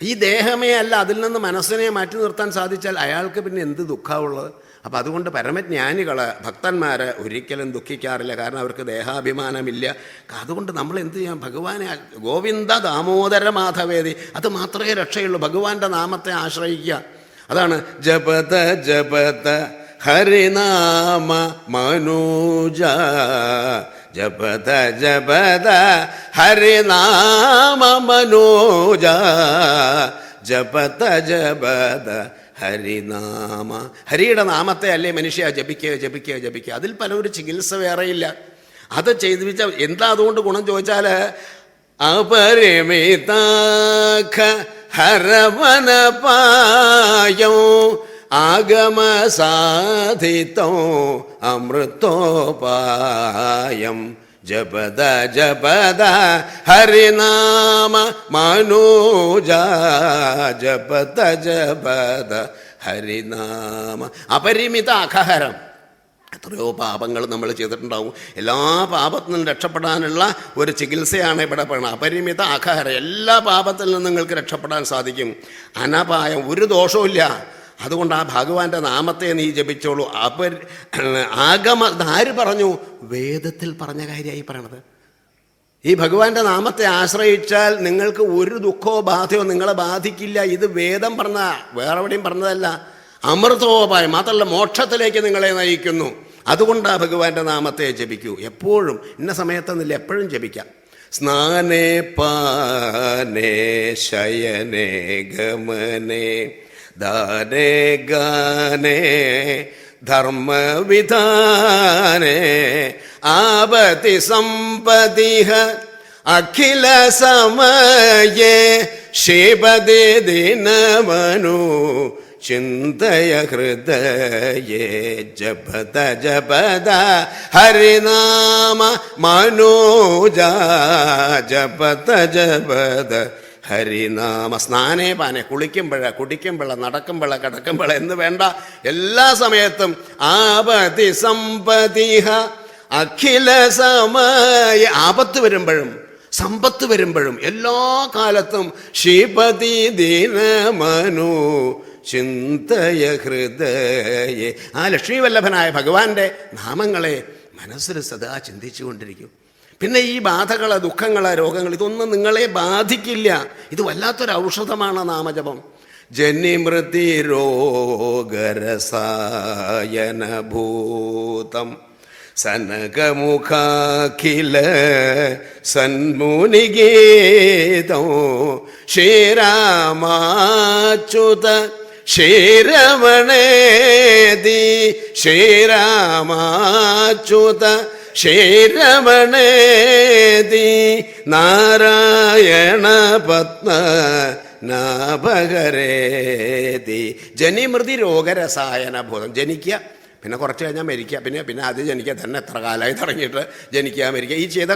ഈ ദേഹമേ അല്ല, അതിൽ നിന്ന് മനസ്സിനെ മാറ്റി നിർത്താൻ സാധിച്ചാൽ അയാൾക്ക് പിന്നെ എന്ത് ദുഃഖമുള്ളത്? അപ്പോൾ അതുകൊണ്ട് പരമജ്ഞാനികൾ, ഭക്തന്മാർ ഒരിക്കലും ദുഃഖിക്കാറില്ല. കാരണം അവർക്ക് ദേഹാഭിമാനമില്ല. അതുകൊണ്ട് നമ്മൾ എന്ത് ചെയ്യാം? ഭഗവാനെ, ഗോവിന്ദ ദാമോദര മാധവേദി, അത് മാത്രമേ രക്ഷയുള്ളൂ. ഭഗവാന്റെ നാമത്തെ ആശ്രയിക്കുക. അതാണ് ജപത ജപത ഹരിനാമ മനോജ, ജപത ജപത ഹരിനാമ മനോജ, ജപത ജപത ഹരിനാമ. ഹരിയുടെ നാമത്തെ അല്ലേ മനുഷ്യ ജപിക്കുക. അതിൽ പലൊരു ചികിത്സ വേറെയില്ല. അത് ചെയ്തിച്ച എന്താ അതുകൊണ്ട് ഗുണം ചോദിച്ചാൽ, അപരിമിതാഖ ഹരവനപായോ ആഗമസാധിതോ അമൃതോപായം, ജപദ ജപദ ഹരിനാമ മനോജ, ജപദ ജപദ ഹരിനാമ. അപരിമിത അഖഹരം. എത്രയോ പാപങ്ങൾ നമ്മൾ ചെയ്തിട്ടുണ്ടാവും. എല്ലാ പാപത്തിൽ നിന്നും രക്ഷപ്പെടാനുള്ള ഒരു ചികിത്സയാണ് ഇവിടെ പറയുന്നത്. അപരിമിത അഖഹരം. എല്ലാ പാപത്തിൽ നിന്നും നിങ്ങൾക്ക് രക്ഷപ്പെടാൻ സാധിക്കും. അനപായം, ഒരു ദോഷവുമില്ല. അതുകൊണ്ട് ആ ഭഗവാന്റെ നാമത്തെ നീ ജപിച്ചോളൂ. ആഗമ ആര് പറഞ്ഞു? വേദത്തിൽ പറഞ്ഞ കാര്യമായി പറയണത്. ഈ ഭഗവാന്റെ നാമത്തെ ആശ്രയിച്ചാൽ നിങ്ങൾക്ക് ഒരു ദുഃഖമോ ബാധയോ നിങ്ങളെ ബാധിക്കില്ല. ഇത് വേദം പറഞ്ഞ, വേറെ എവിടെയും പറഞ്ഞതല്ല. അമൃതോപായം മാത്രമല്ല, മോക്ഷത്തിലേക്ക് നിങ്ങളെ നയിക്കുന്നു. അതുകൊണ്ടാണ് ഭഗവാന്റെ നാമത്തെ ജപിക്കൂ. എപ്പോഴും ഇന്ന സമയത്തൊന്നുമില്ല, എപ്പോഴും ജപിക്കാം. സ്നാനേ പാനേ ശയനേ ഗമനേ ദാനേ ഗാനേ ധർമ്മവിധാനേ ആപതി സമ്പതിഹ അഖില സമയേ ശിവദേ ദിനമനു ചിന്തയ ഹൃദയേ ജപത ജപത ഹരിനാമ മനോജ ജപത ജപത ഹരിനാമ. സ്നാനേ പാനെ, കുളിക്കുമ്പോഴ, കുടിക്കുമ്പോഴ, നടക്കുമ്പോഴ, കിടക്കുമ്പോഴ എന്ന് വേണ്ട, എല്ലാ സമയത്തും ആപതി സമ്പതിഹ അഖില സമയ. ആപത്ത് വരുമ്പോഴും സമ്പത്ത് വരുമ്പോഴും എല്ലാ കാലത്തും ശ്രീപതി ദീനമനു ചിന്തയ ഹൃദയേ. ആ ലക്ഷ്മീവല്ലഭനായ ഭഗവാന്റെ നാമങ്ങളെ മനസ്സിൽ സദാ ചിന്തിച്ചു കൊണ്ടിരിക്കും. പിന്നെ ഈ ബാധകൾ, ദുഃഖങ്ങൾ, രോഗങ്ങൾ ഇതൊന്നും നിങ്ങളെ ബാധിക്കില്ല. ഇത് വല്ലാത്തൊരു ഔഷധമാണ് നാമജപം. ജനിമൃതി രോഗരസായനഭൂതം സനകമുഖാഖില സന്മുനിഗീതം ശ്രീരാമാച്യുത ശ്രീരമണേതി ശ്രീരാമാച്യുത ശ്രീരമണേതി നാരായണ പത്മ നാഭകരേതി. ജനിമൃതി രോഗരസായന ഭൂതം. ജനിക്കുക, പിന്നെ കുറച്ച് കഴിഞ്ഞാൽ മരിക്കുക, പിന്നെ അത് ജനിക്കുക. തന്നെ എത്ര കാലമായി തുടങ്ങിയിട്ട് ജനിക്കുക മരിക്കുക. ഈ ചെയ്ത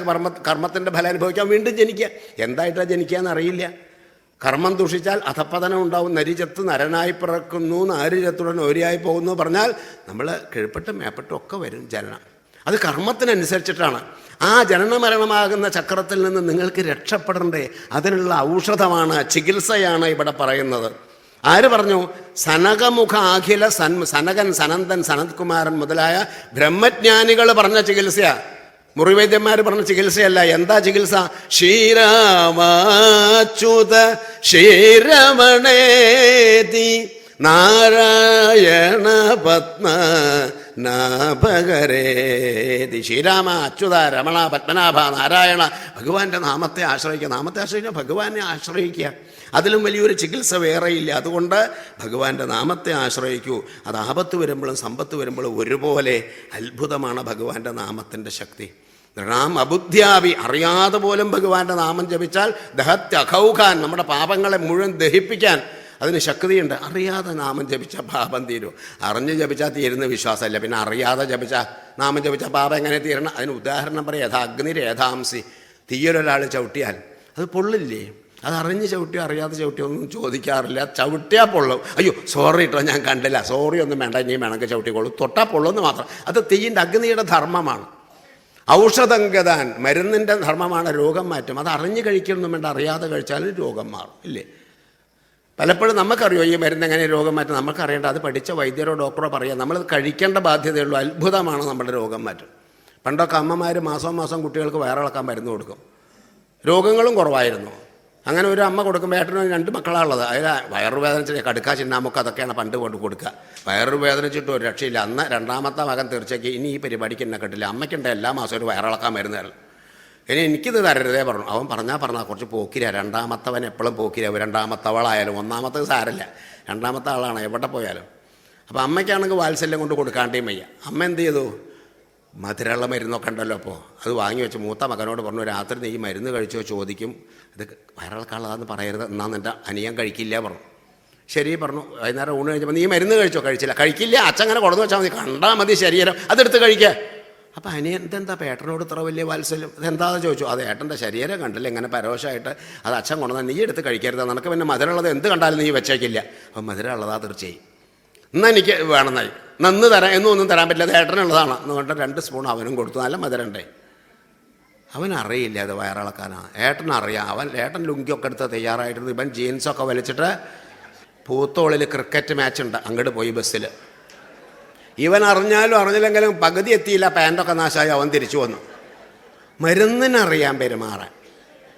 കർമ്മത്തിൻ്റെ ഫലം അനുഭവിക്കാൻ വീണ്ടും ജനിക്കുക. എന്തായിട്ടാണ് ജനിക്കുക എന്നറിയില്ല. കർമ്മം ദുഷിച്ചാൽ അധപ്പതനം ഉണ്ടാവും. നരിചത്ത് നരനായി പിറക്കുന്നു, നാരിചത്തുടൻ ഓരിയായി പോകുന്നു പറഞ്ഞാൽ നമ്മൾ കിഴപ്പെട്ടും മേപ്പെട്ടും ഒക്കെ വരും ജനനം. അത് കർമ്മത്തിനനുസരിച്ചിട്ടാണ്. ആ ജനനമരണമാകുന്ന ചക്രത്തിൽ നിന്ന് നിങ്ങൾക്ക് രക്ഷപ്പെടണ്ടേ? അതിനുള്ള ഔഷധമാണ്, ചികിത്സയാണ് ഇവിടെ പറയുന്നത്. ആര് പറഞ്ഞു? സനകമുഖ അഖില സനകൻ, സനന്ദൻ, സനത്കുമാരൻ മുതലായ ബ്രഹ്മജ്ഞാനികൾ പറഞ്ഞ ചികിത്സയാ. മുറിവൈദ്യന്മാർ പറഞ്ഞ ചികിത്സയല്ല. എന്താ ചികിത്സ? ശ്രീരാമാച്യുത ശ്രീരമണേതി നാരായണ പത്മ നാഭകരേതി. ശ്രീരാമ, അച്യുത, രമണ, പത്മനാഭ, നാരായണ, ഭഗവാന്റെ നാമത്തെ ആശ്രയിക്കുക. നാമത്തെ ആശ്രയിക്കുക, ഭഗവാനെ ആശ്രയിക്കുക. അതിലും വലിയൊരു ചികിത്സ വേറെയില്ല. അതുകൊണ്ട് ഭഗവാന്റെ നാമത്തെ ആശ്രയിക്കൂ. അത് ആപത്ത് വരുമ്പോഴും സമ്പത്ത് വരുമ്പോഴും ഒരുപോലെ അത്ഭുതമാണ് ഭഗവാന്റെ നാമത്തിൻ്റെ ശക്തി. നാം അബുദ്ധ്യാവി, അറിയാതെ പോലും ഭഗവാന്റെ നാമം ജപിച്ചാൽ ദഹത്യഖൗഖാൻ, നമ്മുടെ പാപങ്ങളെ മുഴുവൻ ദഹിപ്പിക്കാൻ അതിന് ശക്തിയുണ്ട്. അറിയാതെ നാമം ജപിച്ചാൽ പാപം തീരും. അറിഞ്ഞ് ജപിച്ചാൽ തീരുന്ന വിശ്വാസമല്ല. പിന്നെ അറിയാതെ ജപിച്ചാൽ നാമം ജപിച്ചാൽ പാപം എങ്ങനെ തീരണം? അതിന് ഉദാഹരണം പറയാം. യഥാ അഗ്നിരേധാംസി, തീയൊരാൾ ചവിട്ടിയാൽ അത് പൊള്ളില്ലേ? അത് അറിഞ്ഞ് ചവിട്ടിയോ അറിയാതെ ചവിട്ടിയോ ഒന്നും ചോദിക്കാറില്ല. ചവിട്ടിയാൽ പൊള്ളും. അയ്യോ സോറി കേട്ടോ, ഞാൻ കണ്ടില്ല, സോറി ഒന്നും വേണ്ട, ഇനി വേണമെങ്കിൽ ചവിട്ടിക്കോളും, തൊട്ടാൽ പൊള്ളുമെന്ന് മാത്രം. അത് തീയിൻ്റെ അഗ്നിയുടെ ധർമ്മമാണ്. ഔഷധം ഗതാൻ, മരുന്നിൻ്റെ ധർമ്മമാണ് രോഗം മാറ്റും. അത് അറിഞ്ഞ് കഴിക്കണമെന്നും വേണ്ട, അറിയാതെ കഴിച്ചാലും രോഗം മാറും ഇല്ലേ? പലപ്പോഴും നമുക്കറിയോ ഈ മരുന്ന് എങ്ങനെ രോഗം മാറ്റും? നമുക്കറിയേണ്ട, അത് പഠിച്ച വൈദ്യരോ ഡോക്ടറോ പറയാം. നമ്മളത് കഴിക്കേണ്ട ബാധ്യതയുള്ളൂ. അത്ഭുതമാണ് നമ്മുടെ രോഗം മാറ്റും. പണ്ടൊക്കെ അമ്മമാർ മാസം കുട്ടികൾക്ക് വയറിളക്കാൻ മരുന്ന് കൊടുക്കും. രോഗങ്ങളും കുറവായിരുന്നു. അങ്ങനെ ഒരു അമ്മ കൊടുക്കുമ്പോൾ ഏട്ടന് 2 മക്കളാണുള്ളത്. അതിൽ വയറുവേദനിച്ച് കടുക്ക ചിന്നാമുക്ക് അതൊക്കെയാണ് പണ്ട് കൊണ്ട് കൊടുക്കുക. വയറുവേദനിച്ചിട്ട് ഒരു രക്ഷയില്ല. അന്ന് 2ാമത്തെ മകൻ തീർച്ചയ്ക്ക് ഇനി ഈ പരിപാടിക്ക് എന്നെ കിട്ടില്ല, അമ്മയ്ക്കുണ്ട് എല്ലാ മാസവും ഒരു വയറിളക്കാൻ മരുന്ന് തരണം, ഇനി എനിക്കിത് തരരുതേ പറഞ്ഞു. അവൻ പറഞ്ഞാൽ കുറച്ച് പോക്കിര. 2ാമത്തവൻ എപ്പോഴും പോക്കിര. 2ാമത്തവളായാലും 1ാമത്തത് സാരല്ല, 2ാമത്തെ ആളാണ് എവിടെ പോയാലും. അപ്പോൾ അമ്മയ്ക്കാണെങ്കിൽ വാത്സല്യം കൊണ്ട് കൊടുക്കാണ്ടേയും വയ്യ. അമ്മ എന്ത് ചെയ്തു? മധുരമുള്ള മരുന്നൊക്കെ ഉണ്ടല്ലോ അപ്പോൾ അത് വാങ്ങി വെച്ച് മൂത്ത മകനോട് പറഞ്ഞു, രാത്രി നീ മരുന്ന് കഴിച്ചോ ചോദിക്കും, ഇത് വയറിളക്കാനുള്ളതാന്ന് പറയരുത്, എന്നാന്ന് എൻ്റെ അനിയൻ കഴിക്കില്ല പറഞ്ഞു. ശരി പറഞ്ഞു. വൈകുന്നേരം ഊണ് കഴിച്ചപ്പോൾ നീ മരുന്ന് കഴിച്ചോ? കഴിക്കില്ല, അച്ഛൻ അങ്ങനെ കൊടുന്നു വെച്ചാൽ മതി, കണ്ടാൽ മതി ശരീരം, അതെടുത്ത് കഴിക്കുക. അപ്പോൾ അനിയൻ ഇതെന്താ ഏട്ടനോട് ഇത്ര വലിയ വാത്സല്യം, ഇതെന്താണെന്ന് ചോദിച്ചു. അത് ഏട്ടൻ്റെ ശരീരം കണ്ടില്ല ഇങ്ങനെ പരോശമായിട്ട്, അത് അച്ഛൻ കൊണ്ടുവന്നാൽ നീ എടുത്ത് കഴിക്കരുത്, നിനക്ക് പിന്നെ മധുരമുള്ളത് എന്ത് കണ്ടാലും നീ വെച്ചേക്കില്ല. അപ്പം മധുരമുള്ളതാ തീർച്ചയായും, എന്നാൽ എനിക്ക് വേണമെന്നായി, നന്ന് തരാം, ഒന്നും തരാൻ പറ്റില്ല, അത് ഏട്ടനുള്ളതാണ് എന്ന് പറഞ്ഞിട്ട് 2 സ്പൂൺ അവനും കൊടുത്തു. നല്ല മധുരണ്ടേ. അവനറിയില്ല അത് വയറിളക്കാനാണ്. ഏട്ടനറിയാം. ഏട്ടൻ ലുങ്കിയൊക്കെ എടുത്ത് തയ്യാറായിട്ടുണ്ട്. ഇവൻ ജീൻസൊക്കെ വലിച്ചിട്ട് പൂത്തോളിൽ ക്രിക്കറ്റ് മാച്ച് ഉണ്ട്, അങ്ങോട്ട് പോയി ബസ്സിൽ. ഇവൻ അറിഞ്ഞാലും അറിഞ്ഞില്ലെങ്കിലും പകുതി എത്തിയില്ല, പാൻറ്റൊക്കെ നാശമായി, അവൻ തിരിച്ചു വന്നു. മരുന്നിനറിയാൻ പെരുമാറാൻ.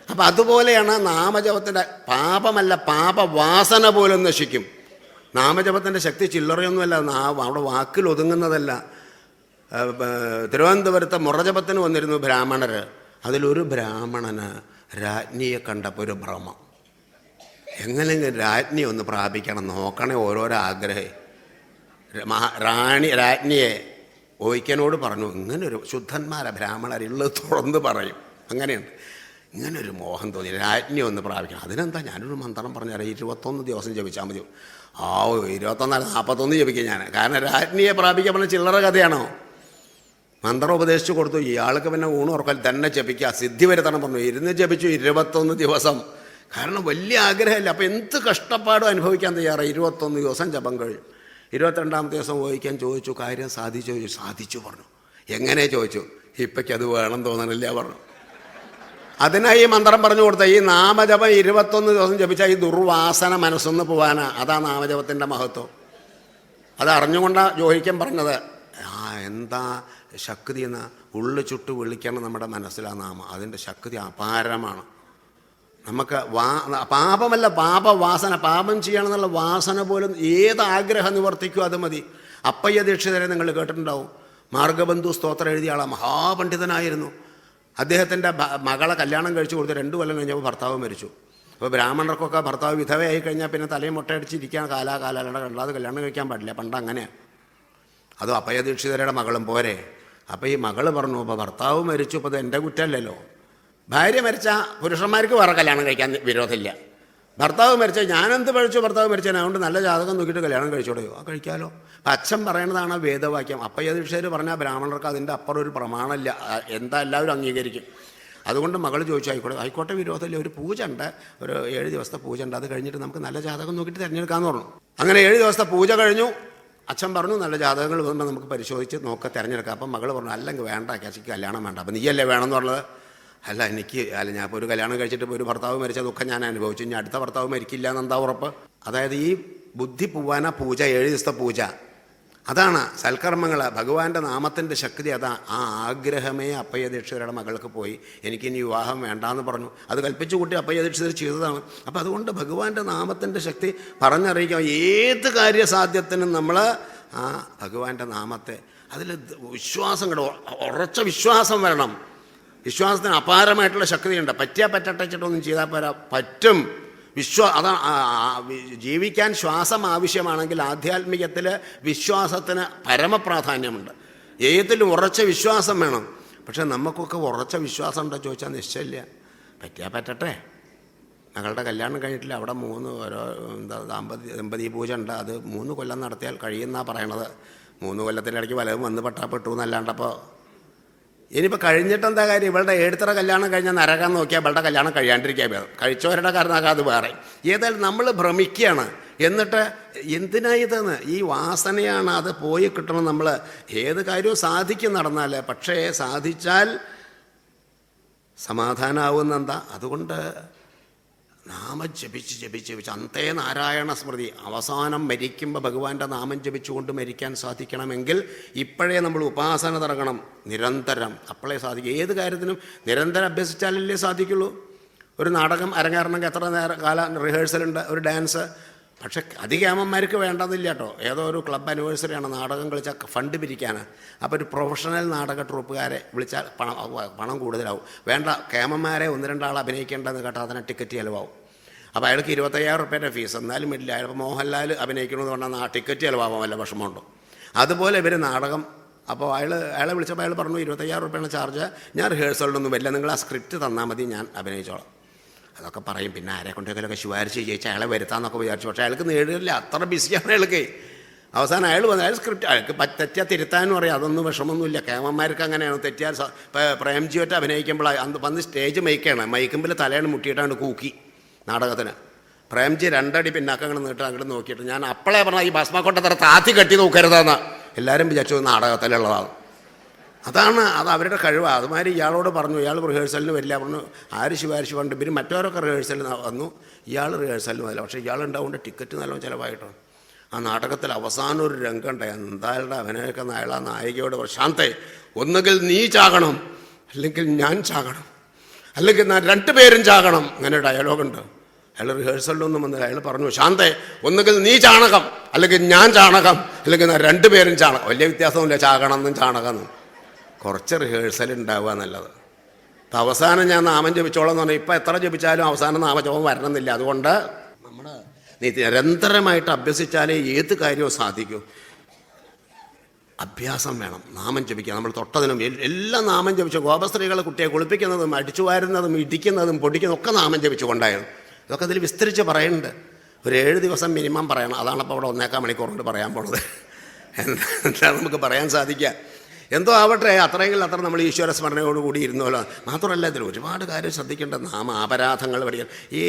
അപ്പം അതുപോലെയാണ് നാമജപത്തിൻ്റെ പാപമല്ല, പാപവാസന പോലും നശിക്കും. നാമജപത്തിൻ്റെ ശക്തി ചില്ലറയൊന്നുമല്ല, അവിടെ വാക്കിൽ ഒതുങ്ങുന്നതല്ല. തിരുവനന്തപുരത്തെ മുറജപത്തിന് വന്നിരുന്നു ബ്രാഹ്മണർ. അതിലൊരു ബ്രാഹ്മണന് രാജ്ഞിയെ കണ്ടപ്പോൾ ഒരു ഭ്രമം, എങ്ങനെയെങ്കിലും രാജ്ഞി ഒന്ന് പ്രാപിക്കണം, നോക്കണേ ഓരോരോ ആഗ്രഹം. രാജ്ഞിയെ ഓയ്ക്കനോട് പറഞ്ഞു, ഇങ്ങനൊരു ശുദ്ധന്മാരെ ബ്രാഹ്മണരുള്ളത് തുറന്ന് പറയും, അങ്ങനെയുണ്ട്. ഇങ്ങനൊരു മോഹം തോന്നി, രാജ്ഞി ഒന്ന് പ്രാപിക്കണം. അതിനെന്താ, ഞാനൊരു മന്ത്രം പറഞ്ഞുതരാം, 21 ദിവസം ജപിച്ചാൽ മതി. 21 41 ജപിക്കും ഞാൻ. കാരണം രാജ്ഞിയെ പ്രാപിക്കാൻ പറഞ്ഞ ചില്ലറ കഥയാണോ? മന്ത്രം ഉപദേശിച്ചു കൊടുത്തു. ഇയാൾക്ക് പിന്നെ ഊണ് ഉറക്കൽ തന്നെ ജപിക്കുക, സിദ്ധി വരുത്തണം പറഞ്ഞു. ഇരുന്ന് ജപിച്ചു 21 ദിവസം. കാരണം വലിയ ആഗ്രഹമില്ല. അപ്പം എന്ത് കഷ്ടപ്പാടും അനുഭവിക്കാൻ തയ്യാറായി. 21 ദിവസം ജപം കഴിഞ്ഞു. 22ാമത്തെ ദിവസം വഹിക്കാൻ ചോദിച്ചു, കാര്യം സാധിച്ചു ചോദിച്ചു. സാധിച്ചു പറഞ്ഞു. എങ്ങനെ ചോദിച്ചു, ഇപ്പയ്ക്ക് അത് വേണം തോന്നണില്ല പറഞ്ഞു. അതിനായി ഈ മന്ത്രം പറഞ്ഞു കൊടുത്ത ഈ നാമജപം 21 ദിവസം ജപിച്ചാൽ ഈ ദുർവാസന മനസ്സൊന്ന് പോവാനാ. അതാ നാമജപത്തിൻ്റെ മഹത്വം. അത് അറിഞ്ഞുകൊണ്ടാണ് ജോഹിക്കാൻ പറഞ്ഞത്. എന്താ ശക്തി എന്ന ഉള്ളു ചുട്ട് വിളിക്കണം നമ്മുടെ മനസ്സിലാ നാമം. അതിൻ്റെ ശക്തി അപാരമാണ്. നമുക്ക് പാപമല്ല, പാപവാസന, പാപം ചെയ്യണമെന്നുള്ള വാസന പോലും ഏത് ആഗ്രഹം നിവർത്തിക്കും അത് മതി. അപ്പയ്യ ദീക്ഷിതരെ നിങ്ങൾ കേട്ടിട്ടുണ്ടാവും. മാർഗബന്ധു സ്തോത്രം എഴുതിയ ആളാണ്, മഹാപണ്ഡിതനായിരുന്നു. അദ്ദേഹത്തിൻ്റെ മകളെ കല്യാണം കഴിച്ചു കൊടുത്ത് 2 കൊല്ലം കഴിഞ്ഞപ്പോൾ ഭർത്താവ് മരിച്ചു. അപ്പോൾ ബ്രാഹ്മണർക്കൊക്കെ ഭർത്താവ് വിധവയായി കഴിഞ്ഞാൽ പിന്നെ തലയും മുട്ടയടിച്ചിരിക്കാൻ കാലാകാലാണ്ട് രണ്ടാമത് കല്യാണം കഴിക്കാൻ പാടില്ല, പണ്ട് അങ്ങനെയാണ്. അതും അപ്പയ്യ ദീക്ഷിതരുടെ മകളും പോരെ. അപ്പോൾ ഈ മകൾ പറഞ്ഞു, അപ്പോൾ ഭർത്താവ് മരിച്ചു, ഇപ്പോൾ അത് എൻ്റെ കുറ്റമല്ലല്ലോ. ഭാര്യ മരിച്ചാൽ പുരുഷന്മാർക്ക് വേറെ കല്യാണം കഴിക്കാൻ വിരോധമില്ല. ഭർത്താവ് മരിച്ചാൽ ഞാനെന്ത് പഴിച്ചു, ഭർത്താവ് മരിച്ചാൽ അതുകൊണ്ട് നല്ല ജാതകം നോക്കിയിട്ട് കല്യാണം കഴിച്ചോടെയോ, കഴിക്കാമല്ലോ. അപ്പം അച്ഛൻ പറയണതാണ് വേദവാക്യം. അപ്പയ്യ ദീക്ഷിതർ പറഞ്ഞാൽ ബ്രാഹ്മണർക്ക് അതിൻ്റെ അപ്പുറം ഒരു പ്രമാണമില്ല, എന്താ എല്ലാവരും അംഗീകരിക്കും. അതുകൊണ്ട് മകൾ ചോദിച്ചു, ആയിക്കോട്ടെ വിരോധമില്ല, ഒരു പൂജ ഉണ്ട്, ഒരു 7 ദിവസത്തെ പൂജ ഉണ്ട്, അത് കഴിഞ്ഞിട്ട് നമുക്ക് നല്ല ജാതകം നോക്കിയിട്ട് തിരഞ്ഞെടുക്കാമെന്ന് പറഞ്ഞു. അങ്ങനെ 7 ദിവസത്തെ പൂജ കഴിഞ്ഞു. അച്ഛൻ പറഞ്ഞു, നല്ല ജാതകങ്ങൾ വരുമ്പോൾ നമുക്ക് പരിശോധിച്ച് തിരഞ്ഞെടുക്കാം. അപ്പം മകൾ പറഞ്ഞു, അല്ലെങ്കിൽ വേണ്ട, ചേച്ചിക്ക് കല്യാണം വേണ്ട. അപ്പം നീയല്ലേ വേണമെന്ന് പറഞ്ഞത്. അല്ല ഞാൻ ഇപ്പോൾ ഒരു കല്യാണം കഴിച്ചിട്ട് ഇപ്പോൾ ഒരു ഭർത്താവ് മരിച്ച ദുഃഖം ഞാൻ അനുഭവിച്ചു, ഇനി അടുത്ത ഭർത്താവ് മരിക്കില്ല എന്നെന്താ ഉറപ്പ്? അതായത് ഈ ബുദ്ധി പോവാനാ പൂജ, 7 ദിവസത്തെ പൂജ. അതാണ് സൽക്കർമ്മങ്ങൾ, ഭഗവാന്റെ നാമത്തിൻ്റെ ശക്തി. അതാ ആ ആഗ്രഹമേ അപ്പയ്യ ദീക്ഷിതരുടെ മകൾക്ക് പോയി. എനിക്കിനി വിവാഹം വേണ്ടാന്ന് പറഞ്ഞു. അത് കൽപ്പിച്ചു കൂട്ടി അപ്പയ്യ ദീക്ഷിതർ ചെയ്തതാണ്. അപ്പം അതുകൊണ്ട് ഭഗവാന്റെ നാമത്തിൻ്റെ ശക്തി പറഞ്ഞറിയിക്കാം. ഏത് കാര്യസാധ്യത്തിനും നമ്മൾ ആ ഭഗവാന്റെ നാമത്തെ, അതിൽ വിശ്വാസം ഉറച്ച വിശ്വാസം വരണം. വിശ്വാസത്തിന് അപാരമായിട്ടുള്ള ശക്തിയുണ്ട്. പറ്റിയാൽ പറ്റട്ടൊന്നും ചെയ്താൽ പോരാ, പറ്റും. അതാ ജീവിക്കാൻ ശ്വാസം ആവശ്യമാണെങ്കിൽ ആധ്യാത്മികത്തിൽ വിശ്വാസത്തിന് പരമപ്രാധാന്യമുണ്ട്. ഏതിലും ഉറച്ച വിശ്വാസം വേണം. പക്ഷെ നമുക്കൊക്കെ ഉറച്ച വിശ്വാസം ഉണ്ടോ ചോദിച്ചാൽ നിശ്ചയമില്ല. പറ്റിയാൽ പറ്റട്ടെ. മകളുടെ കല്യാണം കഴിഞ്ഞിട്ടില്ല, അവിടെ 3 ദമ്പതി പൂജ ഉണ്ട്. അത് 3 കൊല്ലം നടത്തിയാൽ കഴിയുമെന്നാണ് പറയണത്. 3 കൊല്ലത്തിനിടയ്ക്ക് വലതും വന്ന് പെട്ടു എന്നല്ലാണ്ടപ്പോൾ ഇനിയിപ്പോൾ കഴിഞ്ഞിട്ടെന്താ കാര്യം? ഇവളുടെ 7 കല്യാണം കഴിഞ്ഞാൽ നരകം നോക്കിയാൽ ഇവളുടെ കല്യാണം കഴിയാണ്ടിരിക്കാൻ വേണം. കഴിച്ചവരുടെ കാരണമാകാം, അത് വേറെ. ഏതായാലും നമ്മൾ ഭ്രമിക്കുകയാണ്. എന്നിട്ട് എന്തിനാ ഇതെന്ന്, ഈ വാസനയാണ്. അത് പോയി കിട്ടണം. നമ്മൾ ഏത് കാര്യവും സാധിക്കും നടന്നാൽ. പക്ഷേ സാധിച്ചാൽ സമാധാനമാവുന്നെന്താ? അതുകൊണ്ട് നാമം ജപിച്ച് അന്തേ നാരായണ സ്മൃതി. അവസാനം മരിക്കുമ്പോൾ ഭഗവാന്റെ നാമം ജപിച്ചുകൊണ്ട് മരിക്കാൻ സാധിക്കണമെങ്കിൽ ഇപ്പോഴേ നമ്മൾ ഉപാസന തുടങ്ങണം, നിരന്തരം. അപ്പോഴേ സാധിക്കും. ഏത് കാര്യത്തിനും നിരന്തരം അഭ്യസിച്ചാലല്ലേ സാധിക്കുള്ളൂ. ഒരു നാടകം അരങ്ങേറണമെങ്കിൽ എത്ര കാലം റിഹേഴ്സലുണ്ട്, ഒരു ഡാൻസ്. പക്ഷെ അധികം അമ്മമാർക്ക് വേണ്ടതില്ല കേട്ടോ. ഏതോ ഒരു ക്ലബ് ആനിവേഴ്സറിയാണ്, നാടകം കളിച്ചാൽ ഫണ്ട് പിരിക്കാൻ. അപ്പോൾ ഒരു പ്രൊഫഷണൽ നാടക ട്രൂപ്പുകാരെ വിളിച്ചാൽ പണം കൂടുതലാവും. വേണ്ട, കേമന്മാരെ 1-2 ആൾ അഭിനയിക്കേണ്ടതെന്ന് കേട്ടാൽ അതിന് ടിക്കറ്റ് ചിലവാകും. അപ്പോൾ അയാൾക്ക് 25,000 രൂപയുടെ ഫീസ്. എന്നാലും ഇല്ല. അയാൾക്ക് മോഹൻലാൽ അഭിനയിക്കണമെന്ന് പറഞ്ഞാൽ ആ ടിക്കറ്റ് ചിലവാകാൻ വല്ല വിഷമമുണ്ടോ? അതുപോലെ ഇവർ നാടകം. അപ്പോൾ അയാളെ വിളിച്ചപ്പോൾ അയാൾ പറഞ്ഞു 25,000 രൂപയാണ് ചാർജ്, ഞാൻ റിഹേഴ്സലിനൊന്നും വരില്ല, നിങ്ങൾ ആ സ്ക്രിപ്റ്റ് തന്നാൽ മതി, ഞാൻ അഭിനയിച്ചോളാം. അതൊക്കെ പറയും. പിന്നെ ആരെ കൊണ്ടൊക്കെ ശുപാരിച്ച് ജയിച്ചാൽ അയാളെ വരുത്താമെന്നൊക്കെ വിചാരിച്ചു. പക്ഷേ അയാൾക്ക് നേടില്ല, അത്ര ബിസിയാണ് അയാൾക്ക്. അവസാനം അയാൾ വന്നു, അയാൾ സ്ക്രിപ്റ്റ് അയാൾക്ക് തെറ്റിയാൽ തിരുത്താനും അറിയാം, അതൊന്നും വിഷമമൊന്നുമില്ല. കേമന്മാർക്ക് അങ്ങനെയാണ്. തെറ്റിയാൽ പ്രേംജിയൊറ്റ അഭിനയിക്കുമ്പോൾ വന്ന് സ്റ്റേജ് മൈക്കാണ്, മൈക്കുമ്പിൽ തലയാണ് മുട്ടിയിട്ടാണ് കൂക്കി നാടകത്തിന്. പ്രേംജി 2 അടി പിന്നാക്കം അങ്ങോട്ട് നീട്ട് അങ്ങോട്ട് നോക്കിയിട്ട് ഞാൻ അപ്പോഴേ പറഞ്ഞാൽ ഈ ഭസ്മക്കൊട്ടത്ര താത്തി കെട്ടി നോക്കരുതെന്ന്. എല്ലാവരും വിചാരിച്ചു നാടകത്തിലുള്ളതാണ്. അത് അവരുടെ കഴിവാണ്. അതുമാതിരി ഇയാളോട് പറഞ്ഞു, ഇയാൾ റിഹേഴ്സലിന് വരില്ല പറഞ്ഞു. ആര് ശുപാരിച്ച് കൊണ്ട് ഇവർ മറ്റവരൊക്കെ റിഹേഴ്സലിന് വന്നു, ഇയാൾ റിഹേഴ്സലിന് വരില്ല. പക്ഷേ ഇയാളുണ്ടാവുകൊണ്ട് ടിക്കറ്റ് നല്ലോണം ചിലവായിട്ടാണ്. ആ നാടകത്തിൽ അവസാനം ഒരു രംഗമുണ്ട്. എന്തായാലും അവനെയൊക്കെ അയാളാ നായികയോട് പ്രശാന്തേ, ഒന്നുകിൽ നീ ചാകണം, അല്ലെങ്കിൽ ഞാൻ ചാകണം, അല്ലെങ്കിൽ 2 പേരും ചാകണം. അങ്ങനെ ഡയലോഗുണ്ട്. അയാൾ റിഹേഴ്സലിലൊന്നും വന്നില്ല. അയാൾ പറഞ്ഞു, ശാന്തേ, ഒന്നുകിൽ നീ ചാണകം, അല്ലെങ്കിൽ ഞാൻ ചാണകം, അല്ലെങ്കിൽ രണ്ടുപേരും ചാണകം. വലിയ വ്യത്യാസമൊന്നുമില്ല ചാകണം എന്നും ചാണകം എന്നും. കുറച്ച് റിഹേഴ്സൽ ഉണ്ടാവുക നല്ലത്. അവസാനം ഞാൻ നാമം ജപിച്ചോളാം എന്ന് പറഞ്ഞാൽ ഇപ്പം എത്ര ജപിച്ചാലും അവസാനം നാമജപം വരണമെന്നില്ല. അതുകൊണ്ട് നീ നിരന്തരമായിട്ട് അഭ്യസിച്ചാലേ ഏത് കാര്യവും സാധിക്കൂ. അഭ്യാസം വേണം. നാമം ജപിക്കുക. നമ്മൾ തൊട്ടതിനും എല്ലാം നാമം ജപിച്ചു. ഗോപസ്ത്രീകളെ കുട്ടിയെ കുളിപ്പിക്കുന്നതും അടിച്ചു വാരുന്നതും ഇടിക്കുന്നതും പൊടിക്കുന്നതും ഒക്കെ നാമം ജപിച്ചു കൊണ്ടായിരുന്നു. ഇതൊക്കെ അതിൽ വിസ്തരിച്ച് പറയുന്നുണ്ട്. ഒരു 7 ദിവസം മിനിമം പറയണം. അതാണ് അപ്പോൾ അവിടെ 1.25 മണിക്കൂർ കൊണ്ട് പറയാൻ പോണത്. എന്താ നമുക്ക് പറയാൻ സാധിക്കുക? എന്തോ ആവട്ടെ, അത്രയെങ്കിൽ അത്ര നമ്മൾ ഈശ്വര സ്മരണയോടുകൂടി ഇരുന്നോളൂ. മാത്രമല്ല ഇതിൽ ഒരുപാട് കാര്യം ശ്രദ്ധിക്കേണ്ടത്. അപരാധങ്ങൾ പഠിക്കണം. ഈ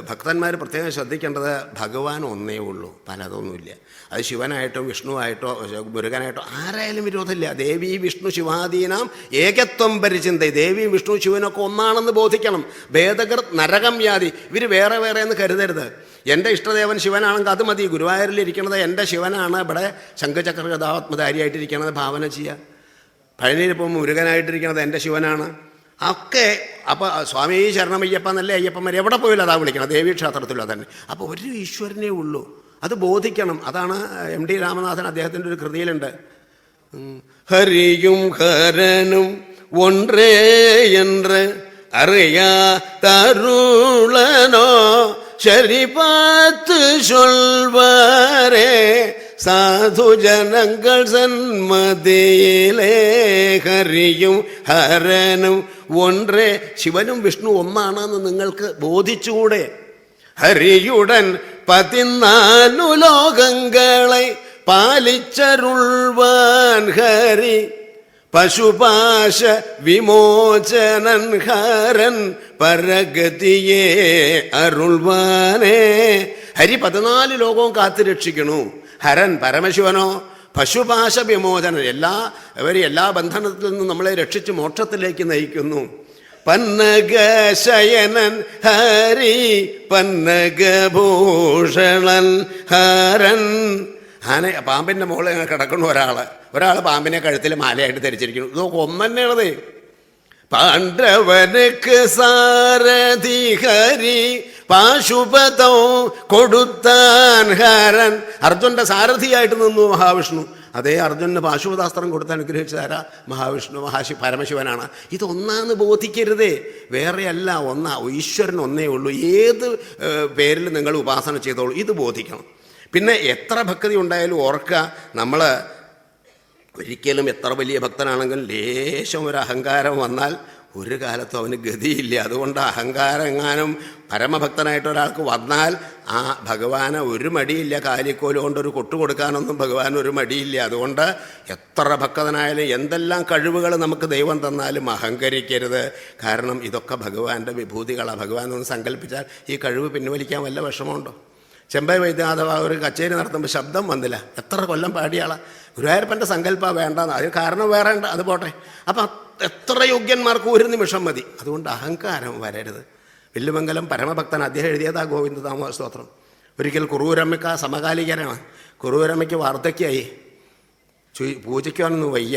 ഭക്തന്മാർ പ്രത്യേകം ശ്രദ്ധിക്കേണ്ടത് ഭഗവാൻ ഒന്നേ ഉള്ളൂ, പലതൊന്നുമില്ല. അത് ശിവനായിട്ടോ വിഷ്ണുവായിട്ടോ മുരുകനായിട്ടോ ആരായാലും വിരോധമില്ല. ദേവി വിഷ്ണു ശിവാദീനാം ഏകത്വം പരിചിന്ത. ദേവിയും വിഷ്ണു ശിവനൊക്കെ ഒന്നാണെന്ന് ബോധിക്കണം. ഭേദകർ നരകം വ്യാധി. ഇവർ വേറെ വേറെ എന്ന് കരുതരുത്. എൻ്റെ ഇഷ്ടദേവൻ ശിവനാണെങ്കിൽ അത് മതി. ഗുരുവായൂരിലിരിക്കുന്നത് എൻ്റെ ശിവനാണ്, ഇവിടെ ശംഖചക്ര ഗദാത്മധാരിയായിട്ടിരിക്കുന്നത് ഭാവന ചെയ്യുക. പഴനിയിലിപ്പോൾ മുരുകനായിട്ടിരിക്കുന്നത് എൻ്റെ ശിവനാണ്. ഒക്കെ അപ്പോൾ സ്വാമി ശരണമയ്യപ്പ എന്നല്ലേ അയ്യപ്പന്മാർ എവിടെ പോയില്ല അതാ വിളിക്കണം. ദേവീക്ഷേത്രത്തിലും അതന്നെ. അപ്പോൾ ഒരു ഈശ്വരനേ ഉള്ളൂ, അത് ബോധിക്കണം. അതാണ് MD രാമനാഥൻ അദ്ദേഹത്തിൻ്റെ ഒരു കൃതിയിലുണ്ട്. ഹരിയും ഹരനും ഒன்றே என்று അറിയാ തരുളനോ ശരി പാത്ത് ചൊൽവാരേ സാധുജനങ്ങൾ സന്മതിയിലേ. ഹരിയും ഹരനും ഒன்றേ. ശിവനും വിഷ്ണു ഒന്നാണെന്ന് നിങ്ങൾക്ക് ബോധിച്ചുകൂടെ? ഹരിയുടൻ 14 ലോകങ്ങളെ പാലിച്ചരുൾവാൻ ഹരി പശുപാശ വിമോചനൻ ഹരൻ പരഗതിയെ അരുൾവാനേ. ഹരി 14 ലോകവും കാത്തുരക്ഷിക്കണു. ഹരൻ പരമശിവനോ പശുപാശ വിമോചനൻ എല്ലാ ബന്ധനത്തിൽ നിന്നും നമ്മളെ രക്ഷിച്ച് മോക്ഷത്തിലേക്ക് നയിക്കുന്നു. പന്നഗശയനൻ ഹരി പന്നഗഭൂഷണൻ ഹരൻ. പാമ്പിൻ്റെ മുകളിൽ ഇങ്ങനെ കിടക്കണു ഒരാൾ പാമ്പിനെ കഴുത്തിൽ മാലയായിട്ട് ധരിച്ചിരിക്കുന്നു. ഇതൊക്കെ ഒന്നെന്നെയാണത്. പാണ്ഡവനക്ക് സാരഥി ഹരി പാശുപതോ കൊടുത്താൻ ഹരൻ. അർജുൻ്റെ സാരഥിയായിട്ട് നിന്നു മഹാവിഷ്ണു. അതേ അർജുനന് പാശുപതാസ്ത്രം കൊടുത്ത് അനുഗ്രഹിച്ചതാരാ? മഹാവിഷ്ണു, പരമശിവനാണ്. ഇതൊന്നാന്ന് ബോധിക്കരുതേ. വേറെയല്ല, ഒന്നാ. ഈശ്വരൻ ഒന്നേ ഉള്ളൂ. ഏത് പേരിൽ നിങ്ങൾ ഉപാസന ചെയ്തോളൂ, ഇത് ബോധിക്കണം. പിന്നെ എത്ര ഭക്തി ഉണ്ടായാലും ഓർക്കുക, നമ്മൾ ഒരിക്കലും എത്ര വലിയ ഭക്തനാണെങ്കിലും ലേശം ഒരു അഹങ്കാരം വന്നാൽ ഒരു കാലത്തും അവന് ഗതിയില്ല. അതുകൊണ്ട് അഹങ്കാരം എങ്ങാനും പരമഭക്തനായിട്ട് ഒരാൾക്ക് വന്നാൽ ആ ഭഗവാന് ഒരു മടിയില്ല. കാലിക്കോല് കൊണ്ടൊരു കൊട്ടു കൊടുക്കാനൊന്നും ഭഗവാൻ ഒരു മടിയില്ല. അതുകൊണ്ട് എത്ര ഭക്തനായാലും എന്തെല്ലാം കഴിവുകൾ നമുക്ക് ദൈവം തന്നാലും അഹങ്കരിക്കരുത്. കാരണം ഇതൊക്കെ ഭഗവാന്റെ വിഭൂതികളാണ്. ഭഗവാൻ ഒന്ന് സങ്കല്പിച്ചാൽ ഈ കഴിവ് പിൻവലിക്കാൻ വല്ല വിഷമമുണ്ടോ? ചെമ്പൈ വൈദ്യനാഥ ഒരു കച്ചേരി നടത്തുമ്പോൾ ശബ്ദം വന്നില്ല. എത്ര കൊല്ലം പാടിയാളാണ്. ഗുരുവായൂരപ്പൻ്റെ സങ്കല്പം വേണ്ടെന്ന്. അതിന് കാരണം വേറെ ഉണ്ട്, അത് പോട്ടെ. അപ്പം എത്ര യോഗ്യന്മാർക്ക് ഒരു നിമിഷം മതി. അതുകൊണ്ട് അഹങ്കാരം വരരുത്. വില്ലുമംഗലം പരമഭക്തൻ അദ്ദേഹം എഴുതിയതാ ഗോവിന്ദനാമ സ്തോത്രം. ഒരിക്കൽ കുറൂരമ്മയ്ക്ക് സമകാലികനാണ്. കുറൂരമ്മയ്ക്ക് വാർദ്ധക്യമായി, പൂജയ്ക്കാനൊന്നും വയ്യ.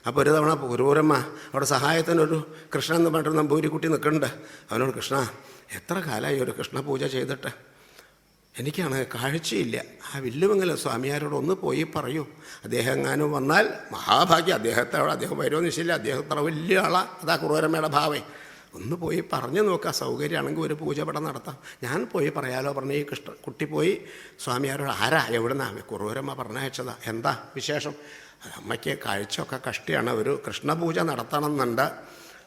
അപ്പോൾ ഒരു തവണ കുറൂരമ്മ അവിടെ സഹായത്തിനൊരു കൃഷ്ണൻ എന്ന് പറഞ്ഞിട്ട് നമ്പൂരിക്കുട്ടി നിൽക്കുന്നുണ്ട്. അവനോട്, കൃഷ്ണ, എത്ര കാലമായി ഒരു കൃഷ്ണ പൂജ ചെയ്തിട്ട്? എനിക്കാണ് കാഴ്ചയില്ല. ആ വില്ലുമംഗലം സ്വാമിയാരോട് ഒന്ന് പോയി പറയൂ. അദ്ദേഹം എങ്ങാനും വന്നാൽ മഹാഭാഗ്യം. അദ്ദേഹം വരുമോ നിശ്ചയില്ല. അദ്ദേഹം അത്ര വലിയ ആളാണ്. അതാ കുറൂരമ്മയുടെ ഭാവേ. ഒന്ന് പോയി പറഞ്ഞു നോക്കാം. സൗകര്യമാണെങ്കിൽ ഒരു പൂജപടം നടത്താം. ഞാൻ പോയി പറയാലോ പറഞ്ഞ് ഈ കുട്ടി പോയി സ്വാമിയാരോട്, ആരാ എവിടുന്നാണ്? കുറൂരമ്മ പറഞ്ഞയച്ചതാ. എന്താ വിശേഷം? അമ്മയ്ക്ക് കാഴ്ചയൊക്കെ കഷ്ടിയാണ്, ഒരു കൃഷ്ണപൂജ നടത്തണമെന്നുണ്ട്.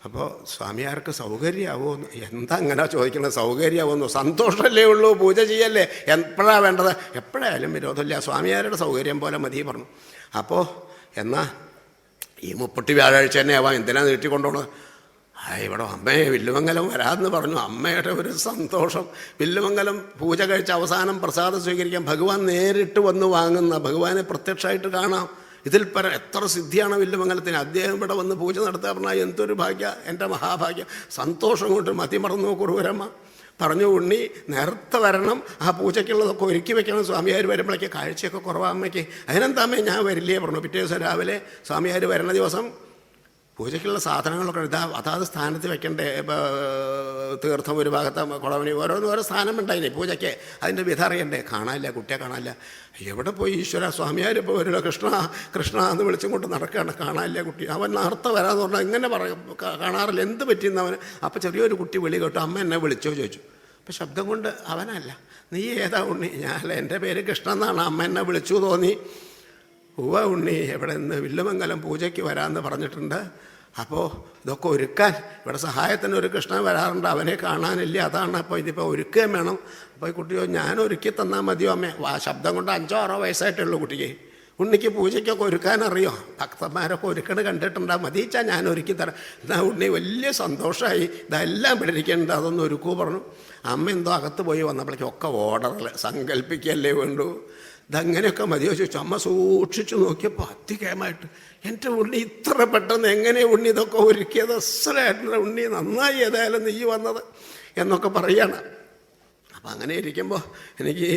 അപ്പോൾ സ്വാമിയാർക്ക് സൗകര്യമാവുമെന്ന്. എന്താ അങ്ങനെ ചോദിക്കുന്നത്? സൗകര്യമാവുമെന്നോ? സന്തോഷമല്ലേ ഉള്ളൂ, പൂജ ചെയ്യല്ലേ. എപ്പോഴാണ് വേണ്ടത്? എപ്പോഴായാലും വിരോധമില്ല, സ്വാമിയാരുടെ സൗകര്യം പോലെ മതി പറഞ്ഞു. അപ്പോൾ എന്നാൽ ഈ 30 വ്യാഴാഴ്ച തന്നെ ആവാം. എന്തിനാണ് നീട്ടിക്കൊണ്ടുപോകണത്? ഇവിടെ അമ്മയെ വില്ലുമംഗലം വരാമെന്ന് പറഞ്ഞു. അമ്മയുടെ ഒരു സന്തോഷം. വില്ലുമംഗലം പൂജ കഴിച്ച് അവസാനം പ്രസാദം സ്വീകരിക്കാൻ ഭഗവാൻ നേരിട്ട് വന്ന് വാങ്ങുന്ന, ഭഗവാനെ പ്രത്യക്ഷമായിട്ട് കാണാം. ഇതിൽ എത്ര സിദ്ധിയാണ് വില്ലുമംഗലത്തിന്. അദ്ദേഹം ഇവിടെ വന്ന് പൂജ നടത്തുക പറഞ്ഞാൽ എന്തൊരു ഭാഗ്യ, എൻ്റെ മഹാഭാഗ്യം. സന്തോഷം കൊണ്ട് മതിമറന്നു കുറൂരമ്മ. പറഞ്ഞു, ഉണ്ണി നേരത്തെ വരണം, ആ പൂജയ്ക്കുള്ളതൊക്കെ ഒരുക്കി വെക്കണം. സ്വാമിയാർ വരുമ്പോഴേക്ക് കാഴ്ചയൊക്കെ കുറവാ അമ്മയ്ക്ക്. അതിനെന്താ അമ്മേ ഞാൻ വരില്ലേ പറഞ്ഞു. പിറ്റേ ദിവസം രാവിലെ സ്വാമിയാർ വരുന്ന ദിവസം പൂജയ്ക്കുള്ള സാധനങ്ങളൊക്കെ അതാത് സ്ഥാനത്ത് വെക്കണ്ടേ. തീർത്ഥം ഒരു ഭാഗത്ത്, കുളവണി, ഓരോ സ്ഥാനം ഉണ്ടായില്ലേ പൂജയ്ക്ക്. അതിൻ്റെ വിധ അറിയണ്ടേ. കാണാനില്ല, കുട്ടിയെ കാണാനില്ല. എവിടെ പോയി ഈശ്വര? സ്വാമിയാർ ഇപ്പോൾ വരില്ല, കൃഷ്ണ കൃഷ്ണ എന്ന് വിളിച്ചും കൊണ്ട് നടക്കുകയാണ്. കാണാനില്ല കുട്ടി. അവൻ നേരത്തെ വരാമെന്ന് പറഞ്ഞാൽ ഇങ്ങനെ പറയും, കാണാറില്ല, എന്ത് പറ്റിയെന്ന് അവന്. അപ്പോൾ ചെറിയൊരു കുട്ടി വിളി കേട്ടു, അമ്മ എന്നെ വിളിച്ചോ ചോദിച്ചു. അപ്പോൾ ശബ്ദം കൊണ്ട് അവനല്ല. നീ ഏതാ ഉണ്ണി? ഞാൻ, എൻ്റെ പേര് കൃഷ്ണ എന്നാണ്, അമ്മ എന്നെ വിളിച്ചു തോന്നി. ഉവ്വ ഉണ്ണി, ഇവിടെ നിന്ന് വില്ലുമംഗലം പൂജയ്ക്ക് വരാമെന്ന് പറഞ്ഞിട്ടുണ്ട്. അപ്പോൾ ഇതൊക്കെ ഒരുക്കാൻ ഇവിടെ സഹായത്തിന് ഒരു കൃഷ്ണൻ വരാറുണ്ട്, അവനെ കാണാനില്ല, അതാണ്. അപ്പോൾ ഇതിപ്പോൾ ഒരുക്കുകയും വേണം. അപ്പോൾ ഈ കുട്ടിയോ, ഞാൻ ഒരുക്കി തന്നാൽ മതിയോ അമ്മേ? ശബ്ദം കൊണ്ട് 5-6 വയസ്സായിട്ടുള്ളൂ കുട്ടിക്ക്. ഉണ്ണിക്ക് പൂജയ്ക്കൊക്കെ ഒരുക്കാനറിയോ? ഭക്തന്മാരൊക്കെ ഒരുക്കണ കണ്ടിട്ടുണ്ടാ? മതിച്ചാൽ ഞാൻ ഒരുക്കി തരാം. എന്നാൽ ഉണ്ണി വലിയ സന്തോഷമായി. ഇതെല്ലാം പിടിക്കുന്നുണ്ട്, അതൊന്ന് ഒരുക്കൂ പറഞ്ഞു. അമ്മ എന്തോ അകത്ത് പോയി വന്നപ്പോഴേക്കും ഒക്കെ ഓർഡറിൽ സങ്കല്പിക്കല്ലേ വേണ്ടു. ഇതങ്ങനെയൊക്കെ മതിയോ ചോദിച്ചു. അമ്മ സൂക്ഷിച്ചു നോക്കിയപ്പോൾ അതികേമായിട്ട്, എൻ്റെ ഉണ്ണി ഇത്ര പെട്ടെന്ന് എങ്ങനെ ഉണ്ണി ഇതൊക്കെ ഒരുക്കിയത്? അസലായിട്ടുള്ള ഉണ്ണി, നന്നായി ഏതായാലും നീ വന്നത് എന്നൊക്കെ പറയാണ്. അപ്പം അങ്ങനെ ഇരിക്കുമ്പോൾ എനിക്ക്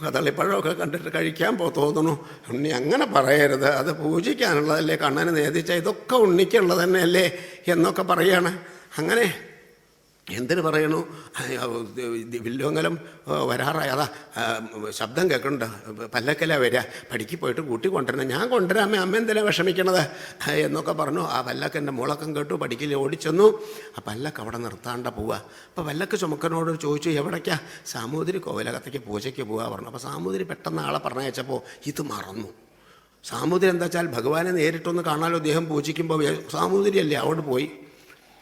കദളിപ്പഴമൊക്കെ കണ്ടിട്ട് കഴിക്കാൻ തോന്നുന്നു. ഉണ്ണി അങ്ങനെ പറയരുത്, അത് പൂജിക്കാനുള്ളതല്ലേ, കണ്ണന് നേദിച്ചാൽ ഇതൊക്കെ ഉണ്ണിക്കുള്ളത് തന്നെയല്ലേ എന്നൊക്കെ പറയാണ്. അങ്ങനെ എന്തിനു പറയണു? വില്ലുമംഗലം വരാറായി, അതാ ശബ്ദം കേൾക്കുന്നുണ്ട്, പല്ലക്കല വരിക, പടിക്ക് പോയിട്ട് കൂട്ടി കൊണ്ടുവരണം. ഞാൻ കൊണ്ടുവരാമേ, അമ്മ എന്തിനാ വിഷമിക്കണത് എന്നൊക്കെ പറഞ്ഞു. ആ പല്ലക്കൻ്റെ മുളക്കം കേട്ടു, പടിക്കിൽ ഓടിച്ചെന്നു. ആ പല്ലക്ക് അവിടെ നിർത്താണ്ട പോവുക. അപ്പോൾ പല്ലക്ക് ചുമക്കനോട് ചോദിച്ചു, എവിടേക്കാ? സാമൂതിരി കോവിലകത്തേക്ക് പൂജയ്ക്ക് പോവുക പറഞ്ഞു. അപ്പോൾ സാമൂതിരി പെട്ടെന്ന് ആളെ പറഞ്ഞയച്ചപ്പോൾ ഇത് മറന്നു. സാമൂതിരി എന്താ വെച്ചാൽ ഭഗവാനെ നേരിട്ടൊന്ന് കാണാലോ, അദ്ദേഹം പൂജിക്കുമ്പോൾ. സാമൂതിരി അല്ലേ, അവിടെ പോയി.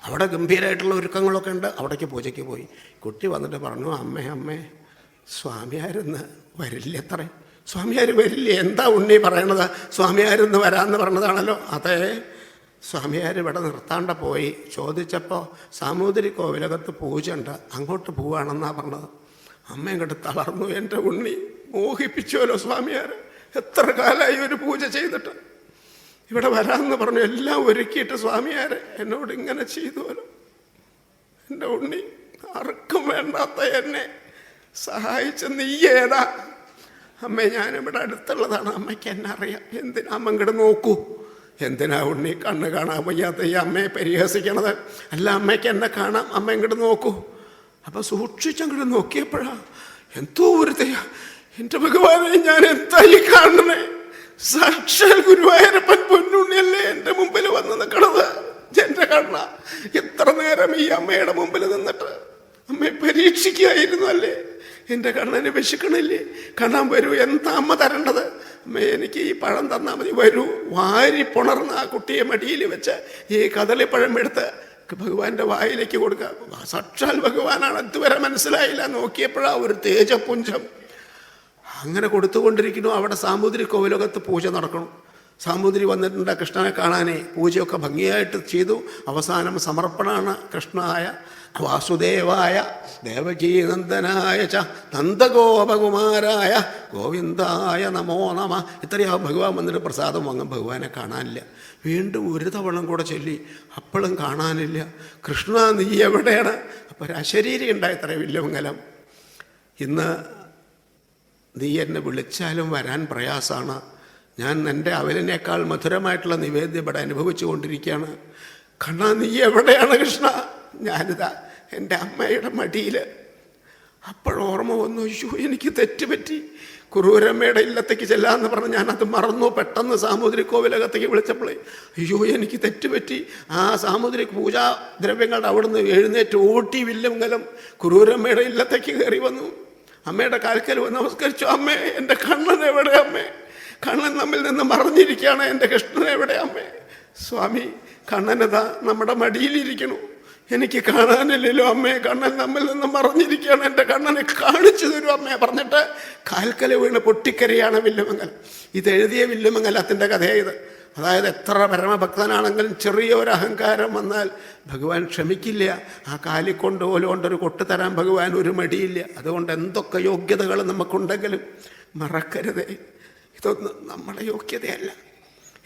അവിടെ ഗംഭീരമായിട്ടുള്ള ഒരുക്കങ്ങളൊക്കെ ഉണ്ട്. അവിടേക്ക് പൂജയ്ക്ക് പോയി. കുട്ടി വന്നിട്ട് പറഞ്ഞു, അമ്മേ സ്വാമിയാരെന്ന് വരില്ല അത്രേ. സ്വാമിയാർ വരില്ലേ? എന്താ ഉണ്ണി പറയണത്? സ്വാമിയാരെന്ന് വരാമെന്ന് പറഞ്ഞതാണല്ലോ. അതെ, സ്വാമിയാർ ഇവിടെ നിർത്താണ്ട പോയി. ചോദിച്ചപ്പോൾ സാമൂതിരി കോവിലകത്ത് പൂജ ഉണ്ട്, അങ്ങോട്ട് പോവുകയാണെന്നാണ് പറഞ്ഞത്. അമ്മ ഇങ്ങോട്ട് തളർന്നു. എൻ്റെ ഉണ്ണി മോഹിപ്പിച്ചുവല്ലോ സ്വാമിയാർ. എത്ര കാലമായി ഒരു പൂജ ചെയ്തിട്ട്. ഇവിടെ വരാമെന്ന് പറഞ്ഞു, എല്ലാം ഒരുക്കിയിട്ട് സ്വാമിയാർ എന്നോട് ഇങ്ങനെ ചെയ്തുവല്ലോ. എൻ്റെ ഉണ്ണി, ആർക്കും വേണ്ടാത്ത എന്നെ സഹായിച്ച നീ ഏതാ? അമ്മേ, ഞാനിവിടെ അടുത്തുള്ളതാണ്, അമ്മയ്ക്ക് എന്നെ അറിയാം. എന്തിനാ അമ്മ ഇങ്ങോട്ട് നോക്കൂ? എന്തിനാ ഉണ്ണി കണ്ണ് കാണാൻ വയ്യാത്ത ഈ അമ്മയെ പരിഹസിക്കണത്? അല്ല, അമ്മയ്ക്ക് എന്നെ കാണാം, അമ്മ ഇങ്ങോട്ട് നോക്കൂ. അപ്പം സൂക്ഷിച്ചങ്ങോട്ട് നോക്കിയപ്പോഴാ എന്തോ ഒരു എൻ്റെ ഭഗവാനെ, ഞാൻ എന്തായി കാണണേ? സാക്ഷാൽ ഗുരുവായൂരപ്പൻ പൊന്നുണ്ണിയല്ലേ എൻ്റെ മുമ്പിൽ വന്ന് നിൽക്കണത്. എൻ്റെ കണ്ണ എത്ര നേരം ഈ അമ്മയുടെ മുമ്പിൽ നിന്നിട്ട് അമ്മയെ പരീക്ഷിക്കുകയായിരുന്നു അല്ലേ? എൻ്റെ കണ്ണന് വിശക്കണില്ലേ? കാണാൻ വരൂ, എന്താ അമ്മ തരേണ്ടത്? അമ്മ, എനിക്ക് ഈ പഴം തന്നാൽ മതി. വരൂ. വാരി പുണർന്ന് ആ കുട്ടിയെ മടിയിൽ വെച്ച് ഈ കദളിപ്പഴം എടുത്ത് ഭഗവാന്റെ വായിലേക്ക് കൊടുക്കുക. സാക്ഷാൽ ഭഗവാനാണ്. ഇതുവരെ മനസ്സിലായില്ല. നോക്കിയപ്പോഴാ ഒരു തേജപുഞ്ചം. അങ്ങനെ കൊടുത്തുകൊണ്ടിരിക്കുന്നു. അവിടെ സാമൂതിരി കോവിലകത്ത് പൂജ നടക്കണം. സാമൂതിരി വന്നിട്ടുണ്ട് കൃഷ്ണനെ കാണാനേ. പൂജയൊക്കെ ഭംഗിയായിട്ട് ചെയ്തു. അവസാനം സമർപ്പണമാണ് കൃഷ്ണായ വാസുദേവായ ദേവകീനന്ദനായ ച നന്ദഗോപകുമാരായ ഗോവിന്ദായ നമോ നമ. ഇത്രയാവും ഭഗവാൻ വന്നിട്ട് പ്രസാദം വാങ്ങും. ഭഗവാനെ കാണാനില്ല. വീണ്ടും ഒരു തവണ കൂടെ ചൊല്ലി, അപ്പോഴും കാണാനില്ല. കൃഷ്ണ, നീ എവിടെയാണ്? അപ്പോൾ ഒരു അശരീരി ഉണ്ടായത്ര വില്ലുമംഗലം. ഇന്ന് നീ എന്നെ വിളിച്ചാലും വരാൻ പ്രയാസമാണ്. ഞാൻ എൻ്റെ അവലിനേക്കാൾ മധുരമായിട്ടുള്ള നിവേദ്യം ഇവിടെ അനുഭവിച്ചു കൊണ്ടിരിക്കുകയാണ്. കണ്ണാ, നീ എവിടെയാണ് കൃഷ്ണ? ഞാനിതാ എൻ്റെ അമ്മയുടെ മടിയിൽ. അപ്പോഴോർമ്മ വന്നു, അയ്യോ എനിക്ക് തെറ്റുപറ്റി. കുറൂരമ്മയുടെ ഇല്ലത്തേക്ക് ചെല്ലാമെന്ന് പറഞ്ഞ് ഞാനത് മറന്നു. പെട്ടെന്ന് സാമൂതിരി കോവിലകത്തേക്ക് വിളിച്ചപ്പോഴേ അയ്യോ എനിക്ക് തെറ്റുപറ്റി. ആ സാമൂതിരി പൂജാദ്രവ്യങ്ങളുടെ അവിടുന്ന് എഴുന്നേറ്റ് ഓട്ടി വില്ലുമംഗലം കുറൂരമ്മയുടെ ഇല്ലത്തേക്ക് കയറി വന്നു. അമ്മയുടെ കാൽക്കൽ വന്ന് നമസ്കരിച്ചു. അമ്മേ, എൻ്റെ കണ്ണൻ എവിടെ? അമ്മേ, കണ്ണൻ നമ്മിൽ നിന്ന് മറഞ്ഞിരിക്കുകയാണ്. എൻ്റെ കൃഷ്ണൻ എവിടെ? അമ്മേ, സ്വാമി, കണ്ണനതാ നമ്മുടെ മടിയിലിരിക്കണു. എനിക്ക് കാണാനില്ലല്ലോ അമ്മേ, കണ്ണൻ നമ്മിൽ നിന്ന് മറഞ്ഞിരിക്കുകയാണ്. എൻ്റെ കണ്ണനെ കാണിച്ചു തരൂ അമ്മയെ പറഞ്ഞിട്ട് കാൽക്കല വീണ് പൊട്ടിക്കരയാണ് വില്ലുമംഗലം. ഇതെഴുതിയ വില്ലുമംഗലത്തിൻ്റെ കഥയത്. അതായത് എത്ര പരമഭക്തനാണെങ്കിലും ചെറിയ ഒരു അഹങ്കാരം വന്നാൽ ഭഗവാൻ ക്ഷമിക്കില്ല. ആ കാലിക്കൊണ്ട് ഓലോണ്ടൊരു കൊട്ട് തരാൻ ഭഗവാൻ ഒരു മടിയില്ല. അതുകൊണ്ട് എന്തൊക്കെ യോഗ്യതകൾ നമുക്കുണ്ടെങ്കിലും മറക്കരുതേ, ഇതൊന്നും നമ്മുടെ യോഗ്യതയല്ല.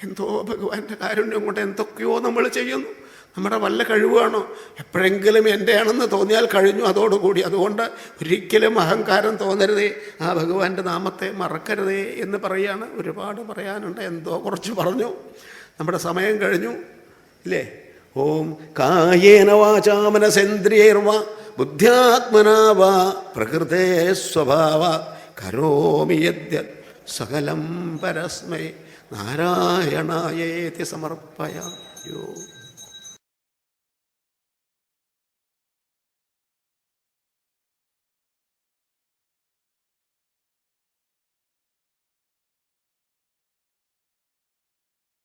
എന്തോ ഭഗവാന്റെ കാരുണ്യം കൊണ്ട് എന്തൊക്കെയോ നമ്മൾ ചെയ്യുന്നു. നമ്മുടെ വല്ല കഴിവാണോ? എപ്പോഴെങ്കിലും എൻ്റെ ആണെന്ന് തോന്നിയാൽ കഴിഞ്ഞു, അതോടുകൂടി. അതുകൊണ്ട് ഒരിക്കലും അഹങ്കാരം തോന്നരുതേ, ആ ഭഗവാന്റെ നാമത്തെ മറക്കരുതേ എന്ന് പറയുകയാണ്. ഒരുപാട് പറയാനുണ്ട്, എന്തോ കുറച്ച് പറഞ്ഞു. നമ്മുടെ സമയം കഴിഞ്ഞു. ഇല്ലേ? ഓം കായേന വാചാ മനസേന്ദ്രിയൈർവാ ബുദ്ധ്യാത്മനാ വാ പ്രകൃതേ സ്വഭാവ കരോമി യദ്യത് സകലം പരസ്മൈ നാരായണായേതി സമർപ്പയാമി.